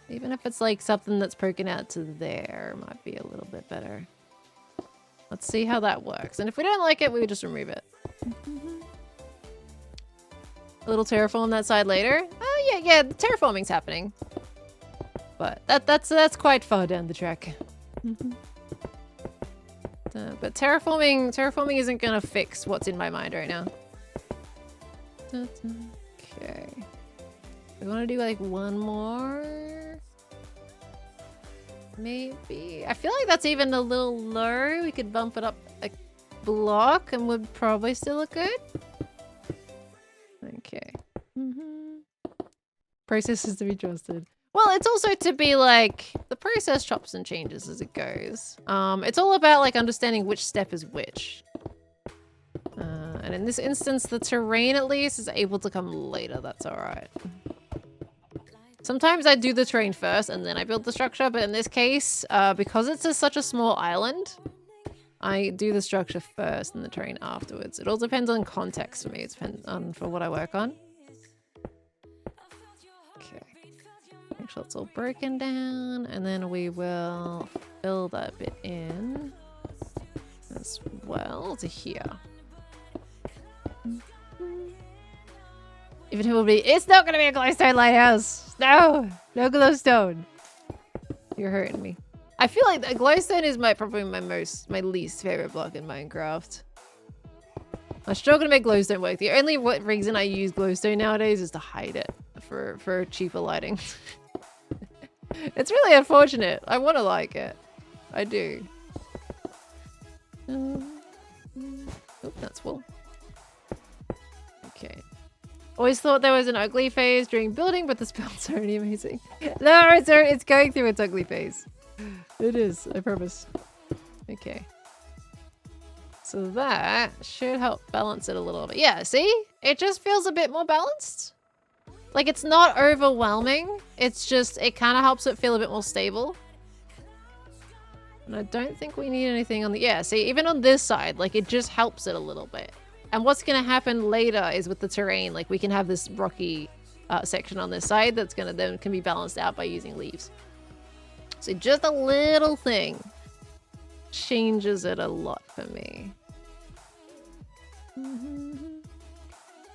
Even if it's like something that's poking out to there, might be a little bit better. Let's see how that works. And if we don't like it, we would just remove it. A little terraform that side later. Oh yeah, the terraforming's happening. But that's quite far down the track. But terraforming isn't gonna fix what's in my mind right now. Okay. We want to do like one more. Maybe. I feel like that's even a little low. We could bump it up a block and would probably still look good. Okay. Process is to be trusted. Well, it's also to be like, the process chops and changes as it goes. It's all about like understanding which step is which. And in this instance, the terrain at least is able to come later. That's all right. Sometimes I do the terrain first and then I build the structure. But in this case, because it's such a small island, I do the structure first and the terrain afterwards. It all depends on context for me. It depends on for what I work on. Okay. Make sure it's all broken down. And then we will fill that bit in as well to here. Even if it will be, it's not gonna be a glowstone lighthouse. No, no glowstone. You're hurting me. I feel like the glowstone is probably my least favorite block in Minecraft. I'm still gonna make glowstone work. The only reason I use glowstone nowadays is to hide it for cheaper lighting. It's really unfortunate. I want to like it. I do. Oh, that's full. Okay. Always thought there was an ugly phase during building, but the spell's already amazing. No, it's going through its ugly phase. It is, I promise. Okay. So that should help balance it a little bit. Yeah, see? It just feels a bit more balanced. Like, it's not overwhelming. It's just, it kind of helps it feel a bit more stable. And I don't think we need anything on the... Yeah, see, even on this side, like, it just helps it a little bit. And what's going to happen later is with the terrain, like, we can have this rocky section on this side that's going to then can be balanced out by using leaves. So just a little thing changes it a lot for me.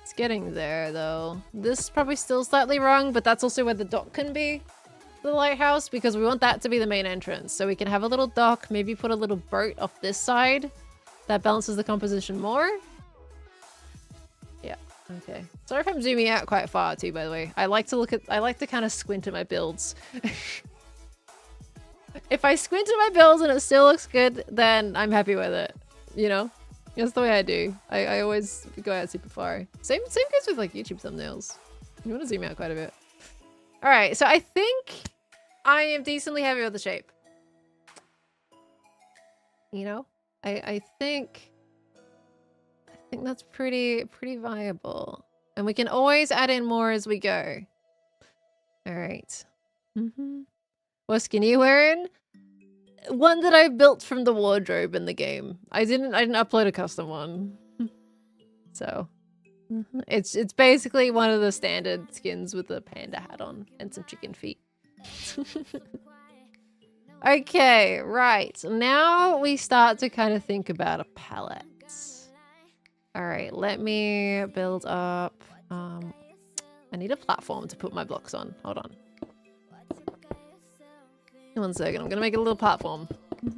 It's getting there, though. This is probably still slightly wrong, but that's also where the dock can be. The lighthouse, because we want that to be the main entrance. So we can have a little dock, maybe put a little boat off this side. That balances the composition more. Yeah, okay. Sorry if I'm zooming out quite far too, by the way. I like to kind of squint at my builds. If I squint at my builds and it still looks good, then I'm happy with it. You know? That's the way I do. I always go out super far. Same goes with like YouTube thumbnails. You want to zoom out quite a bit. Alright, so I think I am decently happy with the shape. You know? I think that's pretty viable. And we can always add in more as we go. Alright. What skin are you wearing? One that I built from the wardrobe in the game. I didn't upload a custom one. So it's basically one of the standard skins with a panda hat on and some chicken feet. Okay, right. Now we start to kind of think about a palette. Alright, let me build up. I need a platform to put my blocks on. Hold on. 1 second, I'm gonna make a little platform. A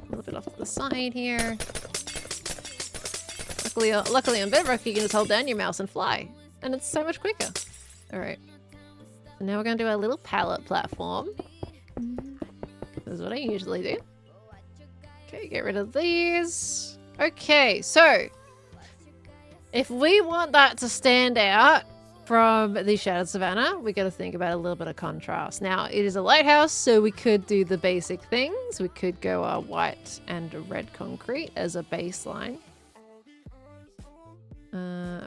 little bit off to the side here. Luckily on Bedrock you can just hold down your mouse and fly. And it's so much quicker. Alright. So now we're gonna do our little pallet platform. This is what I usually do. Okay, get rid of these. Okay, so If we want that to stand out from the Shattered Savannah, we got to think about a little bit of contrast. Now, it is a lighthouse, so we could do the basic things. We could go white and red concrete as a baseline.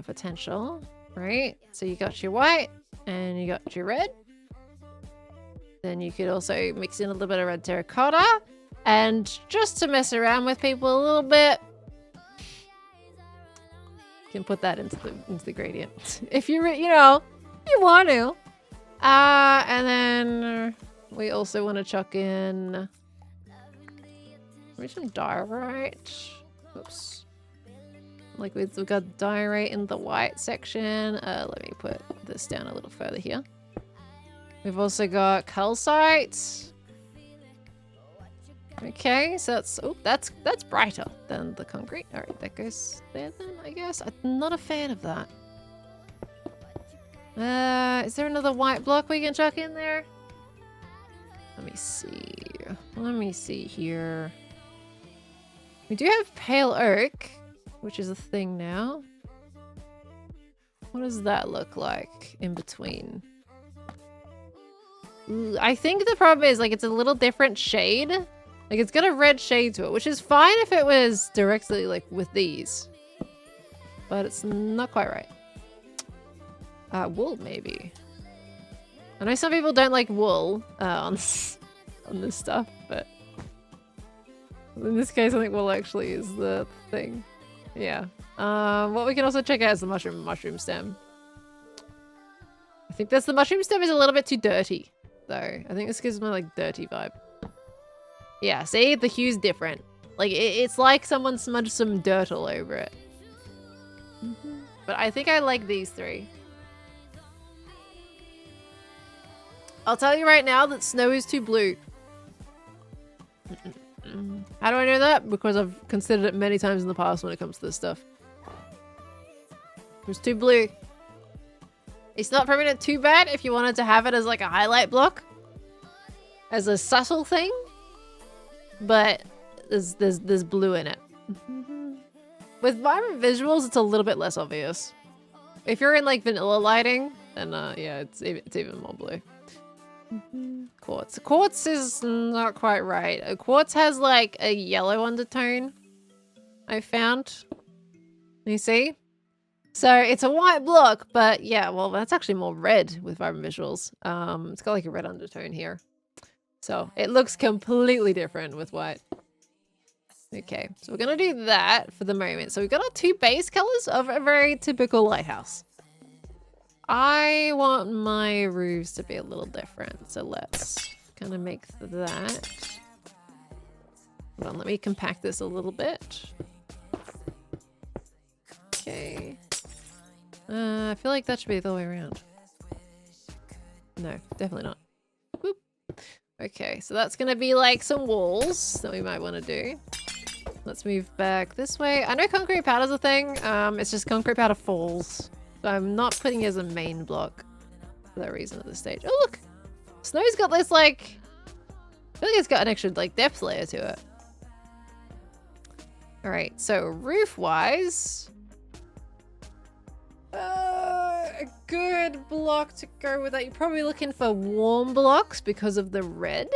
Potential, right? So you got your white and you got your red. Then you could also mix in a little bit of red terracotta. And just to mess around with people a little bit, you can put that into the gradient. If you you want to. And then we also want to chuck in maybe some diorite. Oops. Like we've got diorite in the white section. Let me put this down a little further here. We've also got calcite. Okay, so that's brighter than the concrete. All right, that goes there then, I guess. I'm not a fan of that. Is there another white block we can chuck in there? Let me see. Let me see here. We do have pale oak, which is a thing now. What does that look like in between? Ooh, I think the problem is like it's a little different shade. Like it's got a red shade to it, which is fine if it was directly like with these. But it's not quite right. Wool maybe. I know some people don't like wool on this stuff, but in this case I think wool actually is the thing. Yeah. What we can also check out is the mushroom stem. I think the mushroom stem is a little bit too dirty though. I think this gives me like dirty vibe. Yeah, see? The hue's different. Like, it's like someone smudged some dirt all over it. But I think I like these three. I'll tell you right now that snow is too blue. How do I know that? Because I've considered it many times in the past when it comes to this stuff. It's too blue. It's not probably not too bad if you wanted to have it as like a highlight block. As a subtle thing. But there's blue in it. With vibrant visuals, it's a little bit less obvious. If you're in like vanilla lighting, then yeah, it's even more blue. Quartz. Quartz is not quite right. Quartz has like a yellow undertone. I found. You see? So it's a white block, but yeah, well, that's actually more red with vibrant visuals. It's got like a red undertone here. So it looks completely different with white. Okay, so we're gonna do that for the moment. So we've got our two base colors of a very typical lighthouse. I want my roofs to be a little different, so let's kind of make that. Hold on, let me compact this a little bit. Okay. I feel like that should be the other way around. No, definitely not. Boop. Okay, so that's gonna be like some walls that we might want to do. Let's move back this way. I know concrete powder's a thing. It's just concrete powder falls. So I'm not putting it as a main block for that reason at this stage. Oh look! Snow's got this like... I feel like it's got an extra like depth layer to it. Alright, so roof-wise... a good block to go with that. You're probably looking for warm blocks because of the red.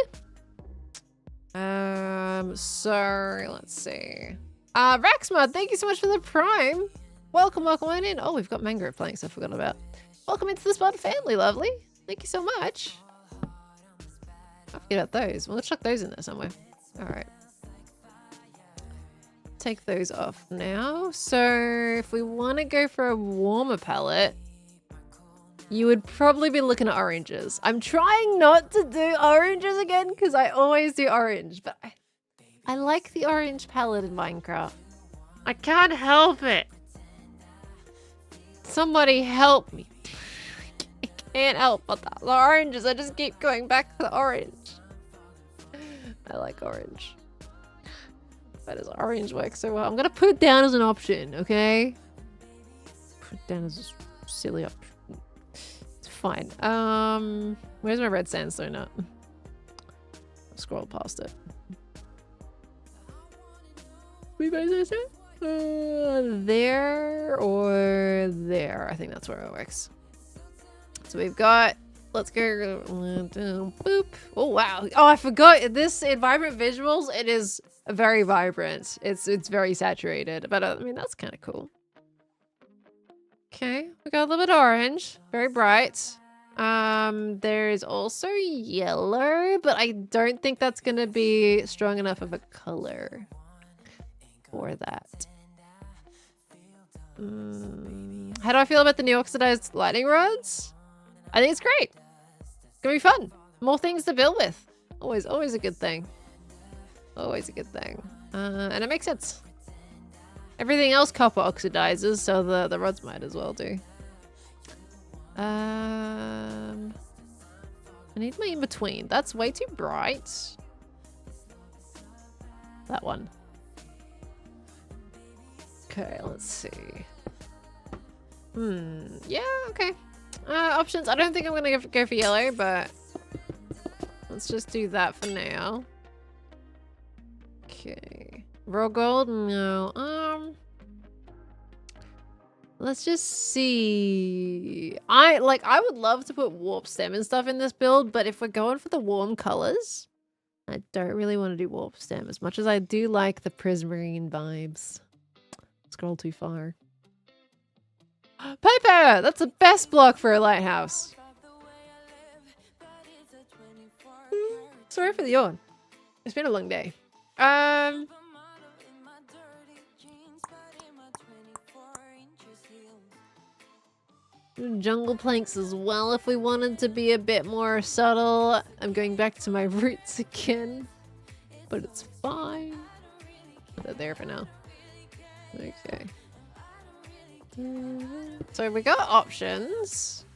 So let's see. Raxmud, thank you so much for the prime. Welcome on in. Oh, we've got mangrove planks I forgot about. Welcome into the Spud family, lovely. Thank you so much. I forget about those. Well, let's chuck those in there somewhere. All right. Take those off now. So if we want to go for a warmer palette, you would probably be looking at oranges. I'm trying not to do oranges again because I always do orange, but I like the orange palette in Minecraft. I can't help it. Somebody help me. I can't help but the oranges. I just keep going back to the orange. I like orange. Why does orange work so well? I'm gonna put it down as an option, okay? Put it down as a silly option. It's fine. Where's my red sandstone at? I'll scroll past it. We made this. There or there. I think that's where it works. So we've got, let's go, boop. Oh, wow. Oh, I forgot this in vibrant visuals. It is very vibrant. It's very saturated, but I mean, that's kind of cool. Okay, we got a little bit of orange, very bright. There's also yellow, but I don't think that's gonna be strong enough of a color for that. How do I feel about the new oxidized lightning rods? I think it's great. It's gonna be fun. More things to build with. Always a good thing. Always a good thing. And it makes sense. Everything else copper oxidizes, so the rods might as well do. I need my in-between. That's way too bright. That one. Okay, let's see. Yeah, okay. Options. I don't think I'm gonna go for yellow, but let's just do that for now. Okay. Raw gold? No. Let's just see. I would love to put warp stem and stuff in this build, but if we're going for the warm colors, I don't really want to do warp stem as much as I do like the prismarine vibes. Scroll too far. Paper! That's the best block for a lighthouse. Sorry for the yawn. It's been a long day. Jungle planks as well if we wanted to be a bit more subtle. I'm going back to my roots again, but it's fine. They're there for now. Okay. So we got options.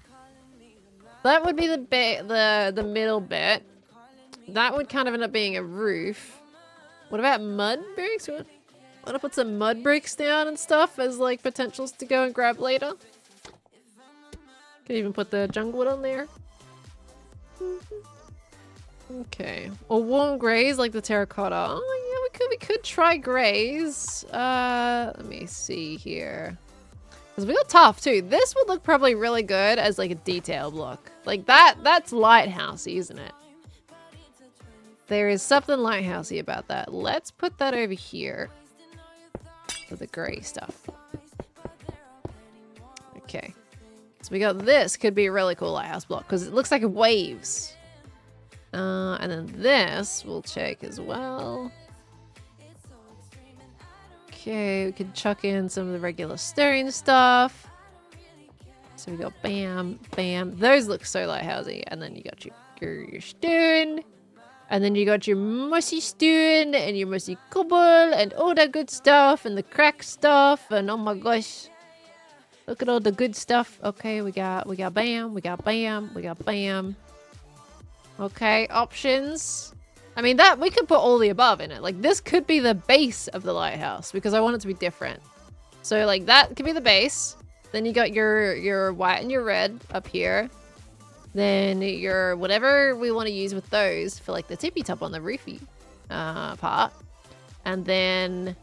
That would be the middle bit. That would kind of end up being a roof. What about mud bricks? Want to put some mud bricks down and stuff as like potentials to go and grab later? Could even put the jungle wood on there. Okay. Or warm grays like the terracotta. Oh yeah, we could try grays. Let me see here. Because we got tough too. This would look probably really good as like a detail block. Like that's lighthousey, isn't it? There is something lighthousey about that. Let's put that over here. For the gray stuff. Okay. So we got this. Could be a really cool lighthouse block because it looks like waves. And then this we'll check as well. Okay, we could chuck in some of the regular stone stuff. So we got bam, bam. Those look so lighthousey. And then you got your stone. And then you got your mossy stone and your mossy cobble and all that good stuff and the crack stuff and oh my gosh. Look at all the good stuff. Okay, we got bam, we got bam, we got bam. Okay, options. I mean that we could put all the above in it. Like this could be the base of the lighthouse because I want it to be different. So like that could be the base. Then you got your white and your red up here. Then your whatever we want to use with those for like the tippy top on the roofy part. And then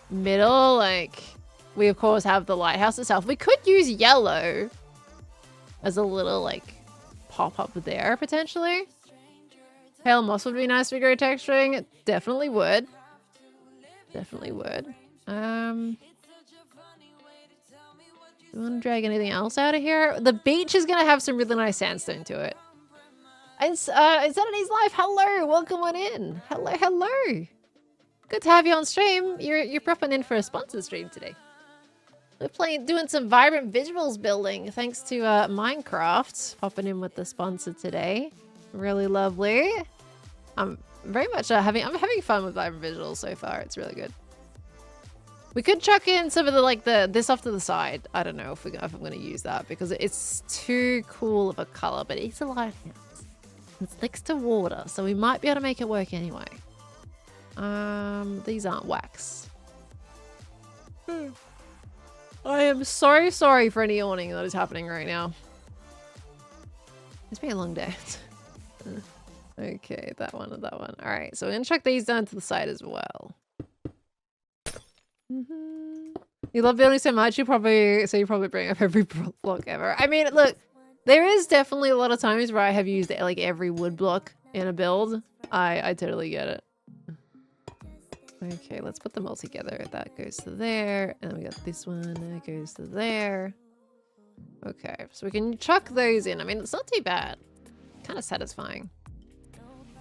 middle, like we of course have the lighthouse itself. We could use yellow as a little like pop up there potentially. Pale moss would be nice for grow texturing. It definitely would. Definitely would. Do you want to drag anything else out of here? The beach is going to have some really nice sandstone to it. Insanity's Life, hello! Welcome on in. Hello, hello. Good to have you on stream. You're popping in for a sponsored stream today. We're doing some vibrant visuals building thanks to Minecraft popping in with the sponsor today. Really lovely. I'm very much I'm having fun with vibrant visuals so far. It's really good. We could chuck in some of the this off to the side. I don't know if I'm going to use that because it's too cool of a color, but it's a lighthouse. It's next to water, so we might be able to make it work anyway. These aren't wax. I am so sorry for any yawning that is happening right now. It's been a long day. Okay, that one and that one. All right, so we're gonna chuck these down to the side as well. You love building so much, you probably bring up every block ever. I mean, look, there is definitely a lot of times where I have used like every wood block in a build. I totally get it. Okay, let's put them all together. That goes to there, and then we got this one that goes to there. Okay, so we can chuck those in. I mean, it's not too bad. Kind of satisfying.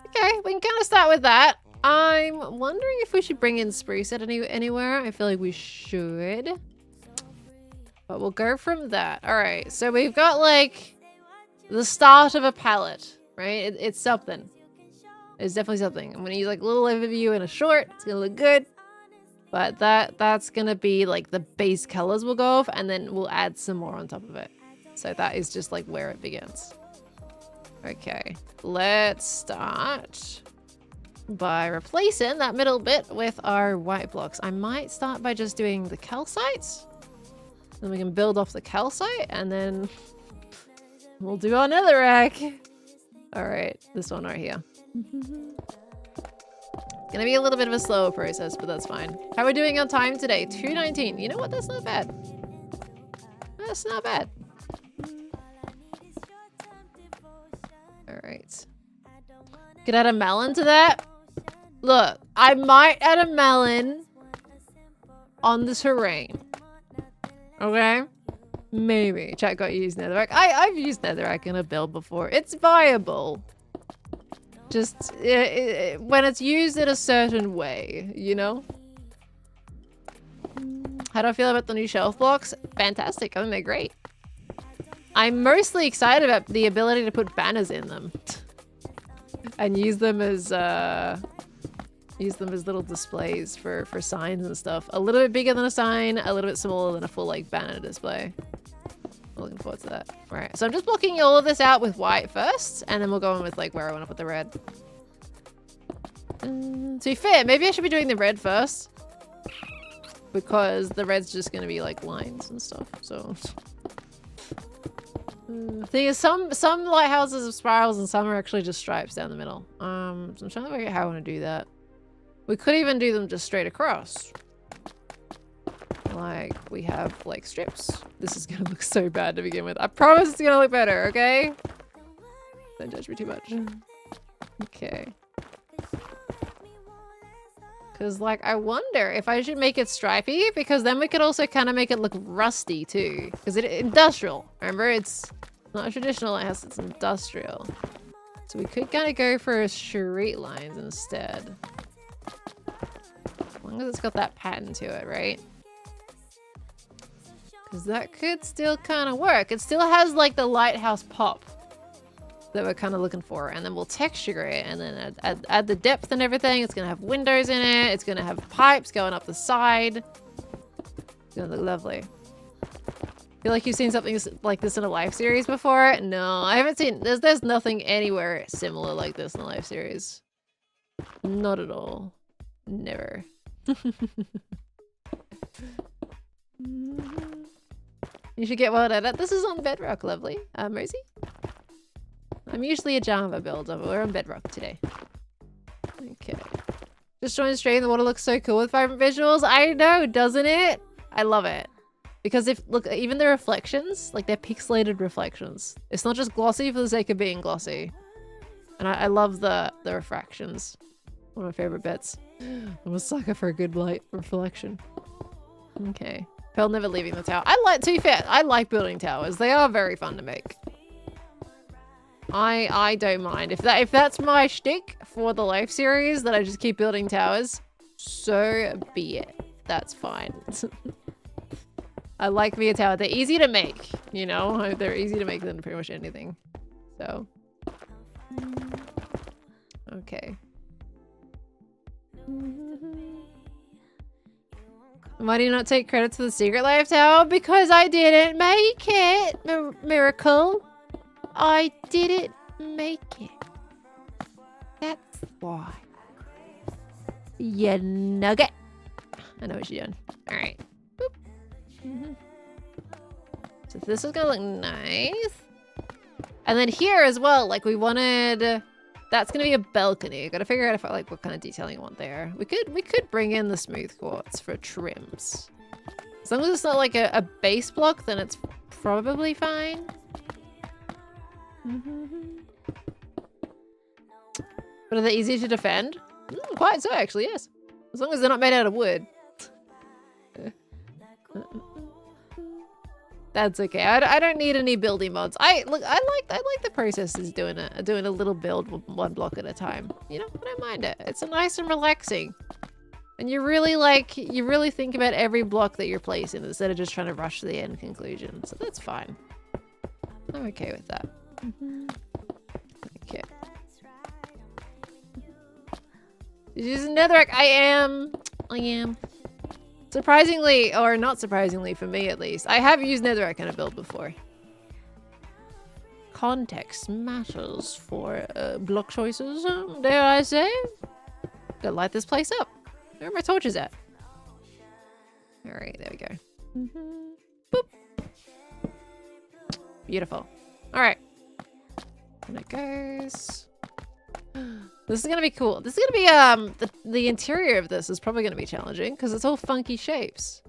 Okay, we can kind of start with that. I'm wondering if we should bring in spruce at anywhere. I feel like we should. But we'll go from that. Alright, so we've got like the start of a palette, right? It's something. It's definitely something. I'm gonna use like a little overview and a short. It's gonna look good. But that's gonna be like the base colors we'll go off, and then we'll add some more on top of it. So that is just like where it begins. Okay, let's start by replacing that middle bit with our white blocks. I might start by just doing the calcites. Then we can build off the calcite, and then we'll do our netherrack. Alright, this one right here. Gonna be a little bit of a slower process, but that's fine. How are we doing on time today? 2:19. You know what? That's not bad. That's not bad. Alright. Could add a melon to that? Look, I might add a melon on the terrain. Okay? Maybe. Chat got used netherrack. I've used netherrack in a build before. It's viable. Just when it's used in a certain way, you know? How do I feel about the new shelf blocks? Fantastic. I think they're great. I'm mostly excited about the ability to put banners in them. And use them as little displays for signs and stuff. A little bit bigger than a sign, a little bit smaller than a full like banner display. I'm looking forward to that. Alright, so I'm just blocking all of this out with white first, and then we'll go in with like where I want to put the red. To be fair, maybe I should be doing the red first. Because the red's just going to be like lines and stuff, so... thing is, some lighthouses have spirals and some are actually just stripes down the middle. So I'm trying to figure out how I want to do that. We could even do them just straight across. Like, we have, like, strips. This is gonna look so bad to begin with. I promise it's gonna look better, okay? Don't judge me too much. Okay. Because, like, I wonder if I should make it stripy, because then we could also kind of make it look rusty, too. Because it's industrial. Remember, it's not a traditional lighthouse, it's industrial. So we could kind of go for straight lines instead. As long as it's got that pattern to it, right? Because that could still kind of work. It still has, like, the lighthouse pop that we're kind of looking for, and then we'll texture it, and then add the depth and everything. It's gonna have windows in it. It's gonna have pipes going up the side. It's gonna look lovely. Feel like you've seen something like this in a live series before? No, I haven't seen. There's nothing anywhere similar like this in a live series. Not at all. Never. You should get well at it. This is on Bedrock, lovely. Mercy. I'm usually a Java builder, but we're on Bedrock today. Okay. Just joined the stream. The water looks so cool with vibrant visuals. I know, doesn't it? I love it. Because look, even the reflections, like they're pixelated reflections. It's not just glossy for the sake of being glossy. And I love the refractions. One of my favorite bits. I'm a sucker for a good light reflection. Okay. Pearl never leaving the tower. To be fair, I like building towers. They are very fun to make. I don't mind. If that's my shtick for the life series, that I just keep building towers, so be it. That's fine. I like me a tower. They're easy to make, you know? They're easy to make than pretty much anything. So. Okay. Why do you not take credit to the secret life tower? Because I didn't make it, Miracle. I didn't make it. That's why. You nugget. I know what you're doing. Alright. So this is gonna look nice. And then here as well, like we wanted That's gonna be a balcony. Gotta figure out if I like what kind of detailing I want there. We could bring in the smooth quartz for trims. As long as it's not like a base block, then it's probably fine. But are they easy to defend? Quite so, actually, yes. As long as they're not made out of wood. That's okay. I don't need any building mods. I like the processes doing a little build one block at a time. You know, I don't mind it. It's nice and relaxing. And you really think about every block that you're placing instead of just trying to rush to the end conclusion. So that's fine. I'm okay with that. Okay. Using netherrack. I am. Surprisingly, or not surprisingly for me at least, I have used netherrack in a build before. Context matters for block choices, dare I say? Gotta light this place up. Where are my torches at? Alright, there we go. Boop. Beautiful. Alright. And it goes. This is gonna be cool. This is gonna be the interior of this is probably gonna be challenging because it's all funky shapes.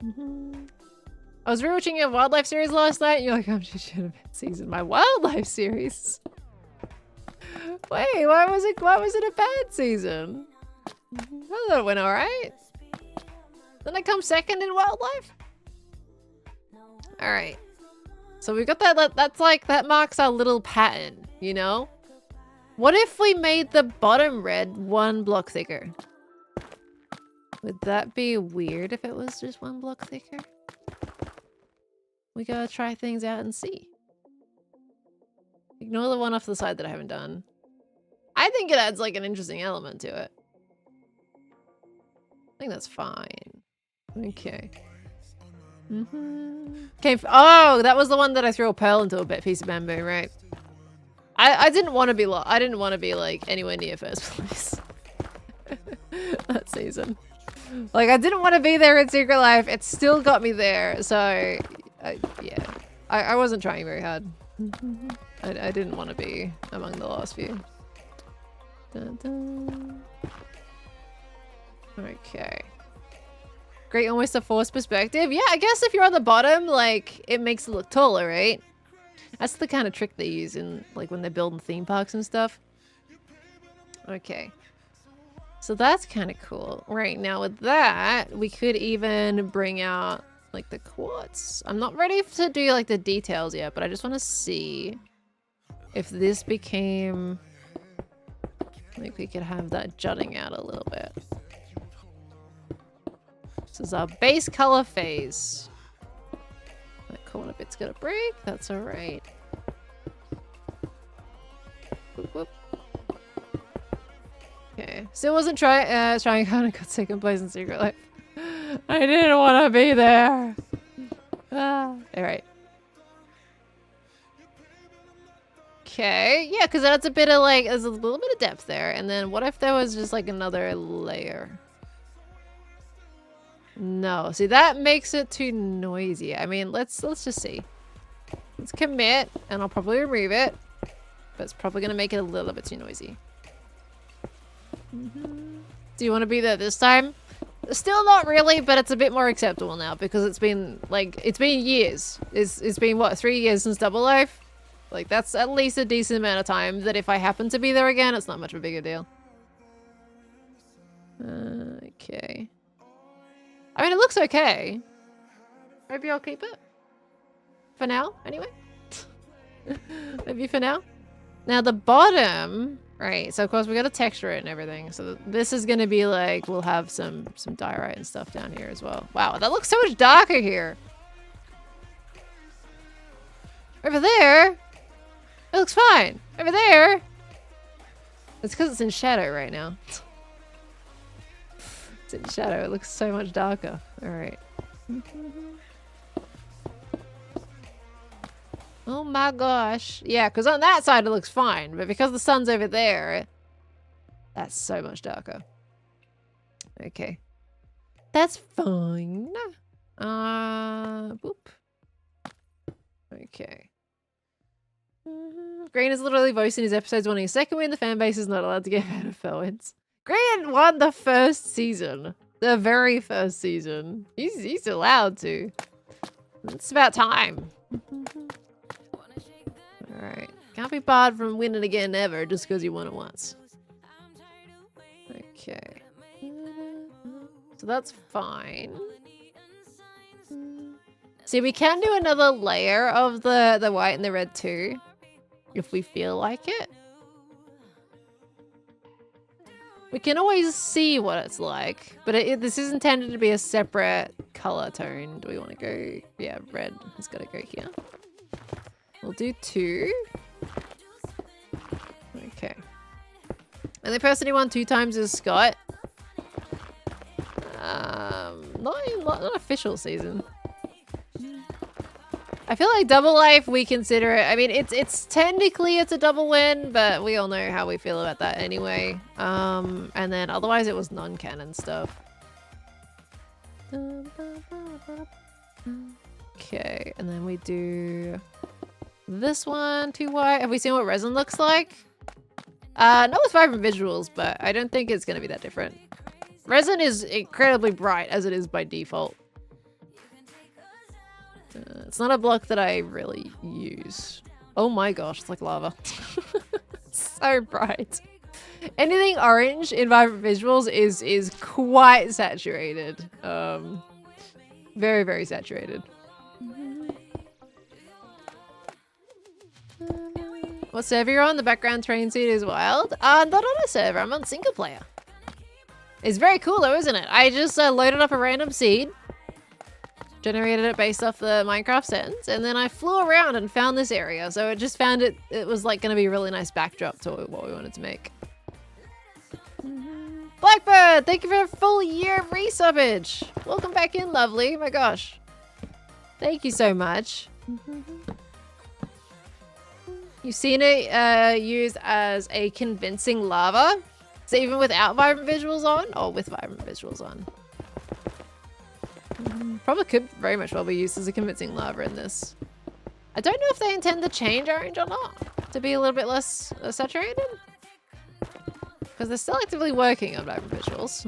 I was rewatching your wildlife series last night and you're like, oh, she should have seasoned my wildlife series. Wait, why was it a bad season? I thought it went alright. Then I come second in wildlife? Alright. So we've got that's like, that marks our little pattern, you know? What if we made the bottom red one block thicker? Would that be weird if it was just one block thicker? We gotta try things out and see. Ignore the one off the side that I haven't done. I think it adds like an interesting element to it. I think that's fine. Okay. Okay. Oh, that was the one that I threw a pearl into a piece of bamboo, right? I didn't want to be like anywhere near first place that season. Like I didn't want to be there in Secret Life. It still got me there. So yeah, I wasn't trying very hard. I didn't want to be among the last few. Dun, dun. Okay. Great, almost a forced perspective. Yeah, I guess if you're on the bottom, like it makes it look taller, right? That's the kind of trick they use in like when they're building theme parks and stuff. Okay. So that's kind of cool. Right, now with that, we could even bring out like the quartz. I'm not ready to do like the details yet, but I just want to see if this became like we could have that jutting out a little bit. This is our base color phase. That corner bit's gonna break. That's all right. Whoop, whoop. Okay, still wasn't trying kind of got second place in Secret Life. I didn't want to be there. All right. Okay, yeah, because that's a bit of like, there's a little bit of depth there. And then what if there was just like another layer? No, see that makes it too noisy. I mean, let's just see. Let's commit, and I'll probably remove it, but it's probably gonna make it a little bit too noisy. Do you want to be there this time? Still not really, but it's a bit more acceptable now because it's been years. It's been what, 3 years since Double Life? Like that's at least a decent amount of time that if I happen to be there again, it's not much of a bigger deal. Okay. I mean, it looks okay. Maybe I'll keep it. For now, anyway. Maybe for now. Now the bottom, right, so of course we gotta texture it and everything. So this is gonna be like, we'll have some diorite and stuff down here as well. Wow, that looks so much darker here. Over there, it looks fine. Over there, it's because it's in shadow right now. It's in shadow, it looks so much darker. All right. Oh my gosh. Yeah, because on that side it looks fine, but because the sun's over there, that's so much darker. Okay. That's fine. Boop. Okay. Green is literally voicing his episodes wanting a second win. The fan base is not allowed to get out of wins. Green won the first season. The very first season. He's allowed to. It's about time. Alright. Can't be barred from winning again ever just because you won it once. Okay. So that's fine. See, we can do another layer of the white and the red too, if we feel like it. We can always see what it's like, but this is intended to be a separate color tone. Do we want to go? Yeah, red has got to go here. We'll do 2. Okay. And the person who won 2 times is Scott. Not official season. I feel like double life, we consider it. I mean, it's technically it's a double win, but we all know how we feel about that anyway. And then otherwise it was non-canon stuff. Okay, and then we do this one, 2 white. Have we seen what resin looks like? Not with vibrant visuals, but I don't think it's gonna be that different. Resin is incredibly bright as it is by default. It's not a block that I really use. Oh my gosh, it's like lava. So bright. Anything orange in vibrant visuals is quite saturated. Very, very saturated. What server you're on? The background train seed is wild. Not on a server, I'm on single player. It's very cool though, isn't it? I just loaded up a random seed. Generated it based off the Minecraft settings, and then I flew around and found this area. So it just found it was like gonna be a really nice backdrop to what we wanted to make. Blackbird, thank you for a full year of resubbage. Welcome back in, lovely. My gosh. Thank you so much. You've seen it used as a convincing lava. So even without vibrant visuals on, or with vibrant visuals on. Probably could very much well be used as a convincing lava in this. I don't know if they intend to change orange or not. To be a little bit less saturated. Because they're still actively working on vibrant visuals.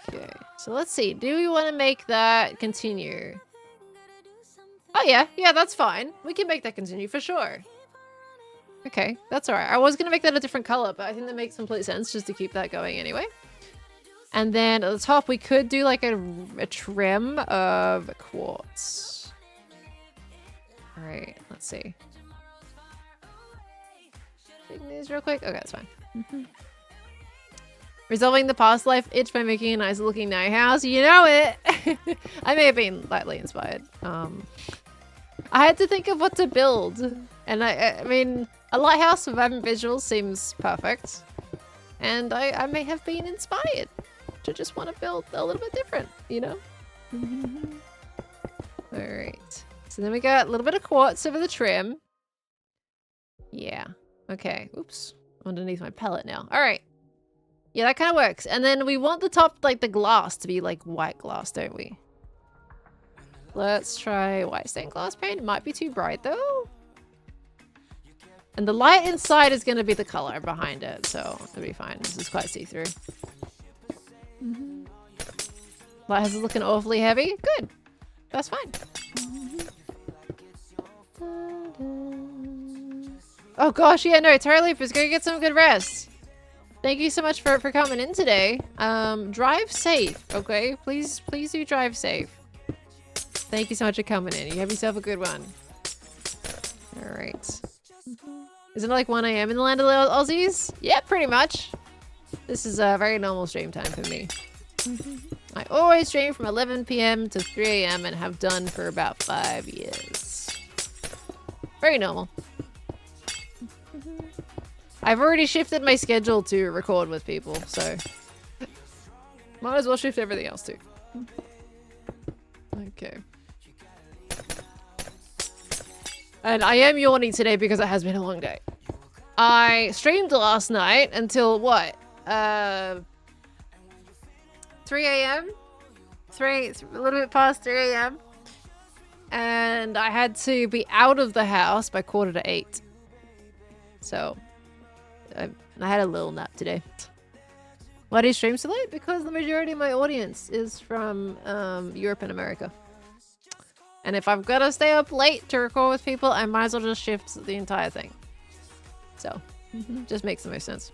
Okay, so let's see. Do we want to make that continue? Oh yeah, that's fine. We can make that continue for sure. Okay, that's alright. I was going to make that a different color, but I think that makes complete sense just to keep that going anyway. And then at the top, we could do like a trim of quartz. All right, let's see. Take these real quick. Okay, that's fine. Resolving the past life itch by making a nice looking night house. You know it. I may have been lightly inspired. I had to think of what to build. And I mean, a lighthouse with vibrant visuals seems perfect. And I may have been inspired to just want to build a little bit different, you know? All right. So then we got a little bit of quartz over the trim. Yeah. Okay. Oops. Underneath my palette now. All right. Yeah, that kind of works. And then we want the top, like the glass to be like white glass, don't we? Let's try white stained glass paint. It might be too bright though. And the light inside is going to be the color behind it, so it'll be fine. This is quite see-through. Lighthouse is looking awfully heavy. Good. That's fine. Oh gosh, yeah, no, Tarleapers, go get some good rest. Thank you so much for coming in today. Drive safe, okay? Please do drive safe. Thank you so much for coming in. You have yourself a good one. All right. Isn't it like 1 AM in the land of the Aussies? Yeah, pretty much. This is a very normal stream time for me. I always stream from 11 PM to 3 AM and have done for about 5 years. Very normal. I've already shifted my schedule to record with people, so might as well shift everything else too. Okay. And I am yawning today because it has been a long day. I streamed last night until what? 3 AM? A little bit past 3 AM. and I had to be out of the house by 7:45. So I had a little nap today. Why do you stream so late? Because the majority of my audience is from Europe and America. And if I've got to stay up late to record with people, I might as well just shift the entire thing. So, just makes the most sense.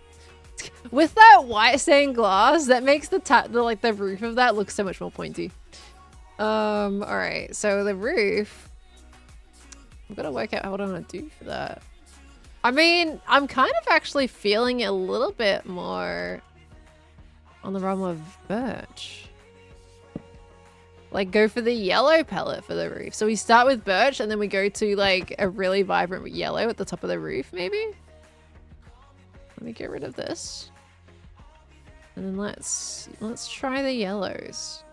With that white stained glass, that makes the roof of that look so much more pointy. Alright, so the roof. I've got to work out what I'm going to do for that. I mean, I'm kind of actually feeling a little bit more on the realm of birch. Like, go for the yellow palette for the roof. So we start with birch and then we go to like a really vibrant yellow at the top of the roof, maybe? Let me get rid of this. And then let's try the yellows.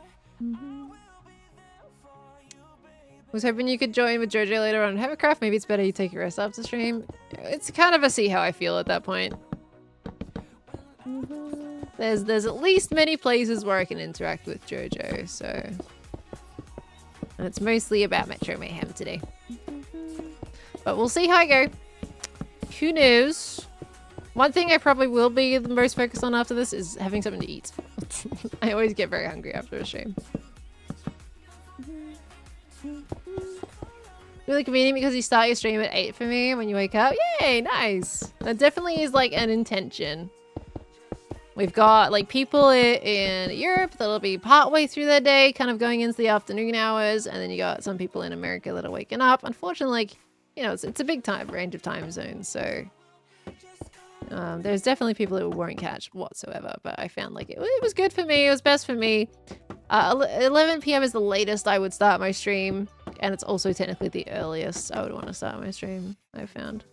Was hoping you could join with Jojo later on hermitcraft. Maybe it's better you take a rest after stream. It's kind of a see how I feel at that point. There's at least many places where I can interact with Jojo, so. And it's mostly about Metro Mayhem today. But we'll see how I go. Who knows? One thing I probably will be the most focused on after this is having something to eat. I always get very hungry after a stream. Really convenient because you start your stream at 8 for me when you wake up. Yay, nice. That definitely is like an intention. We've got like people in Europe that'll be partway through their day, kind of going into the afternoon hours, and then you got some people in America that are waking up. Unfortunately, like, you know, it's a big range of time zones, so there's definitely people who won't catch whatsoever. But I found like it was good for me. It was best for me. 11 p.m. is the latest I would start my stream, and it's also technically the earliest I would want to start my stream. I found.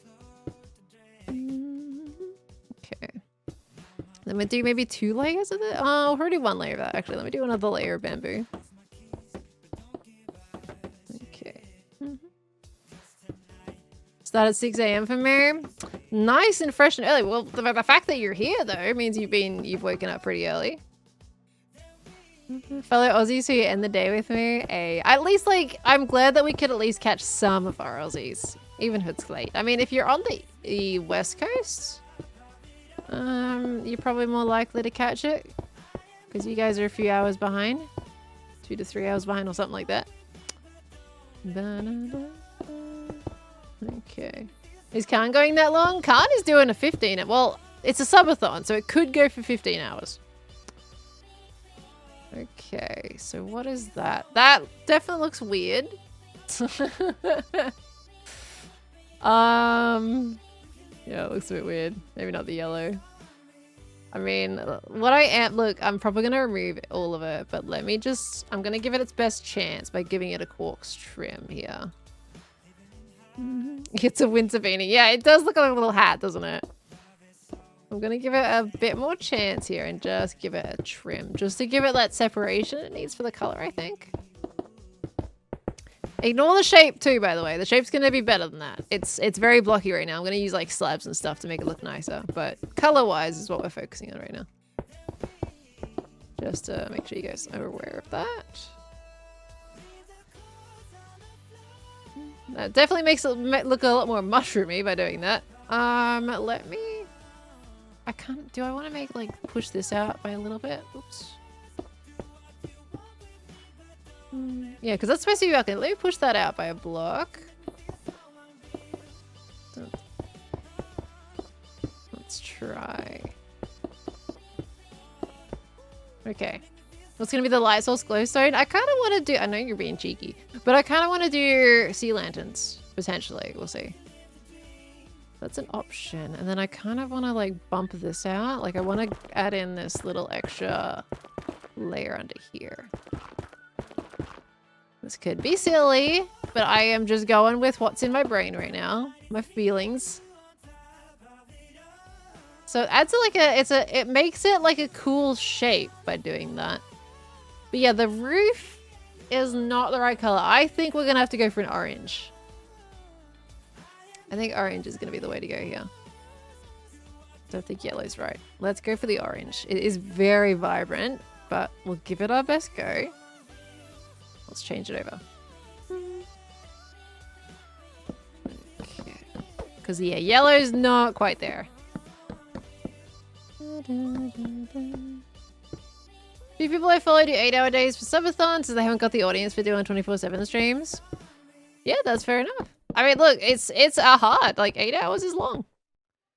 Okay. Then we do maybe 2 layers of it. Oh, I'll already 1 layer of that. Actually, let me do another layer of bamboo. Okay. Start at 6 a.m. for me. Nice and fresh and early. Well, the fact that you're here though means you've woken up pretty early. Fellow Aussies who end the day with me. At least like I'm glad that we could at least catch some of our Aussies, even if it's late. I mean, if you're on the West Coast. You're probably more likely to catch it because you guys are a few hours behind, 2 to 3 hours behind or something like that. Okay, is Khan going that long? Khan is doing a 15. Well, it's a subathon, so it could go for 15 hours. Okay, so what is that? That definitely looks weird. Yeah, it looks a bit weird. Maybe not the yellow. I mean, look, I'm probably going to remove all of it, but I'm going to give it its best chance by giving it a quartz trim here. It's a winter beanie. Yeah, it does look like a little hat, doesn't it? I'm going to give it a bit more chance here and just give it a trim, just to give it that separation it needs for the color, I think. Ignore the shape too, by the way. The shape's gonna be better than that. It's very blocky right now. I'm gonna use like slabs and stuff to make it look nicer, but color-wise is what we're focusing on right now. Just to make sure you guys are aware of that. That definitely makes it look a lot more mushroomy by doing that. Let me... do I want to make, like, push this out by a little bit? Oops. Yeah, because that's supposed to be okay. Let me push that out by a block. Let's try. Okay. What's going to be the light source glowstone? I kind of want to do... I know you're being cheeky, but I kind of want to do sea lanterns, potentially. We'll see. That's an option. And then I kind of want to, like, bump this out. Like, I want to add in this little extra layer under here. This could be silly, but I am just going with what's in my brain right now. My feelings. So it adds it makes it like a cool shape by doing that. But yeah, the roof is not the right color. I think we're gonna have to go for an orange. I think orange is gonna be the way to go here. Don't think yellow's right. Let's go for the orange. It is very vibrant, but we'll give it our best go. Let's change it over. Because, yeah, yellow's not quite there. Few people I follow do 8-hour days for subathons, so they haven't got the audience for doing 24/7 streams. Yeah, that's fair enough. I mean, look, it's hard. Like, 8 hours is long.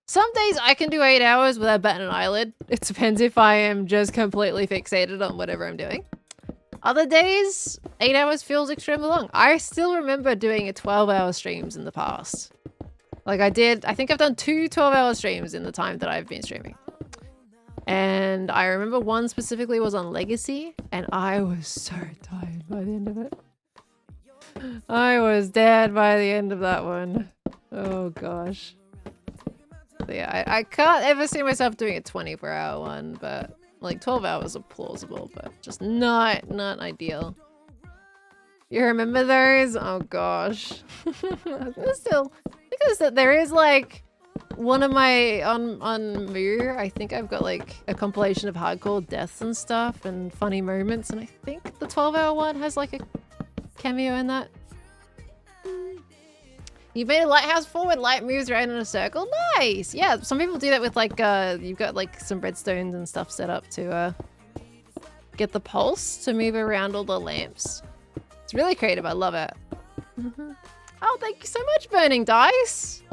Some days I can do 8 hours without batting an eyelid. It depends if I am just completely fixated on whatever I'm doing. Other days, 8 hours feels extremely long. I still remember doing a 12-hour streams in the past. Like I think I've done 2 12-hour streams in the time that I've been streaming. And I remember one specifically was on Legacy, and I was so tired by the end of it. I was dead by the end of that one. Oh gosh. But yeah, I can't ever see myself doing a 24-hour one, but like 12 hours are plausible, but just not ideal. You remember those? Oh gosh. Still, because there is like one of my on Moo, I think I've got like a compilation of hardcore deaths and stuff and funny moments, and I think the 12-hour one has like a cameo in that. You've made a lighthouse forward, light moves around in a circle. Nice! Yeah, some people do that with like, you've got like some redstones and stuff set up to get the pulse to move around all the lamps. It's really creative, I love it. Oh, thank you so much, Burning Dice!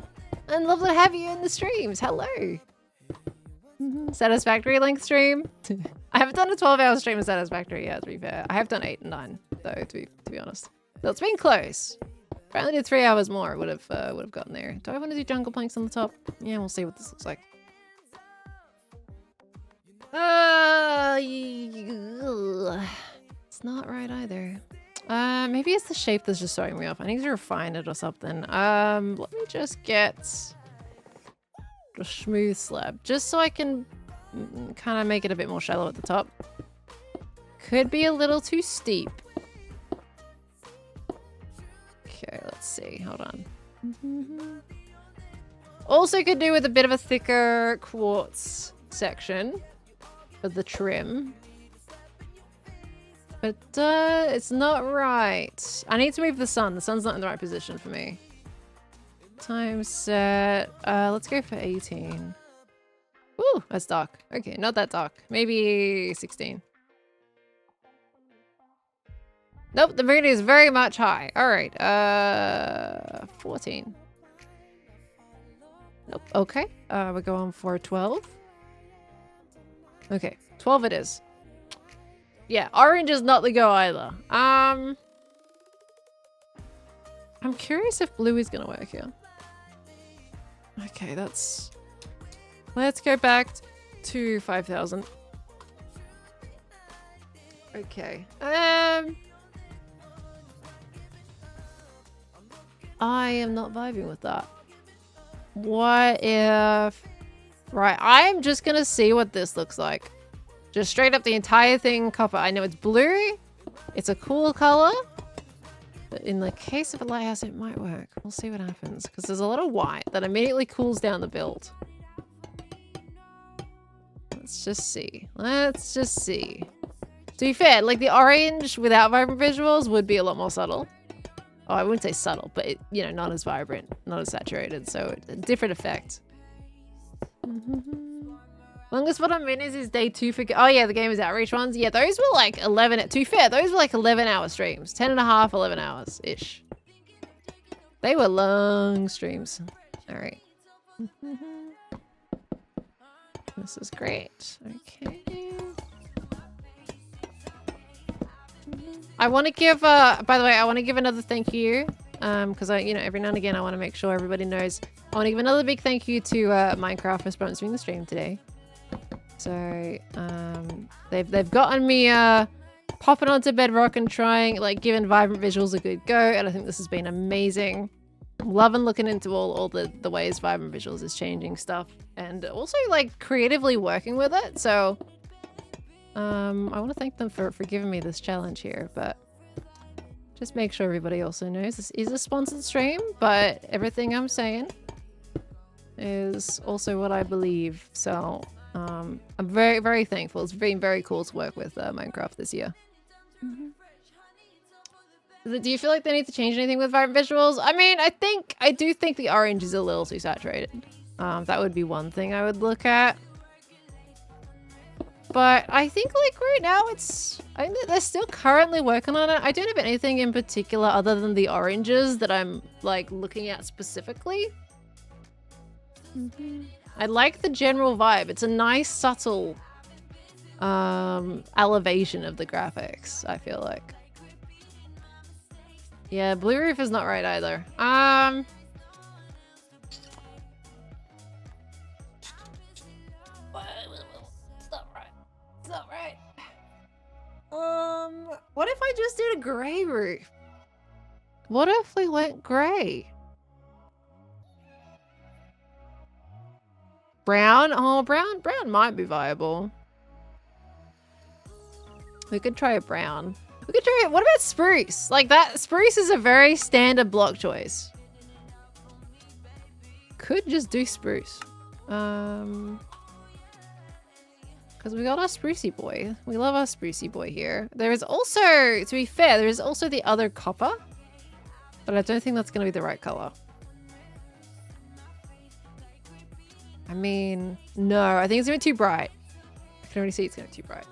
And lovely to have you in the streams, hello! Satisfactory length stream? I haven't done a 12-hour stream of Satisfactory yet, to be fair. I have done 8 and 9, though, to be honest. So it's been close. If I only did 3 hours more, it would have gotten there. Do I want to do jungle planks on the top? Yeah, we'll see what this looks like. It's not right either. Maybe it's the shape that's just throwing me off. I need to refine it or something. Let me just get a smooth slab, just so I can kind of make it a bit more shallow at the top. Could be a little too steep. Okay, let's see. Hold on. Also could do with a bit of a thicker quartz section for the trim. But it's not right. I need to move the sun. The sun's not in the right position for me. Time set. Let's go for 18. Ooh, that's dark. Okay, not that dark. Maybe 16. Nope, the moon is very much high. All right, 14. Nope, okay. We're going for 12. Okay, 12 it is. Yeah, orange is not the go either. I'm curious if blue is gonna work here. Okay, let's go back to 5,000. Okay. I am not vibing with that. What if... Right, I'm just gonna see what this looks like. Just straight up the entire thing copper. I know it's blue. It's a cool color. But in the case of a lighthouse, it might work. We'll see what happens. Because there's a lot of white that immediately cools down the build. Let's just see. Let's just see. To be fair, like the orange without vibrant visuals would be a lot more subtle. Oh, I wouldn't say subtle, but it, you know, not as vibrant, not as saturated, so a different effect. Longest one on Minis is day 2 for... Oh yeah, the Game is Outreach ones. Yeah, those were like 11... To be fair, those were like 11-hour streams. 10 and a half, 11 hours-ish. They were long streams. All right. This is great. Okay. I want to give, by the way, I want to give another thank you, because you know, every now and again I want to make sure everybody knows. I want to give another big thank you to Minecraft for sponsoring the stream today. So, they've gotten me popping onto Bedrock and trying, like, giving vibrant visuals a good go, and I think this has been amazing. I'm loving looking into all the ways vibrant visuals is changing stuff, and also like creatively working with it. So. I want to thank them for giving me this challenge here, but just make sure everybody also knows this is a sponsored stream, but everything I'm saying is also what I believe. So I'm very, very thankful. It's been very cool to work with Minecraft this year. Do you feel like they need to change anything with vibrant visuals? I mean, I do think the orange is a little too saturated. That would be one thing I would look at. But I think like right now I think that they're still currently working on it. I don't have anything in particular other than the oranges that I'm like looking at specifically. I like the general vibe. It's a nice subtle elevation of the graphics, I feel like. Yeah, blue roof is not right either. It's not right. It's not right. What if I just did a gray roof? What if we went gray? Brown? Oh, brown might be viable. We could try a brown. We could try it. What about spruce? Like that, spruce is a very standard block choice. Could just do spruce. Because we got our sprucey boy. We love our sprucey boy here. There is also, to be fair, there is also the other copper. But I don't think that's going to be the right color. I mean, no, I think it's going to be too bright. I can already see it's going to be too bright.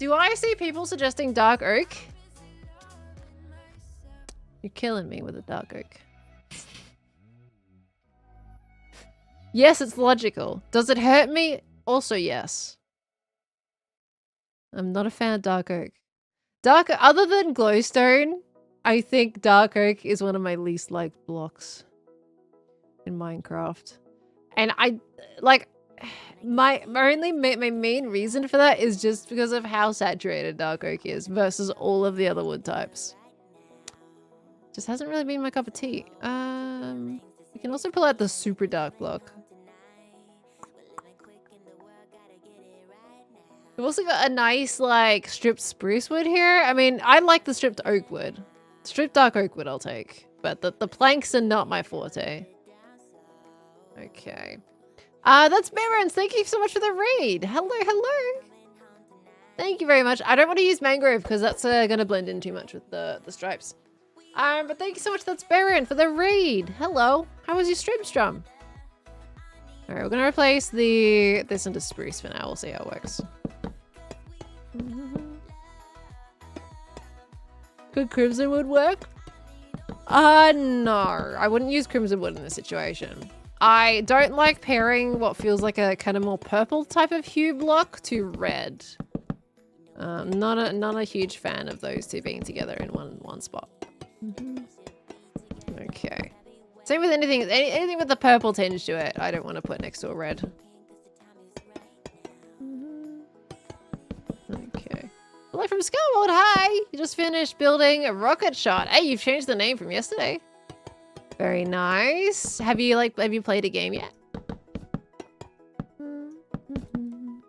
Do I see people suggesting dark oak? You're killing me with a dark oak. Yes, it's logical. Does it hurt me? Also, yes. I'm not a fan of dark oak. Other than glowstone, I think dark oak is one of my least liked blocks in Minecraft. And I, like, my main reason for that is just because of how saturated dark oak is versus all of the other wood types. Just hasn't really been my cup of tea. We can also pull out the super dark block. We've also got a nice, like, stripped spruce wood here. I mean, I like the stripped oak wood. Stripped dark oak wood I'll take. But the planks are not my forte. Okay. That's Barons. Thank you so much for the raid. Hello, hello. Thank you very much. I don't want to use mangrove because that's going to blend in too much with the stripes. But thank you so much. That's Baron for the raid. Hello. How was your stream strum? All right, we're going to replace this into spruce for now. We'll see how it works. Could crimson wood work? No. I wouldn't use crimson wood in this situation. I don't like pairing what feels like a kind of more purple type of hue block to red. Not a huge fan of those two being together in one spot. Okay. Same with anything with the purple tinge to it. I don't want to put next to a red. Okay. Hello from Skyward. Hi. You just finished building a rocket shot. Hey, you've changed the name from yesterday. Very nice. Have you played a game yet?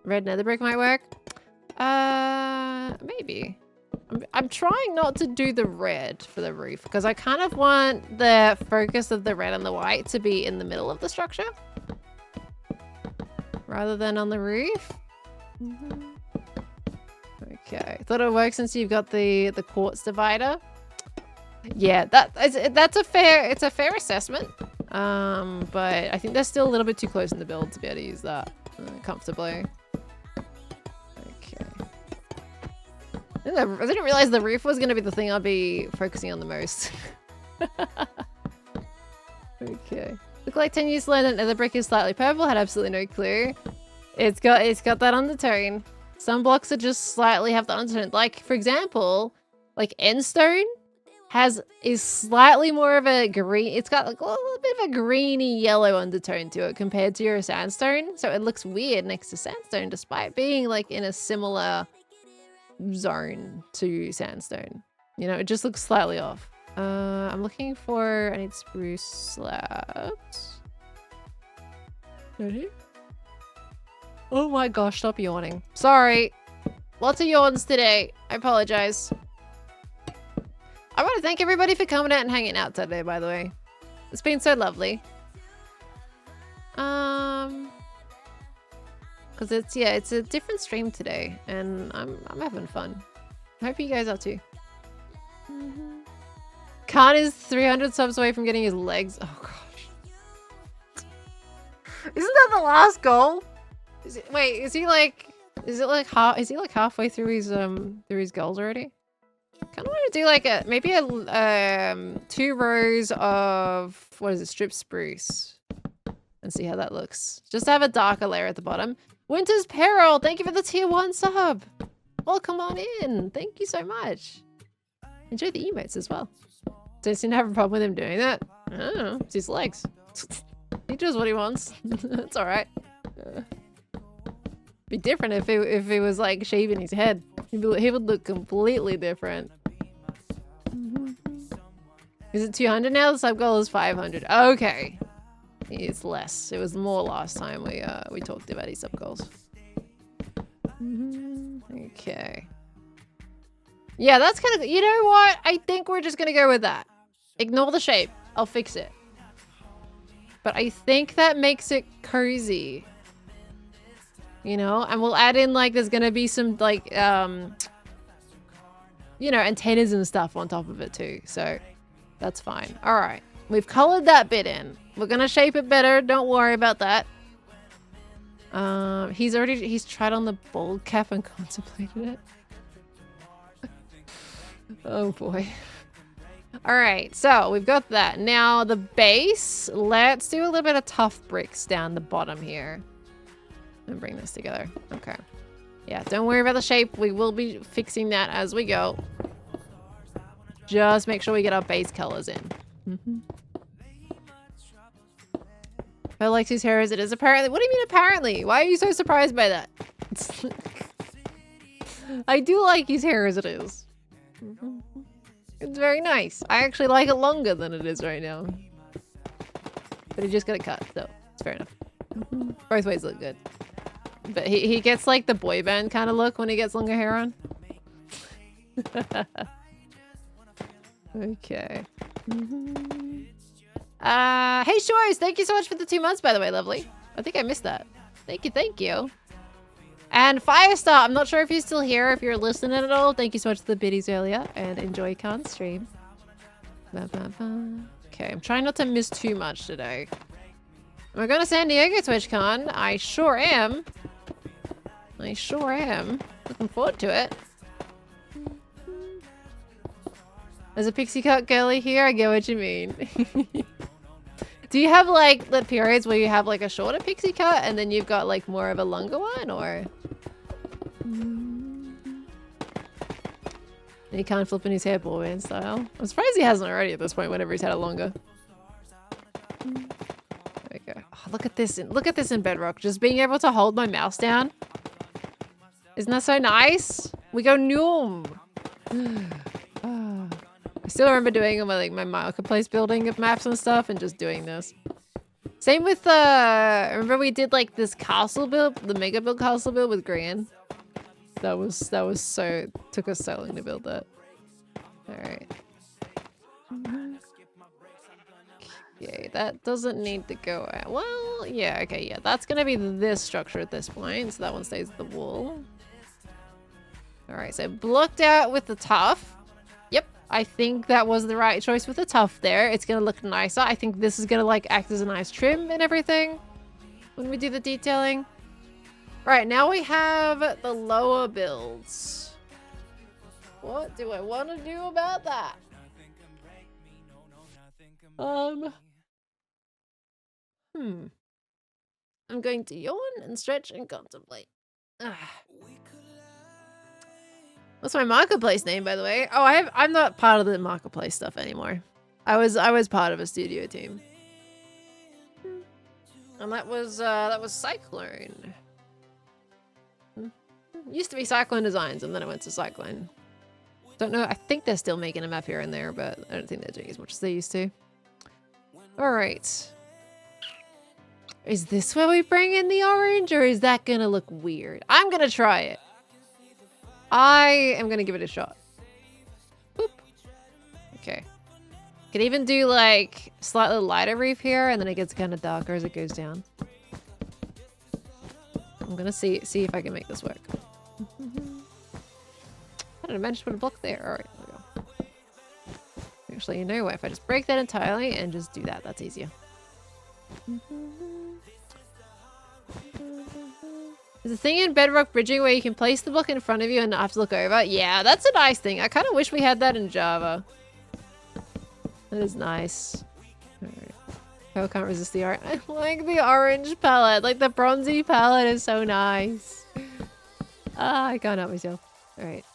Red nether brick might work. Maybe. I'm trying not to do the red for the roof because I kind of want the focus of the red and the white to be in the middle of the structure rather than on the roof. Okay. Thought it would work since you've got the quartz divider. Yeah, that's a fair assessment. But I think they're still a little bit too close in the build to be able to use that comfortably. Okay. I didn't realize the roof was going to be the thing I'd be focusing on the most. Okay. Look like 10 years later, nether brick is slightly purple. Had absolutely no clue. It's got that undertone. Some blocks are just slightly have the undertone. Like, for example, like endstone is slightly more of a green. It's got like a little bit of a greeny yellow undertone to it compared to your sandstone. So it looks weird next to sandstone despite being like in a similar zone to sandstone. You know, it just looks slightly off. I'm looking for, I need spruce slabs. Ready? Oh my gosh, stop yawning. Sorry. Lots of yawns today. I apologize. I want to thank everybody for coming out and hanging out today, by the way. It's been so lovely. Because it's a different stream today, and I'm having fun. I hope you guys are too. Khan is 300 subs away from getting his legs. Oh gosh. Isn't that the last goal? Wait, is he like halfway through his goals already? Kind of want to do like maybe a 2 rows of what is it, strip spruce, and see how that looks. Just to have a darker layer at the bottom. Winter's Peril, thank you for the tier 1 sub. Welcome on in. Thank you so much. Enjoy the emotes as well. Don't seem to have a problem with him doing that. I don't know. It's his legs. He does what he wants. It's all right. Be different if he was like shaving his head. He would look completely different. Is it 200 now? The sub goal is 500. Okay. It's less. It was more last time we talked about his sub goals. Okay. Yeah, that's kind of... You know what? I think we're just gonna go with that. Ignore the shape. I'll fix it. But I think that makes it cozy. You know? And we'll add in, like, there's gonna be some, like, you know, antennas and stuff on top of it too. So, that's fine. Alright. We've colored that bit in. We're gonna shape it better. Don't worry about that. He's tried on the bald cap and contemplated it. Oh boy. Alright, so we've got that. Now the base, let's do a little bit of tough bricks down the bottom here. And bring this together. Okay. Yeah, don't worry about the shape. We will be fixing that as we go. Just make sure we get our base colors in. I like his hair as it is apparently. What do you mean apparently? Why are you so surprised by that? I do like his hair as it is. It's very nice. I actually like it longer than it is right now. But he just got it cut, so it's fair enough. Both ways look good. But he gets like the boy band kind of look when he gets longer hair on. Okay. Hey Shores, thank you so much for the 2 months, by the way, lovely. I think I missed that. Thank you. And Firestar, I'm not sure if you're still here, if you're listening at all. Thank you so much for the biddies earlier, and enjoy Khan's stream. Okay, I'm trying not to miss too much today. Am I going to San Diego TwitchCon? I sure am. Looking forward to it. There's a pixie cut girly here, I get what you mean. Do you have like the periods where you have like a shorter pixie cut and then you've got like more of a longer one, or? He can't flip in his hair boy band style. I'm surprised he hasn't already at this point whenever he's had it longer. Okay. Oh, look at this in Bedrock. Just being able to hold my mouse down. Isn't that so nice? We go Noom. I still remember doing my marketplace building of maps and stuff and just doing this. Same with remember we did like this castle build, the mega build castle build with Gran. That was so, took us so long to build that. Alright. Okay, that doesn't need to go out. Well, yeah, okay, yeah. That's gonna be this structure at this point, so that one stays at the wall. Alright, so blocked out with the tuff. Yep, I think that was the right choice with the tuff there. It's gonna look nicer. I think this is gonna like act as a nice trim and everything when we do the detailing. Right, now we have the lower builds. What do I want to do about that? I'm going to yawn and stretch and contemplate. What's my marketplace name, by the way? Oh, I'm not part of the marketplace stuff anymore. I was part of a studio team. And that was Cyclone. Used to be Cyclone Designs, and then it went to Cyclone. Don't know, I think they're still making a map here and there, but I don't think they're doing as much as they used to. Alright. Is this where we bring in the orange, or is that gonna look weird? I'm gonna try it. I am gonna give it a shot. Boop. Okay. Could even do like slightly lighter reef here, and then it gets kind of darker as it goes down. I'm gonna see if I can make this work. I don't know, I managed to put a block there. Alright, there we go. Actually, you know what? If I just break that entirely and just do that, that's easier. There's a thing in bedrock bridging where you can place the block in front of you and not have to look over. Yeah, that's a nice thing. I kind of wish we had that in Java. That is nice. Alright. Oh, I can't resist the orange. I like the orange palette. Like the bronzy palette is so nice. Ah, I can't help myself. Alright.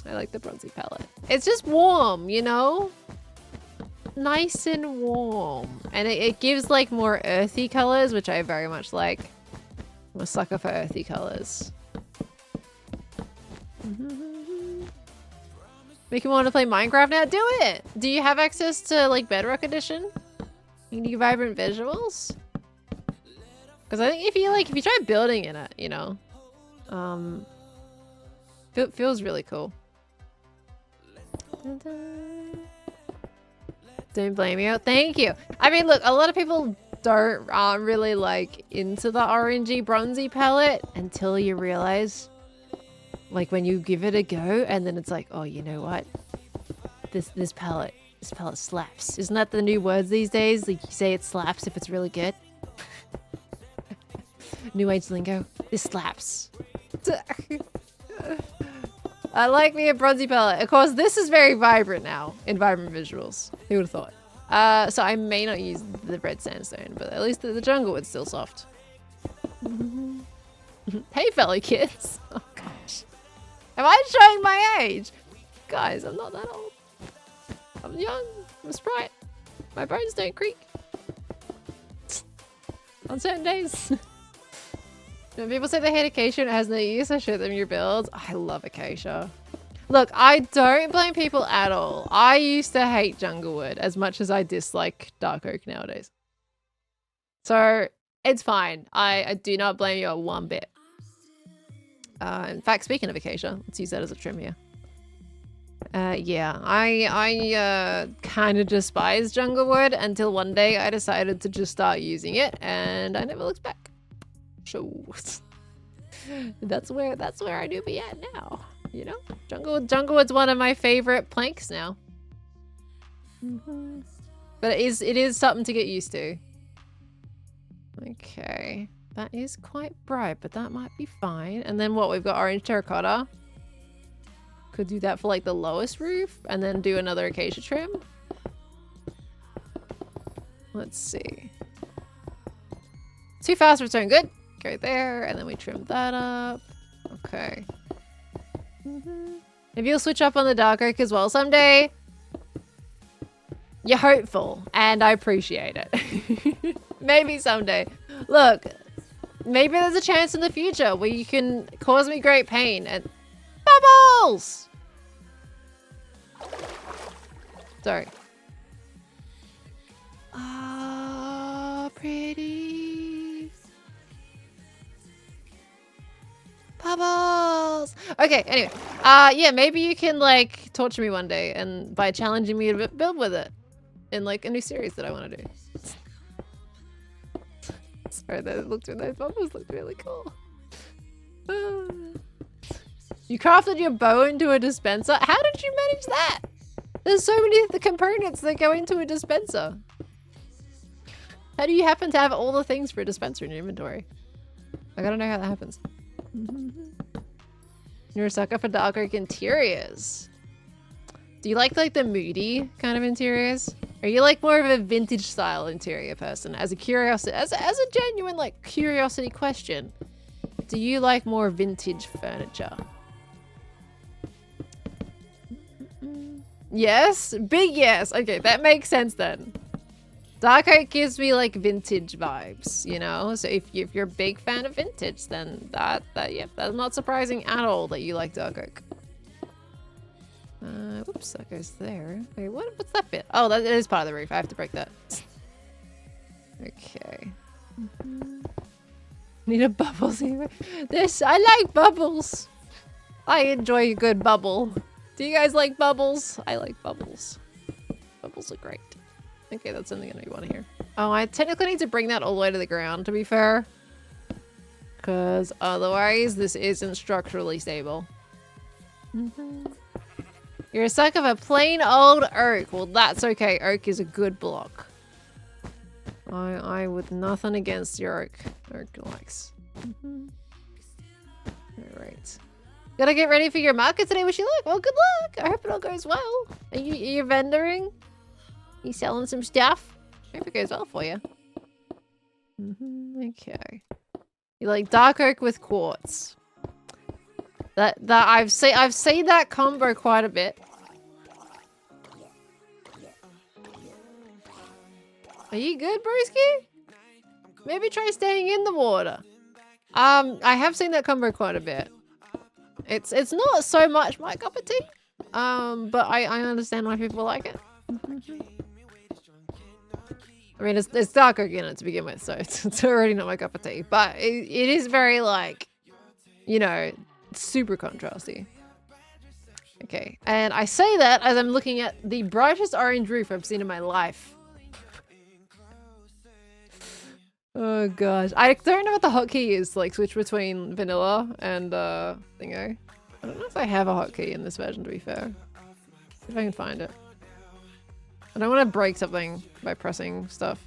I like the bronzy palette. It's just warm, you know? Nice and warm. And it gives like more earthy colors, which I very much like. I'm a sucker for earthy colors. Make you want to play Minecraft now? Do it! Do you have access to like Bedrock Edition? You need vibrant visuals? Because I think if you try building in it, you know, it feels really cool. Don't blame you. Thank you. I mean, look, a lot of people aren't really like into the orangey bronzy palette until you realize, like, when you give it a go, and then it's like, oh, you know what? This palette slaps. Isn't that the new words these days? Like, you say it slaps if it's really good. New age lingo. This slaps. I like me a bronzy palette. Of course, this is very vibrant now in vibrant visuals. Who would have thought? So I may not use the red sandstone, but at least the jungle wood's still soft. Hey, fellow kids. Oh, gosh. Am I showing my age? Guys, I'm not that old. I'm young. I'm a sprite. My bones don't creak. On certain days. When people say they hate acacia and it has no use, I show them your builds. I love acacia. Look, I don't blame people at all. I used to hate junglewood as much as I dislike dark oak nowadays. So it's fine. I do not blame you one bit. In fact, speaking of acacia, let's use that as a trim here. Yeah, I kind of despise junglewood until one day I decided to just start using it, and I never looked back. So that's where I do be at now. You know, junglewood's one of my favorite planks now. But it is something to get used to. Okay, that is quite bright, but that might be fine. And then what, we've got orange terracotta. Could do that for like the lowest roof and then do another acacia trim. Let's see. Too fast return, good. Go there, and then we trim that up. Okay. Maybe you'll switch up on the dark oak as well someday. You're hopeful, and I appreciate it. Maybe someday. Look, maybe there's a chance in the future where you can cause me great pain and... Bubbles! Sorry. Ah, pretty. Bubbles! Okay, anyway. Yeah, maybe you can, like, torture me one day and by challenging me to build with it in, like, a new series that I want to do. Sorry, those bubbles looked really cool. You crafted your bow into a dispenser? How did you manage that? There's so many of the components that go into a dispenser. How do you happen to have all the things for a dispenser in your inventory? I gotta know how that happens. You're a sucker for dark oak interiors. Do you like the moody kind of interiors? Are you like more of a vintage style interior person? As a curiosity, as a genuine like curiosity question, do you like more vintage furniture? Yes? Big yes. Okay, that makes sense then. Dark oak gives me like vintage vibes, you know? So if you're a big fan of vintage, then yeah, that's not surprising at all that you like dark oak. Whoops, that goes there. Wait, what's that bit? Oh, that is part of the roof. I have to break that. Okay. Need a bubbles here. I like bubbles. I enjoy a good bubble. Do you guys like bubbles? I like bubbles. Bubbles are great. Okay, that's something I know you want to hear. Oh, I technically need to bring that all the way to the ground, to be fair. Because otherwise, this isn't structurally stable. You're a sucker for plain old oak. Well, that's okay. Oak is a good block. I with nothing against your oak. Oak likes. Alright. Gotta get ready for your market today. Wish you luck. Well, good luck. I hope it all goes well. Are you vendoring? You selling some stuff? Hope it goes well for you. Okay. You like dark oak with quartz. That I've seen that combo quite a bit. Are you good, broski? Maybe try staying in the water. I have seen that combo quite a bit. It's not so much my cup of tea. But I understand why people like it. I mean, it's dark oak in it to begin with, so it's already not my cup of tea. But it is very, like, you know, super contrasty. Okay, and I say that as I'm looking at the brightest orange roof I've seen in my life. Oh gosh, I don't know what the hotkey is to like switch between vanilla and thingo. I don't know if I have a hotkey in this version, to be fair. See if I can find it. I don't want to break something by pressing stuff.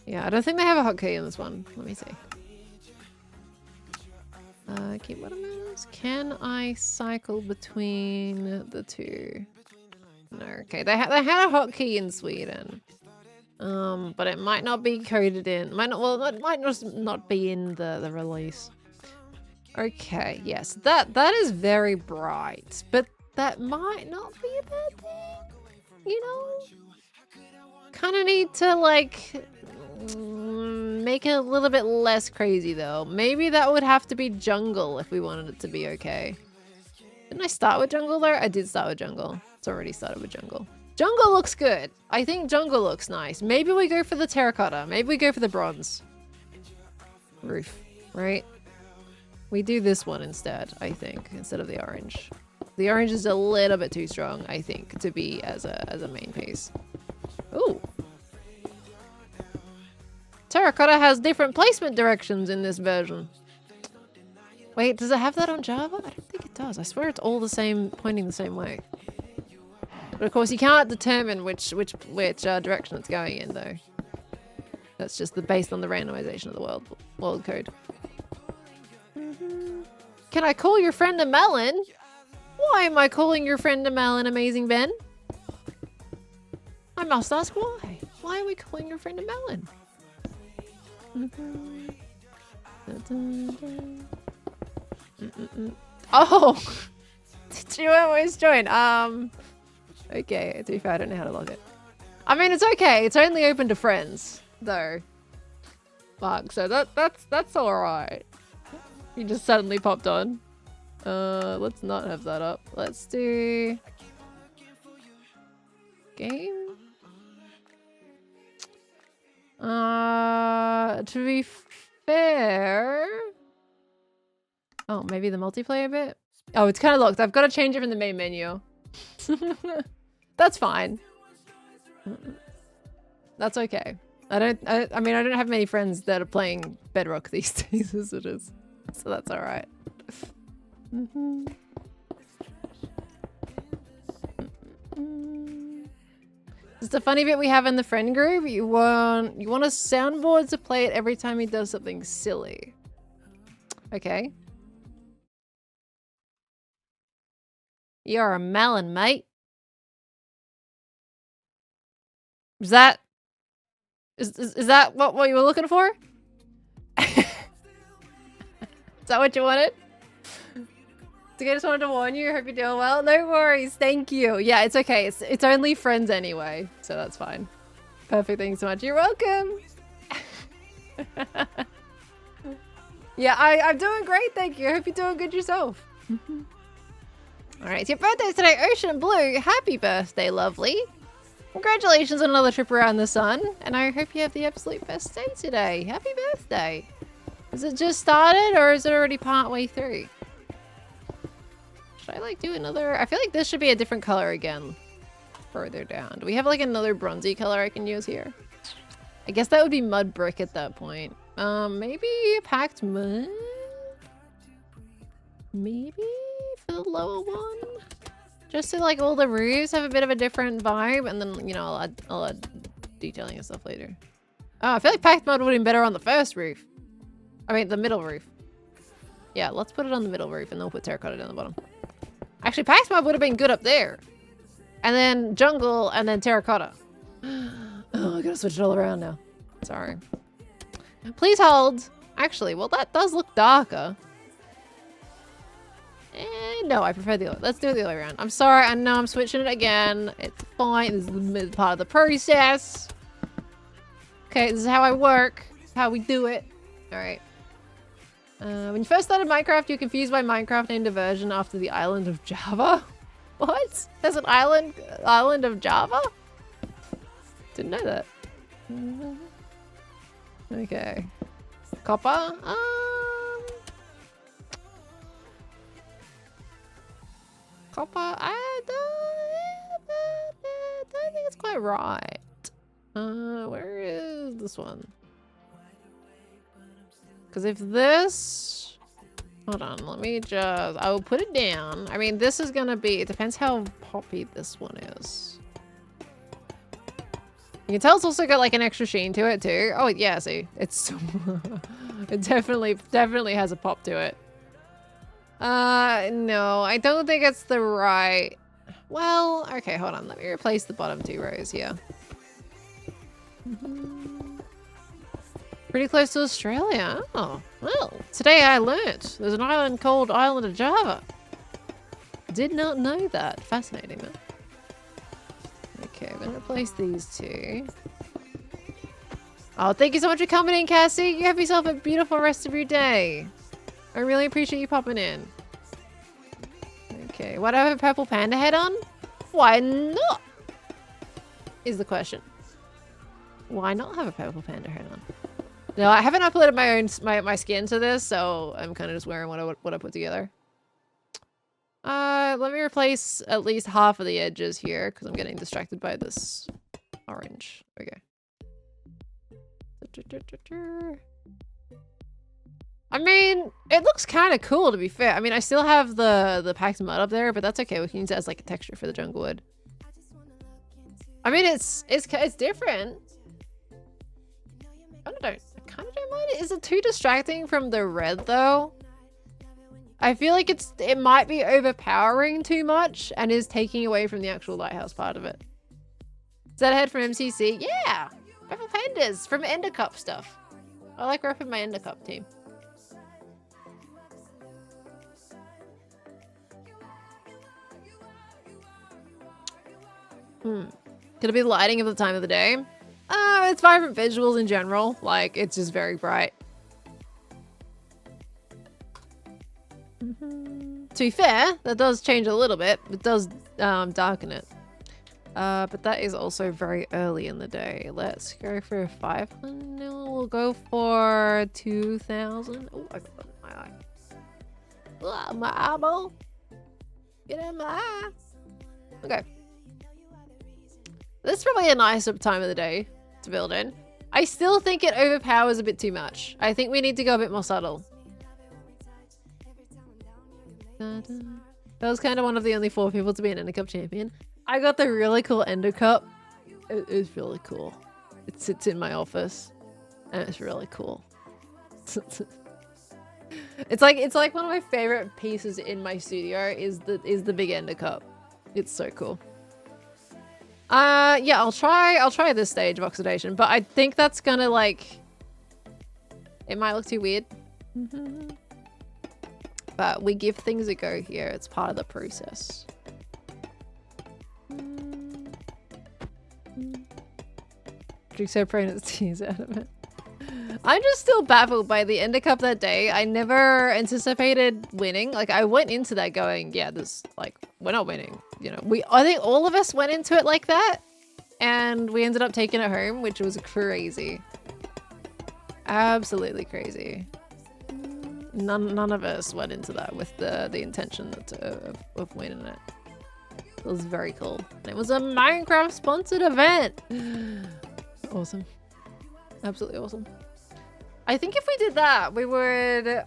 Yeah, I don't think they have a hotkey in this one. Let me see. Keep watermelons. Can I cycle between the two? No. Okay, they had a hotkey in Sweden. But it might not be coded in. Might just not be in the release. Okay, yes, that is very bright, but that might not be a bad thing. You know, kind of need to like make it a little bit less crazy though. Maybe that would have to be jungle if we wanted it to be okay. Didn't I start with jungle though? I did start with jungle. It's already started with jungle. Jungle looks good. I think jungle looks nice. Maybe we go for the terracotta. Maybe we go for the bronze roof, right? We do this one instead, I think, instead of the orange. The orange is a little bit too strong, I think, to be as a main piece. Ooh. Terracotta has different placement directions in this version. Wait, does it have that on Java? I don't think it does. I swear it's all the same, pointing the same way. But of course, you can't determine which direction it's going in, though. That's just based on the randomization of the world code. Can I call your friend a melon? Why am I calling your friend a melon, Amazing Ben? I must ask why. Why are we calling your friend a melon? Oh! Did you always join? Okay, to be fair, I don't know how to log it. I mean, it's okay. It's only open to friends, though. Fuck, so that's alright. You just suddenly popped on. Let's not have that up. Let's do... game? To be fair... Oh, maybe the multiplayer bit? Oh, it's kind of locked. I've got to change it from the main menu. That's fine. That's okay. I mean, I don't have many friends that are playing Bedrock these days as it is. So that's alright. Just a funny bit we have in the friend group. You want a soundboard to play it every time he does something silly. Okay. You're a melon, mate. Is that what you were looking for? Is that what you wanted? I just wanted to warn you. Hope you're doing well. No worries. Thank you. Yeah, it's okay. It's only friends anyway, so that's fine. Perfect. Thanks so much. You're welcome. Yeah, I'm doing great. Thank you. I hope you're doing good yourself. All right, it's your birthday today, Ocean Blue. Happy birthday, lovely. Congratulations on another trip around the sun, and I hope you have the absolute best day today. Happy birthday. Is it just started, or is it already partway through? Should I like do another? I feel like this should be a different color again. Further down. Do we have like another bronzy color I can use here? I guess that would be mud brick at that point. Maybe packed mud? Maybe for the lower one? Just so like all the roofs have a bit of a different vibe, and then, you know, I'll add detailing and stuff later. Oh, I feel like packed mud would have been better on the first roof. I mean, the middle roof. Yeah, let's put it on the middle roof, and then we'll put terracotta down the bottom. Actually, packed mud would have been good up there. And then jungle, and then terracotta. Oh, I gotta switch it all around now. Sorry. Please hold. Actually, well, that does look darker. No, I prefer the other. Let's do it the other way around. I'm sorry, I know I'm switching it again. It's fine. This is part of the process. Okay, this is how I work. This is how we do it. All right. When you first started Minecraft, you were confused by Minecraft named a version after the island of Java. What? There's an island of Java? Didn't know that. Okay. Copper. Copper. I don't think it's quite right. Where is this one? Because if this... Hold on, let me just... I will put it down. I mean, this is gonna be... It depends how poppy this one is. You can tell it's also got like an extra sheen to it too. Oh yeah, see, it's it definitely has a pop to it. No, I don't think it's the right. Well, okay, hold on. Let me replace the bottom two rows here. Pretty close to Australia. Oh, well, today I learnt there's an island called Island of Java. Did not know that. Fascinating, man. Okay, I'm gonna replace these two. Oh, thank you so much for coming in, Cassie. You have yourself a beautiful rest of your day. I really appreciate you popping in. Okay, what do I have a purple panda head on? Why not? Is the question. Why not have a purple panda head on? No, I haven't uploaded my skin to this, so I'm kind of just wearing what I put together. Let me replace at least half of the edges here because I'm getting distracted by this orange. Okay. I mean, it looks kind of cool to be fair. I mean, I still have the packed mud up there, but that's okay. We can use it as like a texture for the jungle wood. I mean, it's different. I kind of don't mind it. Is it too distracting from the red though? I feel like it might be overpowering too much and is taking away from the actual lighthouse part of it. Is that a head from MCC? Yeah! Purple pandas from Ender Cup stuff. I like repping my Ender Cup team. Could it be the lighting of the time of the day? It's vibrant visuals in general. Like, it's just very bright. To be fair, that does change a little bit. It does darken it. But that is also very early in the day. Let's go for 500. No, we'll go for 2,000. Oh, I got that in my eye. Oh, my eyeball. Get in my eye. Okay. This is probably a nicer time of the day to build in. I still think it overpowers a bit too much. I think we need to go a bit more subtle. That was kind of one of the only 4 people to be an Ender Cup champion. I got the really cool Ender Cup. It is really cool. It sits in my office and it's really cool. It's like one of my favorite pieces in my studio is the big Ender Cup. It's so cool. Yeah, I'll try this stage of oxidation, but I think that's gonna like it might look too weird. But we give things a go here. It's part of the process. So pregnant tears out of it. I'm just still baffled by the Ender Cup that day. I never anticipated winning. Like, I went into that going, yeah, this, like, we're not winning. You know, I think all of us went into it like that. And we ended up taking it home, which was crazy. Absolutely crazy. None of us went into that with the intention of winning it. It was very cool. And it was a Minecraft sponsored event. Awesome. Absolutely awesome. I think if we did that,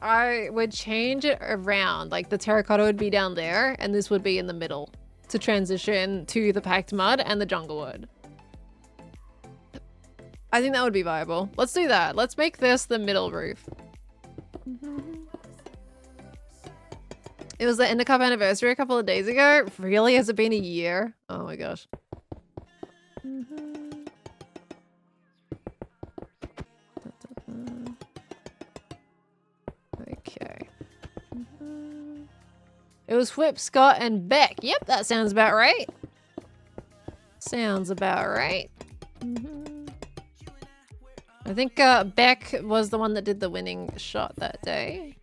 I would change it around. Like the terracotta would be down there and this would be in the middle to transition to the packed mud and the jungle wood. I think that would be viable. Let's do that. Let's make this the middle roof. It was the Ender Cup anniversary a couple of days ago. Really? Has it been a year? Oh my gosh. Okay. It was Whip, Scott, and Beck. Yep, that sounds about right. Sounds about right. I think Beck was the one that did the winning shot that day.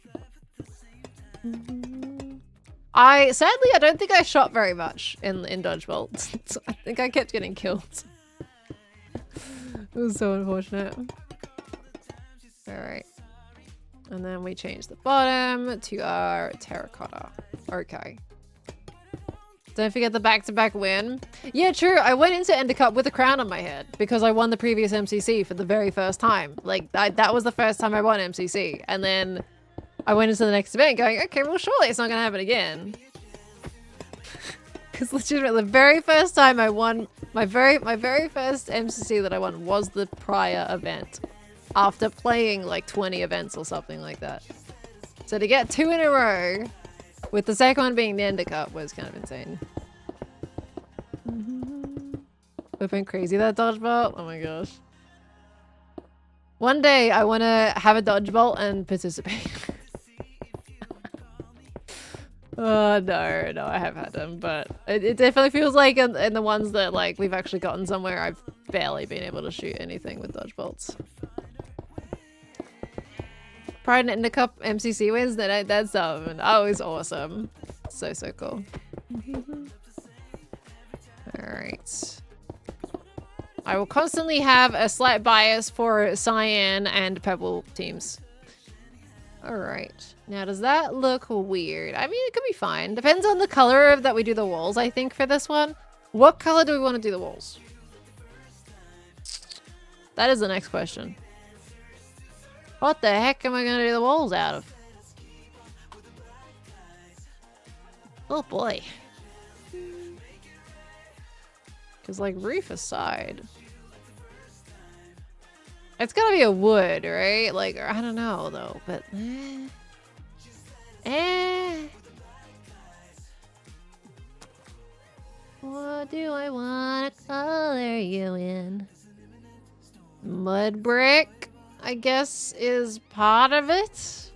Sadly, I don't think I shot very much in dodgeball. I think I kept getting killed. It was so unfortunate. Alright. And then we change the bottom to our terracotta. Okay. Don't forget the back-to-back win. Yeah, true. I went into Ender Cup with a crown on my head because I won the previous MCC for the very first time. Like, that was the first time I won MCC. And then I went into the next event going, okay, well, surely it's not going to happen again. Because legitimately, the very first time I won, my very first MCC that I won was the prior event. After playing like 20 events or something like that. So to get 2 in a row, with the second one being the Ender Cup, was kind of insane. We've been crazy that dodgeball. Oh my gosh. One day I want to have a dodgeball and participate. No, I have had them, but it definitely feels like in the ones that like we've actually gotten somewhere, I've barely been able to shoot anything with dodgeballs. Pride and Ender Cup MCC wins, that's always awesome. So cool. Alright. I will constantly have a slight bias for cyan and purple teams. Alright. Now, does that look weird? I mean, it could be fine. Depends on the color that we do the walls, I think, for this one. What color do we want to do the walls? That is the next question. What the heck am I going to do the walls out of? Oh boy. Because, like, roof aside. It's gotta be a wood, right? Like, I don't know, though, but... What do I want to color you in? Mud brick, I guess, is part of it.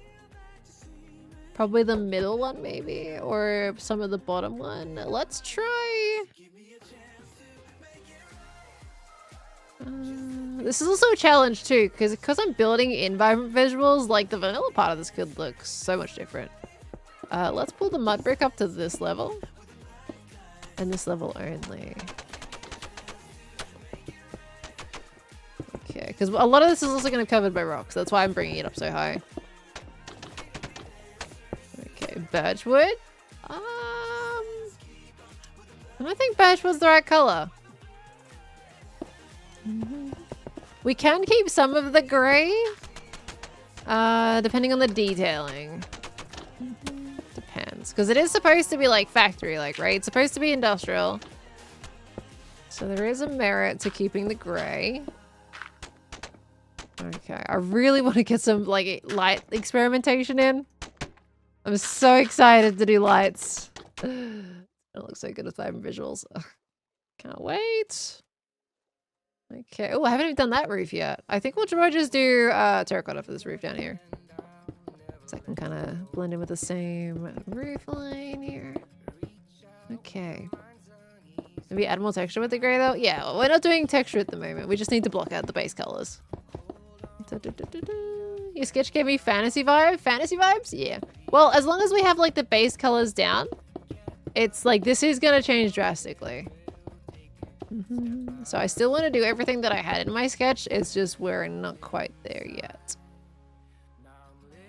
Probably the middle one, maybe, or some of the bottom one. Let's try. This is also a challenge too, because I'm building in vibrant visuals. Like the vanilla part of this could look so much different. Let's pull the mud brick up to this level, and this level only. Okay, because a lot of this is also going to be covered by rocks. That's why I'm bringing it up so high. Okay, birchwood. I don't think birchwood's the right color. We can keep some of the gray, depending on the detailing. Depends, because it is supposed to be like factory-like, right? It's supposed to be industrial. So there is a merit to keeping the gray. Okay, I really want to get some like light experimentation in. I'm so excited to do lights. It looks so good with vibrant visuals. Ugh. Can't wait. Okay. Oh, I haven't even done that roof yet. I think we'll just do terracotta for this roof down here. So I can kind of blend in with the same roof line here. Okay. Maybe add more texture with the gray though? Yeah, we're not doing texture at the moment. We just need to block out the base colors. Your sketch gave me fantasy vibe? Fantasy vibes? Yeah. Well, as long as we have like the base colors down, it's like this is going to change drastically. So I still want to do everything that I had in my sketch. It's just we're not quite there yet.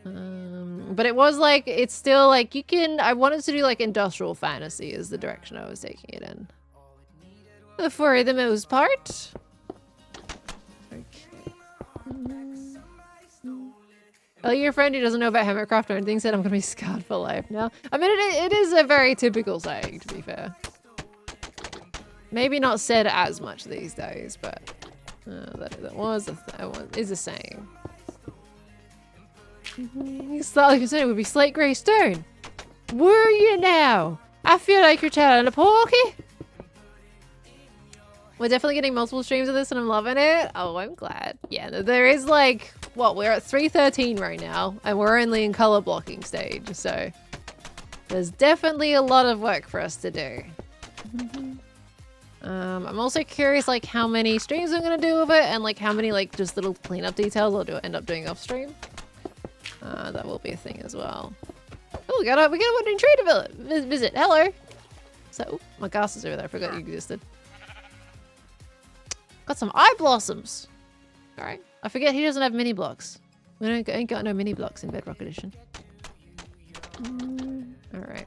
But it was like, it's still like you can, I wanted to do like industrial fantasy is the direction I was taking it in. For the most part. Okay. Oh, your friend who doesn't know about hermitcraft or anything said I'm going to be scarred for life now. I mean, it is a very typical saying, to be fair. Maybe not said as much these days, but that is a saying. Like I said, it would be slate grey stone. Were you now? I feel like you're telling a porky. We're definitely getting multiple streams of this and I'm loving it. Oh, I'm glad. Yeah, there is like, what, we're at 313 right now and we're only in color blocking stage. So there's definitely a lot of work for us to do. I'm also curious like how many streams I'm going to do of it and like how many like just little cleanup details I'll end up doing off stream. That will be a thing as well. Oh, we got a new tree develop visit. Hello. So, my gas is over there. I forgot you existed. Got some eye blossoms. All right. I forget he doesn't have mini blocks. We ain't got no mini blocks in Bedrock Edition. All right.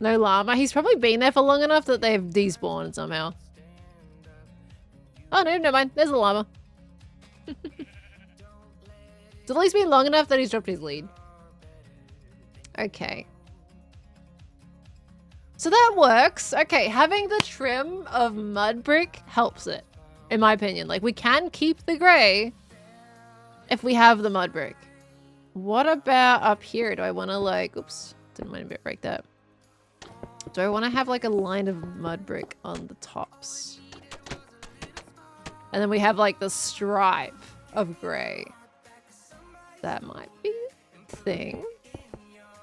No llama. He's probably been there for long enough that they've despawned somehow. Oh no, never mind. There's a llama. It's at least been long enough that he's dropped his lead. Okay. So that works. Okay, having the trim of mud brick helps it, in my opinion. Like, we can keep the grey if we have the mud brick. What about up here? Do I want to, like... Oops. Didn't mind to break that. Do I want to have, like, a line of mud brick on the tops? And then we have, like, the stripe of grey. That might be a thing.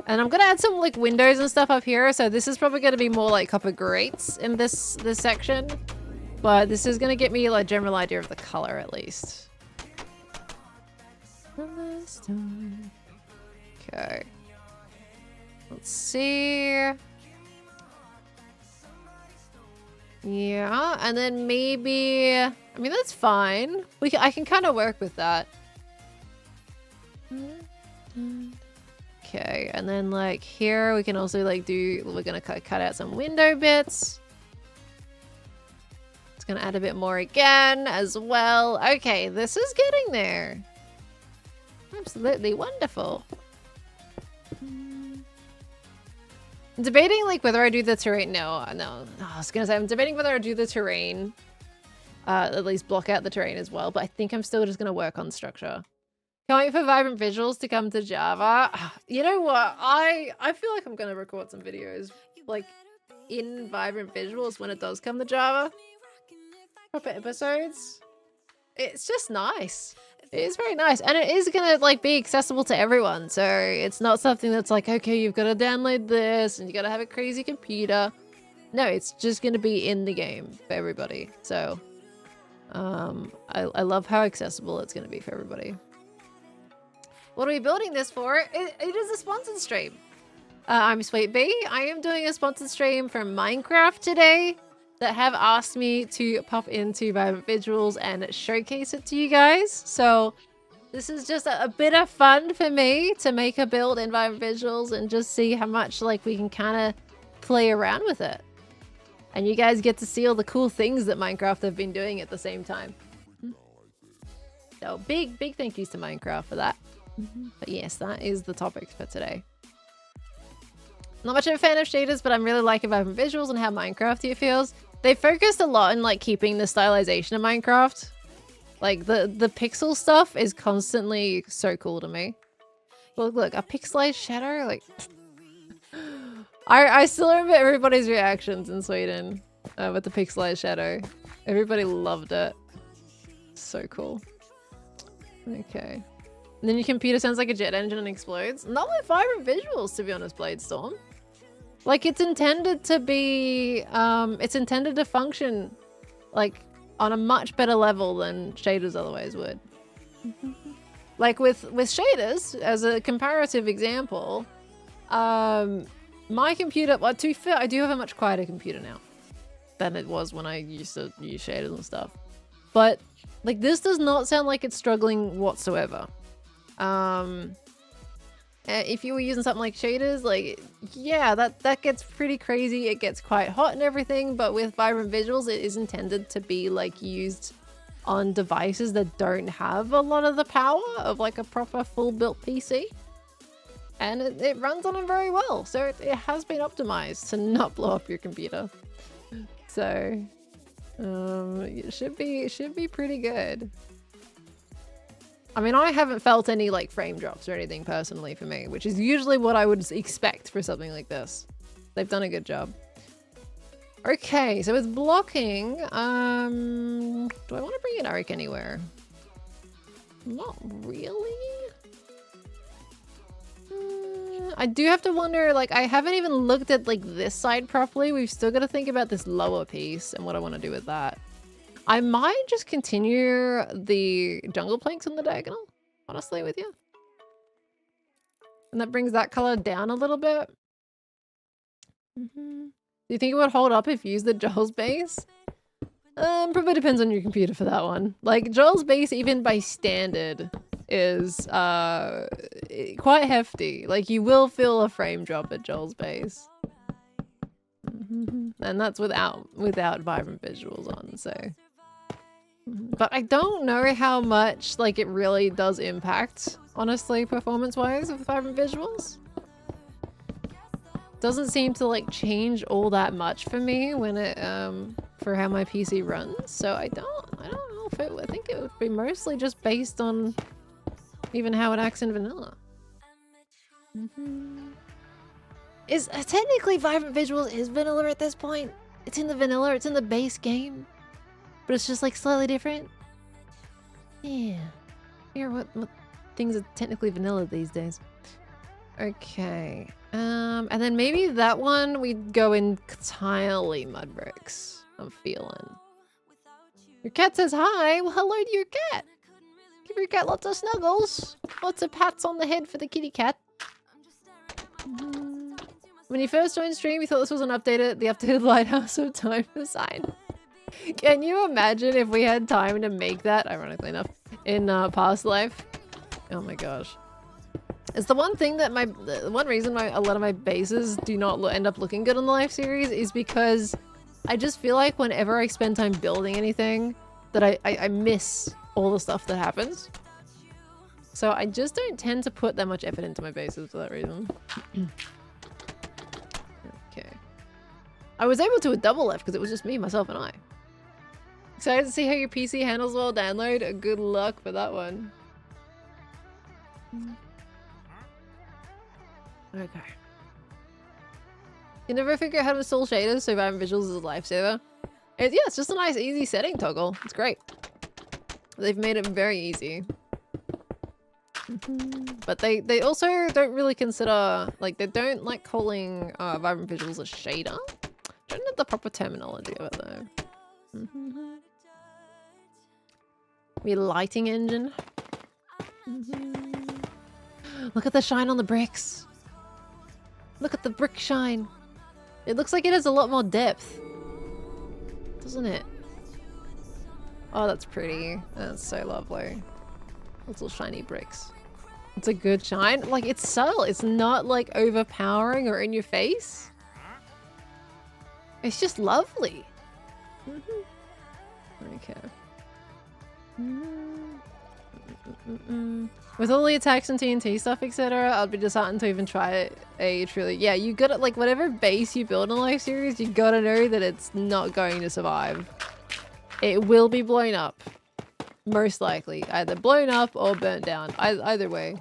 And I'm gonna add some like windows and stuff up here, so this is probably gonna be more like copper grates in this section. But this is gonna get me like general idea of the color at least. Okay. Let's see. Yeah, and then maybe I mean that's fine. I can kind of work with that. Okay, and then like here we can also like we're gonna cut out some window bits. It's gonna add a bit more again as well. Okay, this is getting there. Absolutely wonderful. I'm debating like whether I do the terrain. No, I was gonna say I'm debating whether I do the terrain. At least block out the terrain as well, but I think I'm still just gonna work on structure. Can't wait for Vibrant Visuals to come to Java. You know what? I feel like I'm going to record some videos like in Vibrant Visuals when it does come to Java. Proper episodes. It's just nice. It is very nice. And it is going to like be accessible to everyone. So it's not something that's like, okay, you've got to download this and you got to have a crazy computer. No, it's just going to be in the game for everybody. So I love how accessible it's going to be for everybody. What are we building this for? It is a sponsored stream. I'm Sweet Bee. I am doing a sponsored stream from Minecraft today that have asked me to pop into Vibrant Visuals and showcase it to you guys. So this is just a bit of fun for me to make a build in Vibrant Visuals and just see how much like we can kind of play around with it. And you guys get to see all the cool things that Minecraft have been doing at the same time. So big thank yous to Minecraft for that. But yes, that is the topic for today. Not much of a fan of shaders, but I'm really liking Vibrant Visuals and how Minecrafty it feels. They focused a lot on like keeping the stylization of Minecraft. Like the pixel stuff is constantly so cool to me. Look, a pixelized shadow, like I still remember everybody's reactions in Sweden with the pixelized shadow. Everybody loved it. So cool. Okay. And then your computer sounds like a jet engine and explodes. Not with Vibrant Visuals, to be honest, Bladestorm. Like, it's intended to be, it's intended to function, like, on a much better level than shaders otherwise would. Like, with shaders, as a comparative example, my computer, well, to be fair, I do have a much quieter computer now than it was when I used to use shaders and stuff. But, like, this does not sound like it's struggling whatsoever. If you were using something like shaders, like, yeah, that gets pretty crazy. It gets quite hot and everything, but with Vibrant Visuals, it is intended to be, like, used on devices that don't have a lot of the power of, like, a proper full-built PC. And it runs on them very well. So it has been optimized to not blow up your computer. So it should be pretty good. I mean, I haven't felt any like frame drops or anything personally for me, which is usually what I would expect for something like this. They've done a good job. Okay, so it's blocking. Do I want to bring an arc anywhere? Not really. I do have to wonder, like, I haven't even looked at like this side properly. We've still got to think about this lower piece and what I want to do with that. I might just continue the jungle planks on the diagonal, honestly, with you. And that brings that color down a little bit. Do you think it would hold up if you used the Joel's base? Probably depends on your computer for that one. Like, Joel's base, even by standard, is quite hefty. Like, you will feel a frame drop at Joel's base. And that's without vibrant visuals on, so. But I don't know how much, like, it really does impact, honestly, performance-wise, with vibrant visuals. Doesn't seem to, like, change all that much for me when it, for how my PC runs. So I don't know if I think it would be mostly just based on even how it acts in vanilla. Is technically vibrant visuals is vanilla at this point. It's in the vanilla, it's in the base game. But it's just like slightly different. Yeah. Here, what things are technically vanilla these days? Okay. And then maybe that one we'd go entirely mud bricks. I'm feeling. Your cat says hi. Well, hello to your cat. Give your cat lots of snuggles. Lots of pats on the head for the kitty cat. When you first joined stream, you thought this was the updated Lighthouse of time design. Can you imagine if we had time to make that, ironically enough, in past life? Oh my gosh. It's the one thing that the one reason a lot of my bases do not end up looking good on the live series is because I just feel like whenever I spend time building anything that I miss all the stuff that happens. So I just don't tend to put that much effort into my bases for that reason. Okay. I was able to a double left because it was just me, myself, and I. Excited to see how your PC handles well download. Good luck for that one. Okay. You never figure out how to install shaders so vibrant visuals is a lifesaver? Yeah, it's just a nice easy setting toggle. It's great. They've made it very easy. But they also don't really consider, like, they don't like calling vibrant visuals a shader. Don't know the proper terminology of it though. We lighting engine. Look at the shine on the bricks. Look at the brick shine. It looks like it has a lot more depth. Doesn't it? Oh, that's pretty. That's so lovely. Little shiny bricks. It's a good shine. Like, it's subtle. It's not, like, overpowering or in your face. It's just lovely. Okay. With all the attacks and TNT stuff, etc., I'd be disheartened to even try a truly... Yeah, you gotta, like, whatever base you build in a live series, you gotta know that it's not going to survive. It will be blown up. Most likely. Either blown up or burnt down. Either way.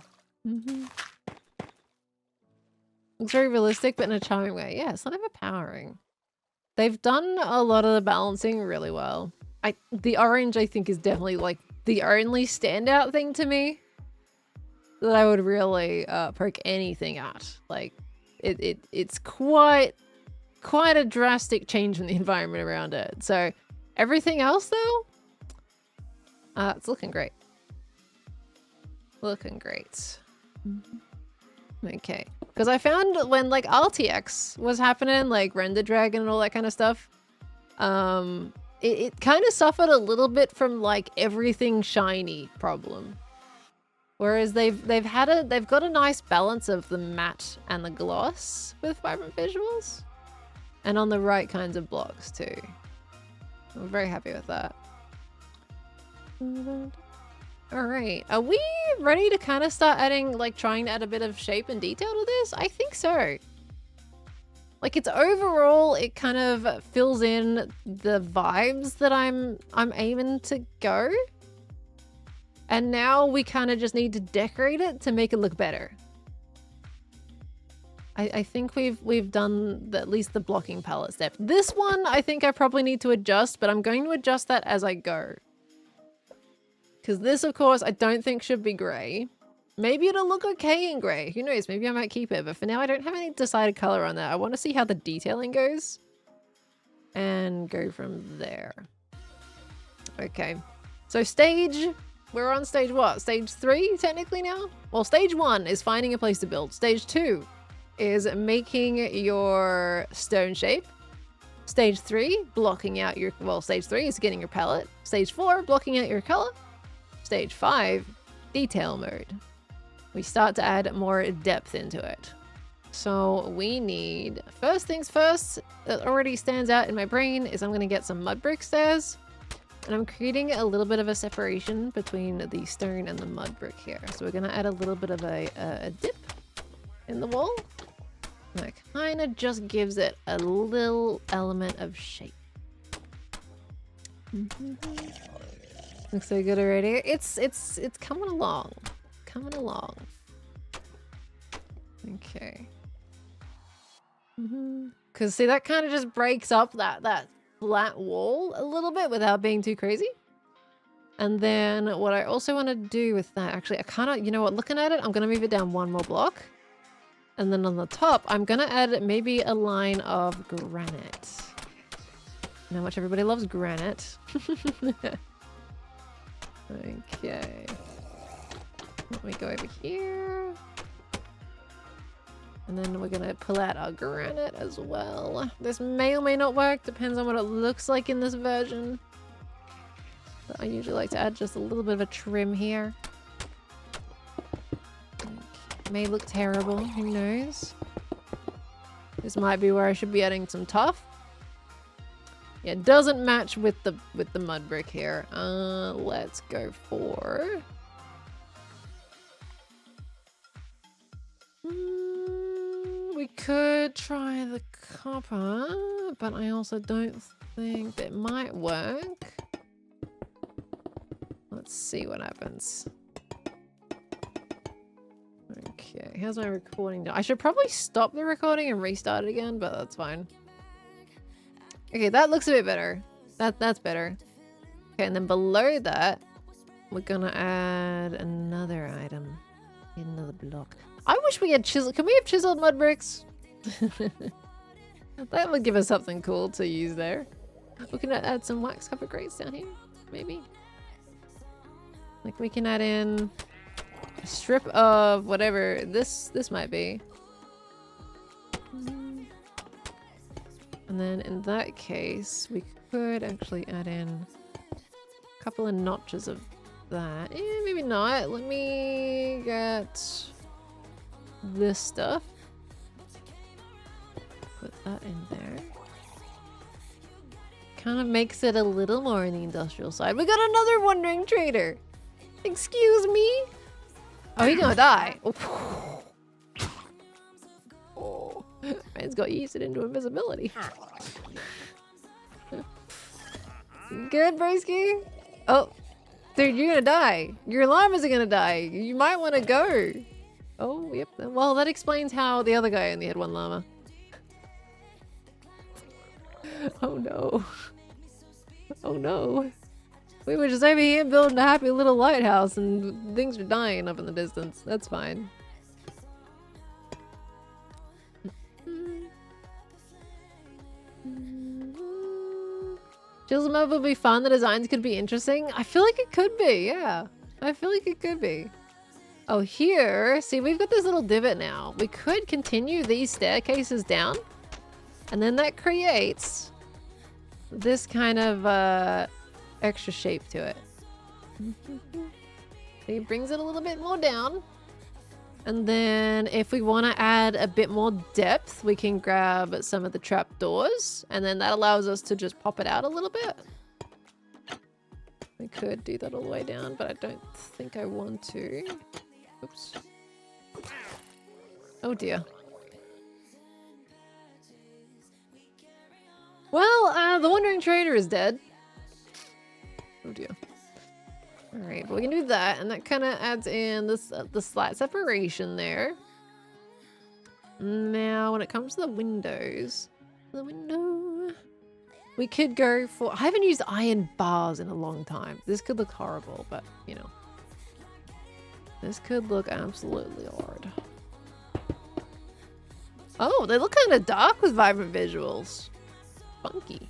Looks very realistic, but in a charming way. Yeah, it's not overpowering. They've done a lot of the balancing really well. The orange, I think, is definitely, like, the only standout thing to me that I would really poke anything at. Like, it's quite a drastic change in the environment around it. So, everything else, though, it's looking great. Looking great. Okay. Because I found when, like, RTX was happening, like, Render Dragon and all that kind of stuff, it kind of suffered a little bit from, like, everything shiny problem. Whereas they've got a nice balance of the matte and the gloss with vibrant visuals. And on the right kinds of blocks, too. I'm very happy with that. Alright, are we ready to kind of start adding, like trying to add a bit of shape and detail to this? I think so. Like it's overall, it kind of fills in the vibes that I'm aiming to go. And now we kind of just need to decorate it to make it look better. I think we've done at least the blocking palette step. This one, I think I probably need to adjust, but I'm going to adjust that as I go. Because this, of course, I don't think should be grey. Maybe it'll look okay in grey. Who knows? Maybe I might keep it. But for now, I don't have any decided color on that. I want to see how the detailing goes. And go from there. Okay. So we're on stage what? Stage 3 technically now? Well, stage 1 is finding a place to build. Stage 2 is making your stone shape. Stage 3, blocking out your, well, stage 3 is getting your palette. Stage 4, blocking out your color. Stage 5, detail mode. We start to add more depth into it. So we need, first things first, that already stands out in my brain is I'm gonna get some mud brick stairs. And I'm creating a little bit of a separation between the stone and the mud brick here. So we're gonna add a little bit of a dip in the wall. That kind of just gives it a little element of shape. Looks so good already. It's coming along. Coming along. Okay. Because see, that kind of just breaks up that flat wall a little bit without being too crazy. And then what I also want to do with that, actually, I kind of, you know what, looking at it, I'm going to move it down one more block. And then on the top, I'm going to add maybe a line of granite. You know how much everybody loves granite. Okay. Let me go over here. And then we're going to pull out our granite as well. This may or may not work, depends on what it looks like in this version. But I usually like to add just a little bit of a trim here. May look terrible, who knows? This might be where I should be adding some tuff. Yeah, it doesn't match with the mud brick here. Let's go for... we could try the copper, but I also don't think that might work. Let's see what happens. Okay, how's my recording done? I should probably stop the recording and restart it again, but that's fine. Okay, that looks a bit better. That's better. Okay, and then below that, we're gonna add another item. Another block. I wish we had chisel. Can we have chiseled mud bricks? That would give us something cool to use there. We can add some wax cover grates down here, maybe. Like we can add in a strip of whatever this might be. And then in that case, we could actually add in a couple of notches of that. Maybe not. Let me get this stuff. Put that in there. Kind of makes it a little more on the industrial side. We got another wandering trader. Excuse me? Oh, he's gonna die. Oh. Man's got yeasted into invisibility. Good, Broski? Oh. Dude, you're gonna die. Your llamas are gonna die. You might want to go. Oh, yep. Well, that explains how the other guy only had one llama. Oh no. Oh no. We were just over here building a happy little lighthouse and things are dying up in the distance. That's fine. Chisel mode would be fun. The designs could be interesting. I feel like it could be, yeah. I feel like it could be. Oh, here, see, we've got this little divot now. We could continue these staircases down, and then that creates this kind of extra shape to it. He brings it a little bit more down. And then if we want to add a bit more depth, we can grab some of the trapdoors, and then that allows us to just pop it out a little bit. We could do that all the way down, but I don't think I want to. Oops. Oh dear. Well, the Wandering Trader is dead. Oh dear. Alright, but we can do that, and that kind of adds in this the slight separation there. Now, when it comes to the windows, we could go for... I haven't used iron bars in a long time. This could look horrible, but, you know. This could look absolutely hard. Oh, they look kind of dark with vibrant visuals. Funky.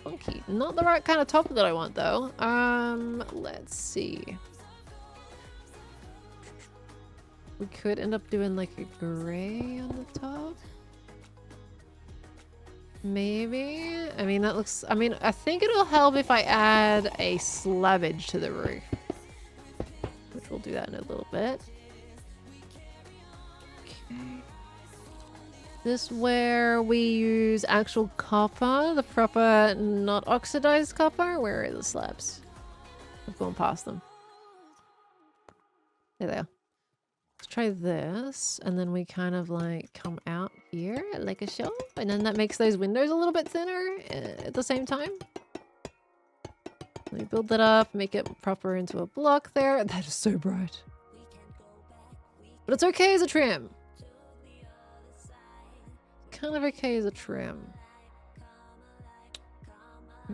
Funky. Not the right kind of top that I want, though. Let's see. We could end up doing like a gray on the top. Maybe? I mean, that looks... I mean, I think it'll help if I add a slabbage to the roof. Which we'll do that in a little bit. Okay. This where we use actual copper, the proper, not oxidized copper. Where are the slabs? I've gone past them. There they are. Let's try this, and then we kind of like come out here like a shell, and then that makes those windows a little bit thinner at the same time. We build that up, make it proper into a block there. That is so bright. But it's okay as a trim. Kind of okay as a trim.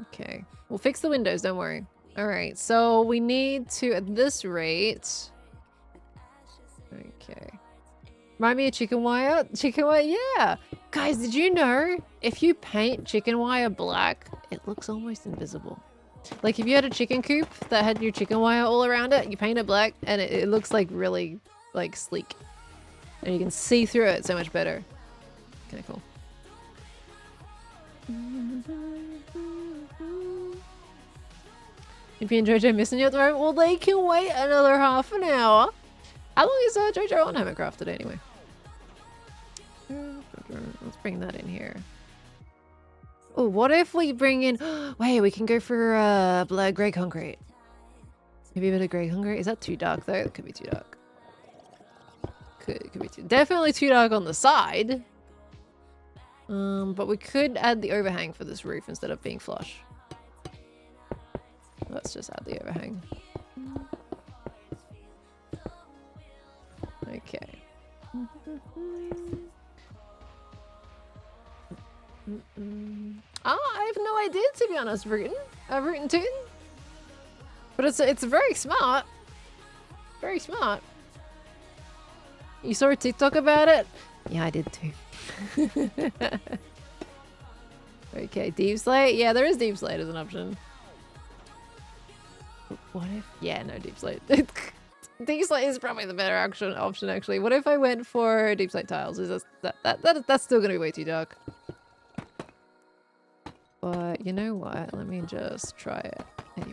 Okay. We'll fix the windows, don't worry. Alright, so we need to, at this rate... Okay. Remind me of chicken wire? Chicken wire, yeah! Guys, did you know if you paint chicken wire black, it looks almost invisible? Like if you had a chicken coop that had your chicken wire all around it, you paint it black and it looks like really like sleek. And you can see through it so much better. Kind of cool. If you and JoJo missing you at the moment, well, they can wait another half an hour. How long is JoJo on hermitcrafted anyway? Let's bring that in here. Oh, what if we bring in... Wait, we can go for blood grey concrete. Maybe a bit of grey concrete. Is that too dark though? It could be too dark. Could be too... Definitely too dark on the side. But we could add the overhang for this roof instead of being flush. Let's just add the overhang. Okay. I have no idea, to be honest, Rootin' Tootin'. But it's very smart. Very smart. You saw a TikTok about it? Yeah, I did too. Okay, deep slate. Yeah, there is deep slate as an option. What if... Yeah, no, deep slate. Deep slate is probably the better option, actually. What if I went for deep slate tiles? Is that's still going to be way too dark. But you know what? Let me just try it. Anyway.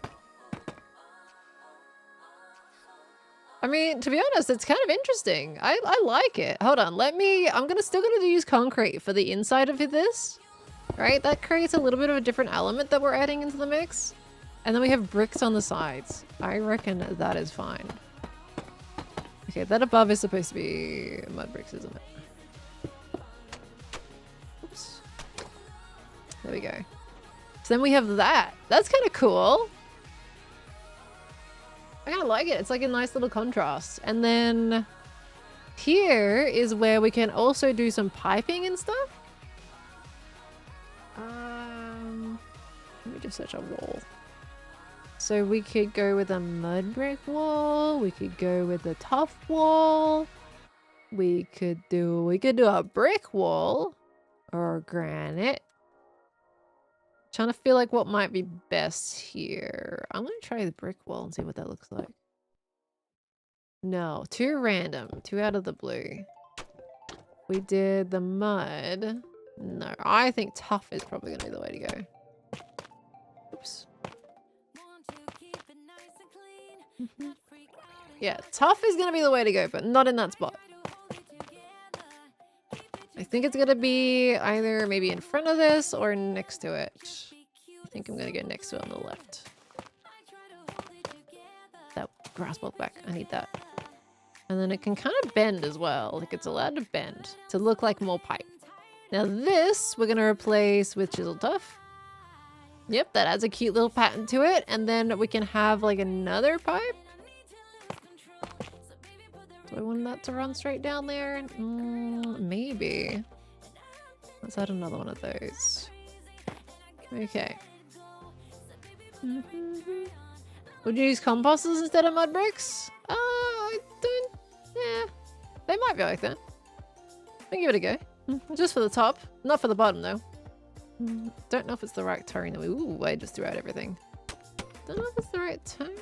I mean, to be honest, it's kind of interesting. I like it. Hold on, I'm still gonna use concrete for the inside of this. Right? That creates a little bit of a different element that we're adding into the mix. And then we have bricks on the sides. I reckon that is fine. Okay, that above is supposed to be mud bricks, isn't it? Oops. There we go. So then we have that. That's kind of cool. I kind of like it. It's like a nice little contrast. And then here is where we can also do some piping and stuff. Let me just search a wall. So we could go with a mud brick wall. We could go with a tough wall. We could do a brick wall or granite. Trying to feel like what might be best here. I'm gonna try the brick wall and see what that looks like. No, too random. Too out of the blue. We did the mud. No, I think tough is probably gonna be the way to go. Oops. Yeah, tough is gonna be the way to go, but not in that spot. I think it's gonna be either maybe in front of this or next to it. I think I'm gonna go next to it on the left. grass block back. I need that. And then it can kind of bend as well. Like it's allowed to bend to look like more pipe. Now this we're going to replace with chisel tuff. Yep, that adds a cute little pattern to it. And then we can have like another pipe. Do I want that to run straight down there? Maybe. Let's add another one of those. Okay. Would you use composters instead of mud bricks? I don't... Yeah. They might be like that. I'll give it a go. Just for the top. Not for the bottom, though. Don't know if it's the right tone. Ooh, I just threw out everything. Don't know if it's the right tone.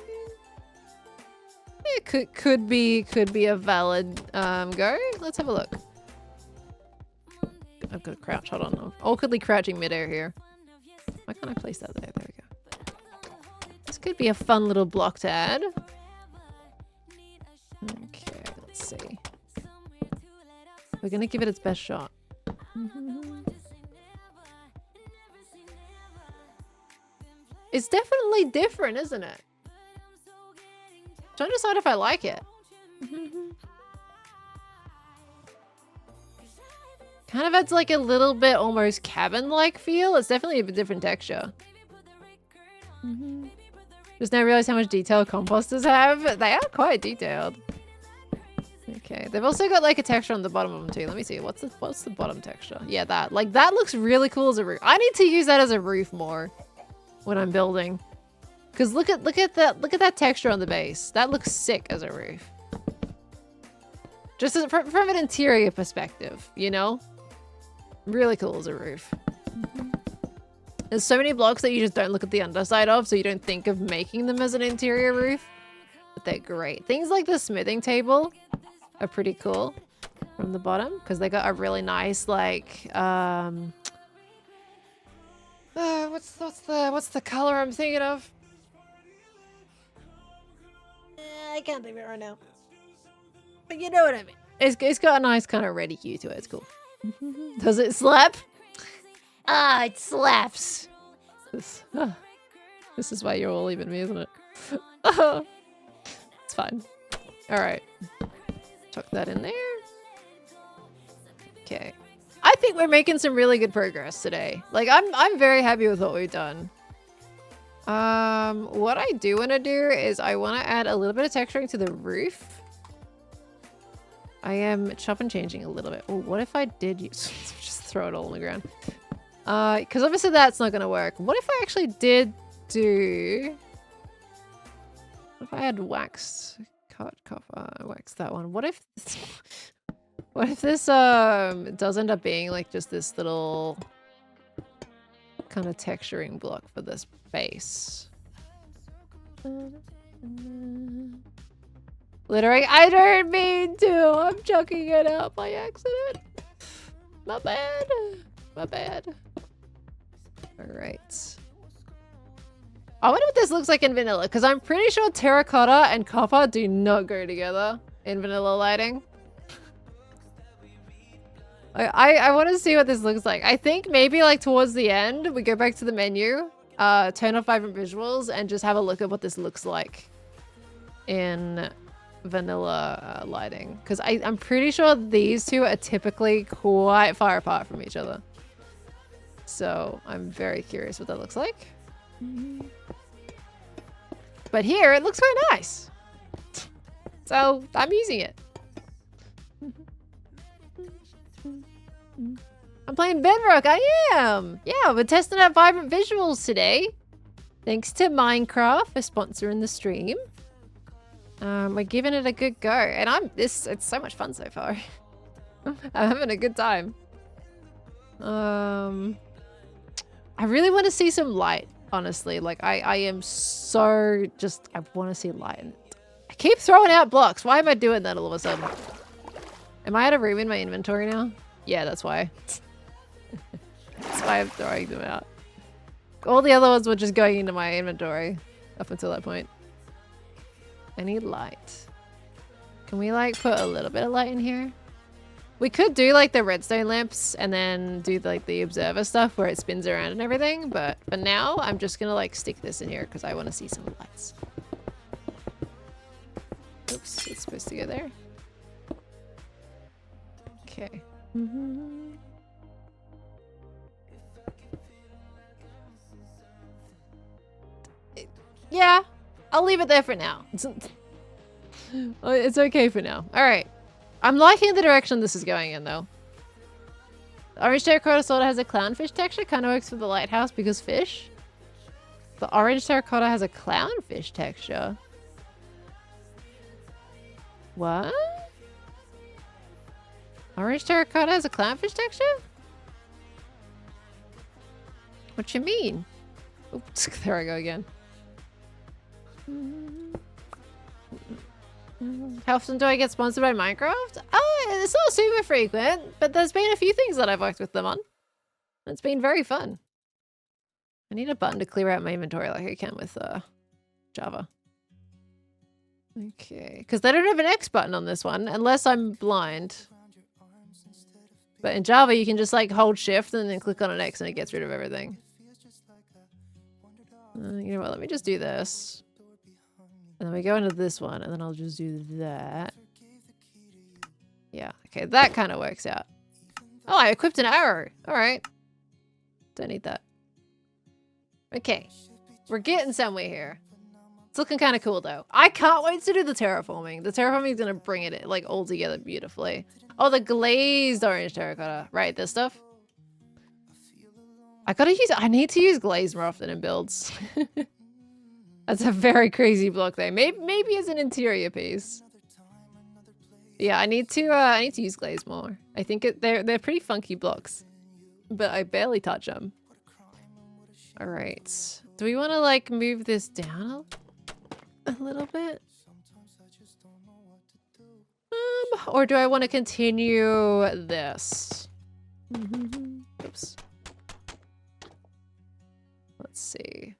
It could be a valid go. Let's have a look. I've got to crouch. Hold on. I'm awkwardly crouching midair here. Why can't I place that there? There we go. This could be a fun little block to add. Okay, let's see. We're gonna give it its best shot. It's definitely different, isn't it? Trying to decide if I like it. Kind of adds like a little bit almost cabin-like feel. It's definitely a different texture. Just now realized how much detail composters have. They are quite detailed. Okay, they've also got like a texture on the bottom of them too. Let me see. What's the bottom texture? Yeah, that. Like that looks really cool as a roof. I need to use that as a roof more when I'm building. Cause look at that texture on the base. That looks sick as a roof. Just as, from an interior perspective, you know? Really cool as a roof. There's so many blocks that you just don't look at the underside of, so you don't think of making them as an interior roof. But they're great. Things like the smithing table are pretty cool from the bottom because they got a really nice like what's the color I'm thinking of? I can't think of it right now. But you know what I mean. It's got a nice kind of reddy hue to it. It's cool. Does it slap? Ah, it slaps. This is why you're all leaving me, isn't it? It's fine. All right. Chuck that in there. Okay. I think we're making some really good progress today. Like I'm very happy with what we've done. What I do want to do is I want to add a little bit of texturing to the roof. I am chop and changing a little bit. Oh, what if I did use just throw it all on the ground? Because obviously that's not going to work. What if I actually did do... What if I had waxed cut copper, wax that one? What if this does end up being like just this little kind of texturing block for this base? Literally, I don't mean to. I'm chucking it out by accident. My bad. My bad. All right. I wonder what this looks like in vanilla, because I'm pretty sure terracotta and copper do not go together in vanilla lighting. I want to see what this looks like. I think maybe like towards the end, we go back to the menu, turn off vibrant visuals, and just have a look at what this looks like in vanilla lighting. Because I'm pretty sure these two are typically quite far apart from each other. So I'm very curious what that looks like. But here, it looks quite nice. So I'm using it. I'm playing Bedrock, I am! Yeah, we're testing out vibrant visuals today. Thanks to Minecraft for sponsoring the stream. We're giving it a good go. And it's so much fun so far. I'm having a good time. I really want to see some light, honestly. Like, I am so just... I want to see light. I keep throwing out blocks. Why am I doing that all of a sudden? Am I out of room in my inventory now? Yeah, that's why. That's why I'm throwing them out. All the other ones were just going into my inventory up until that point. I need light. Can we, like, put a little bit of light in here? We could do like the redstone lamps and then do like the observer stuff where it spins around and everything, but for now I'm just gonna like stick this in here because I want to see some lights. Oops, it's supposed to go there. Okay. Yeah, I'll leave it there for now. It's okay for now. All right. I'm liking the direction this is going in, though. The orange terracotta sort of has a clownfish texture. Kind of works for the lighthouse because fish. The orange terracotta has a clownfish texture. What? Orange terracotta has a clownfish texture? What you mean? Oops, there I go again. How often do I get sponsored by Minecraft? Oh, it's not super frequent, but there's been a few things that I've worked with them on. It's been very fun. I need a button to clear out my inventory like I can with Java. Okay, because they don't have an X button on this one, unless I'm blind. But in Java, you can just like hold shift and then click on an X and it gets rid of everything. You know what, let me just do this. And then we go into this one, and then I'll just do that. Yeah, okay, that kind of works out. Oh, I equipped an arrow. All right. Don't need that. Okay, we're getting somewhere here. It's looking kind of cool, though. I can't wait to do the terraforming. The terraforming is going to bring it like all together beautifully. Oh, the glazed orange terracotta. Right, this stuff. I need to use glaze more often in builds. That's a very crazy block there. Maybe as an interior piece. Yeah, I need to use glaze more. I think they're pretty funky blocks, but I barely touch them. All right. Do we want to like move this down a little bit? Or do I want to continue this? Oops. Let's see.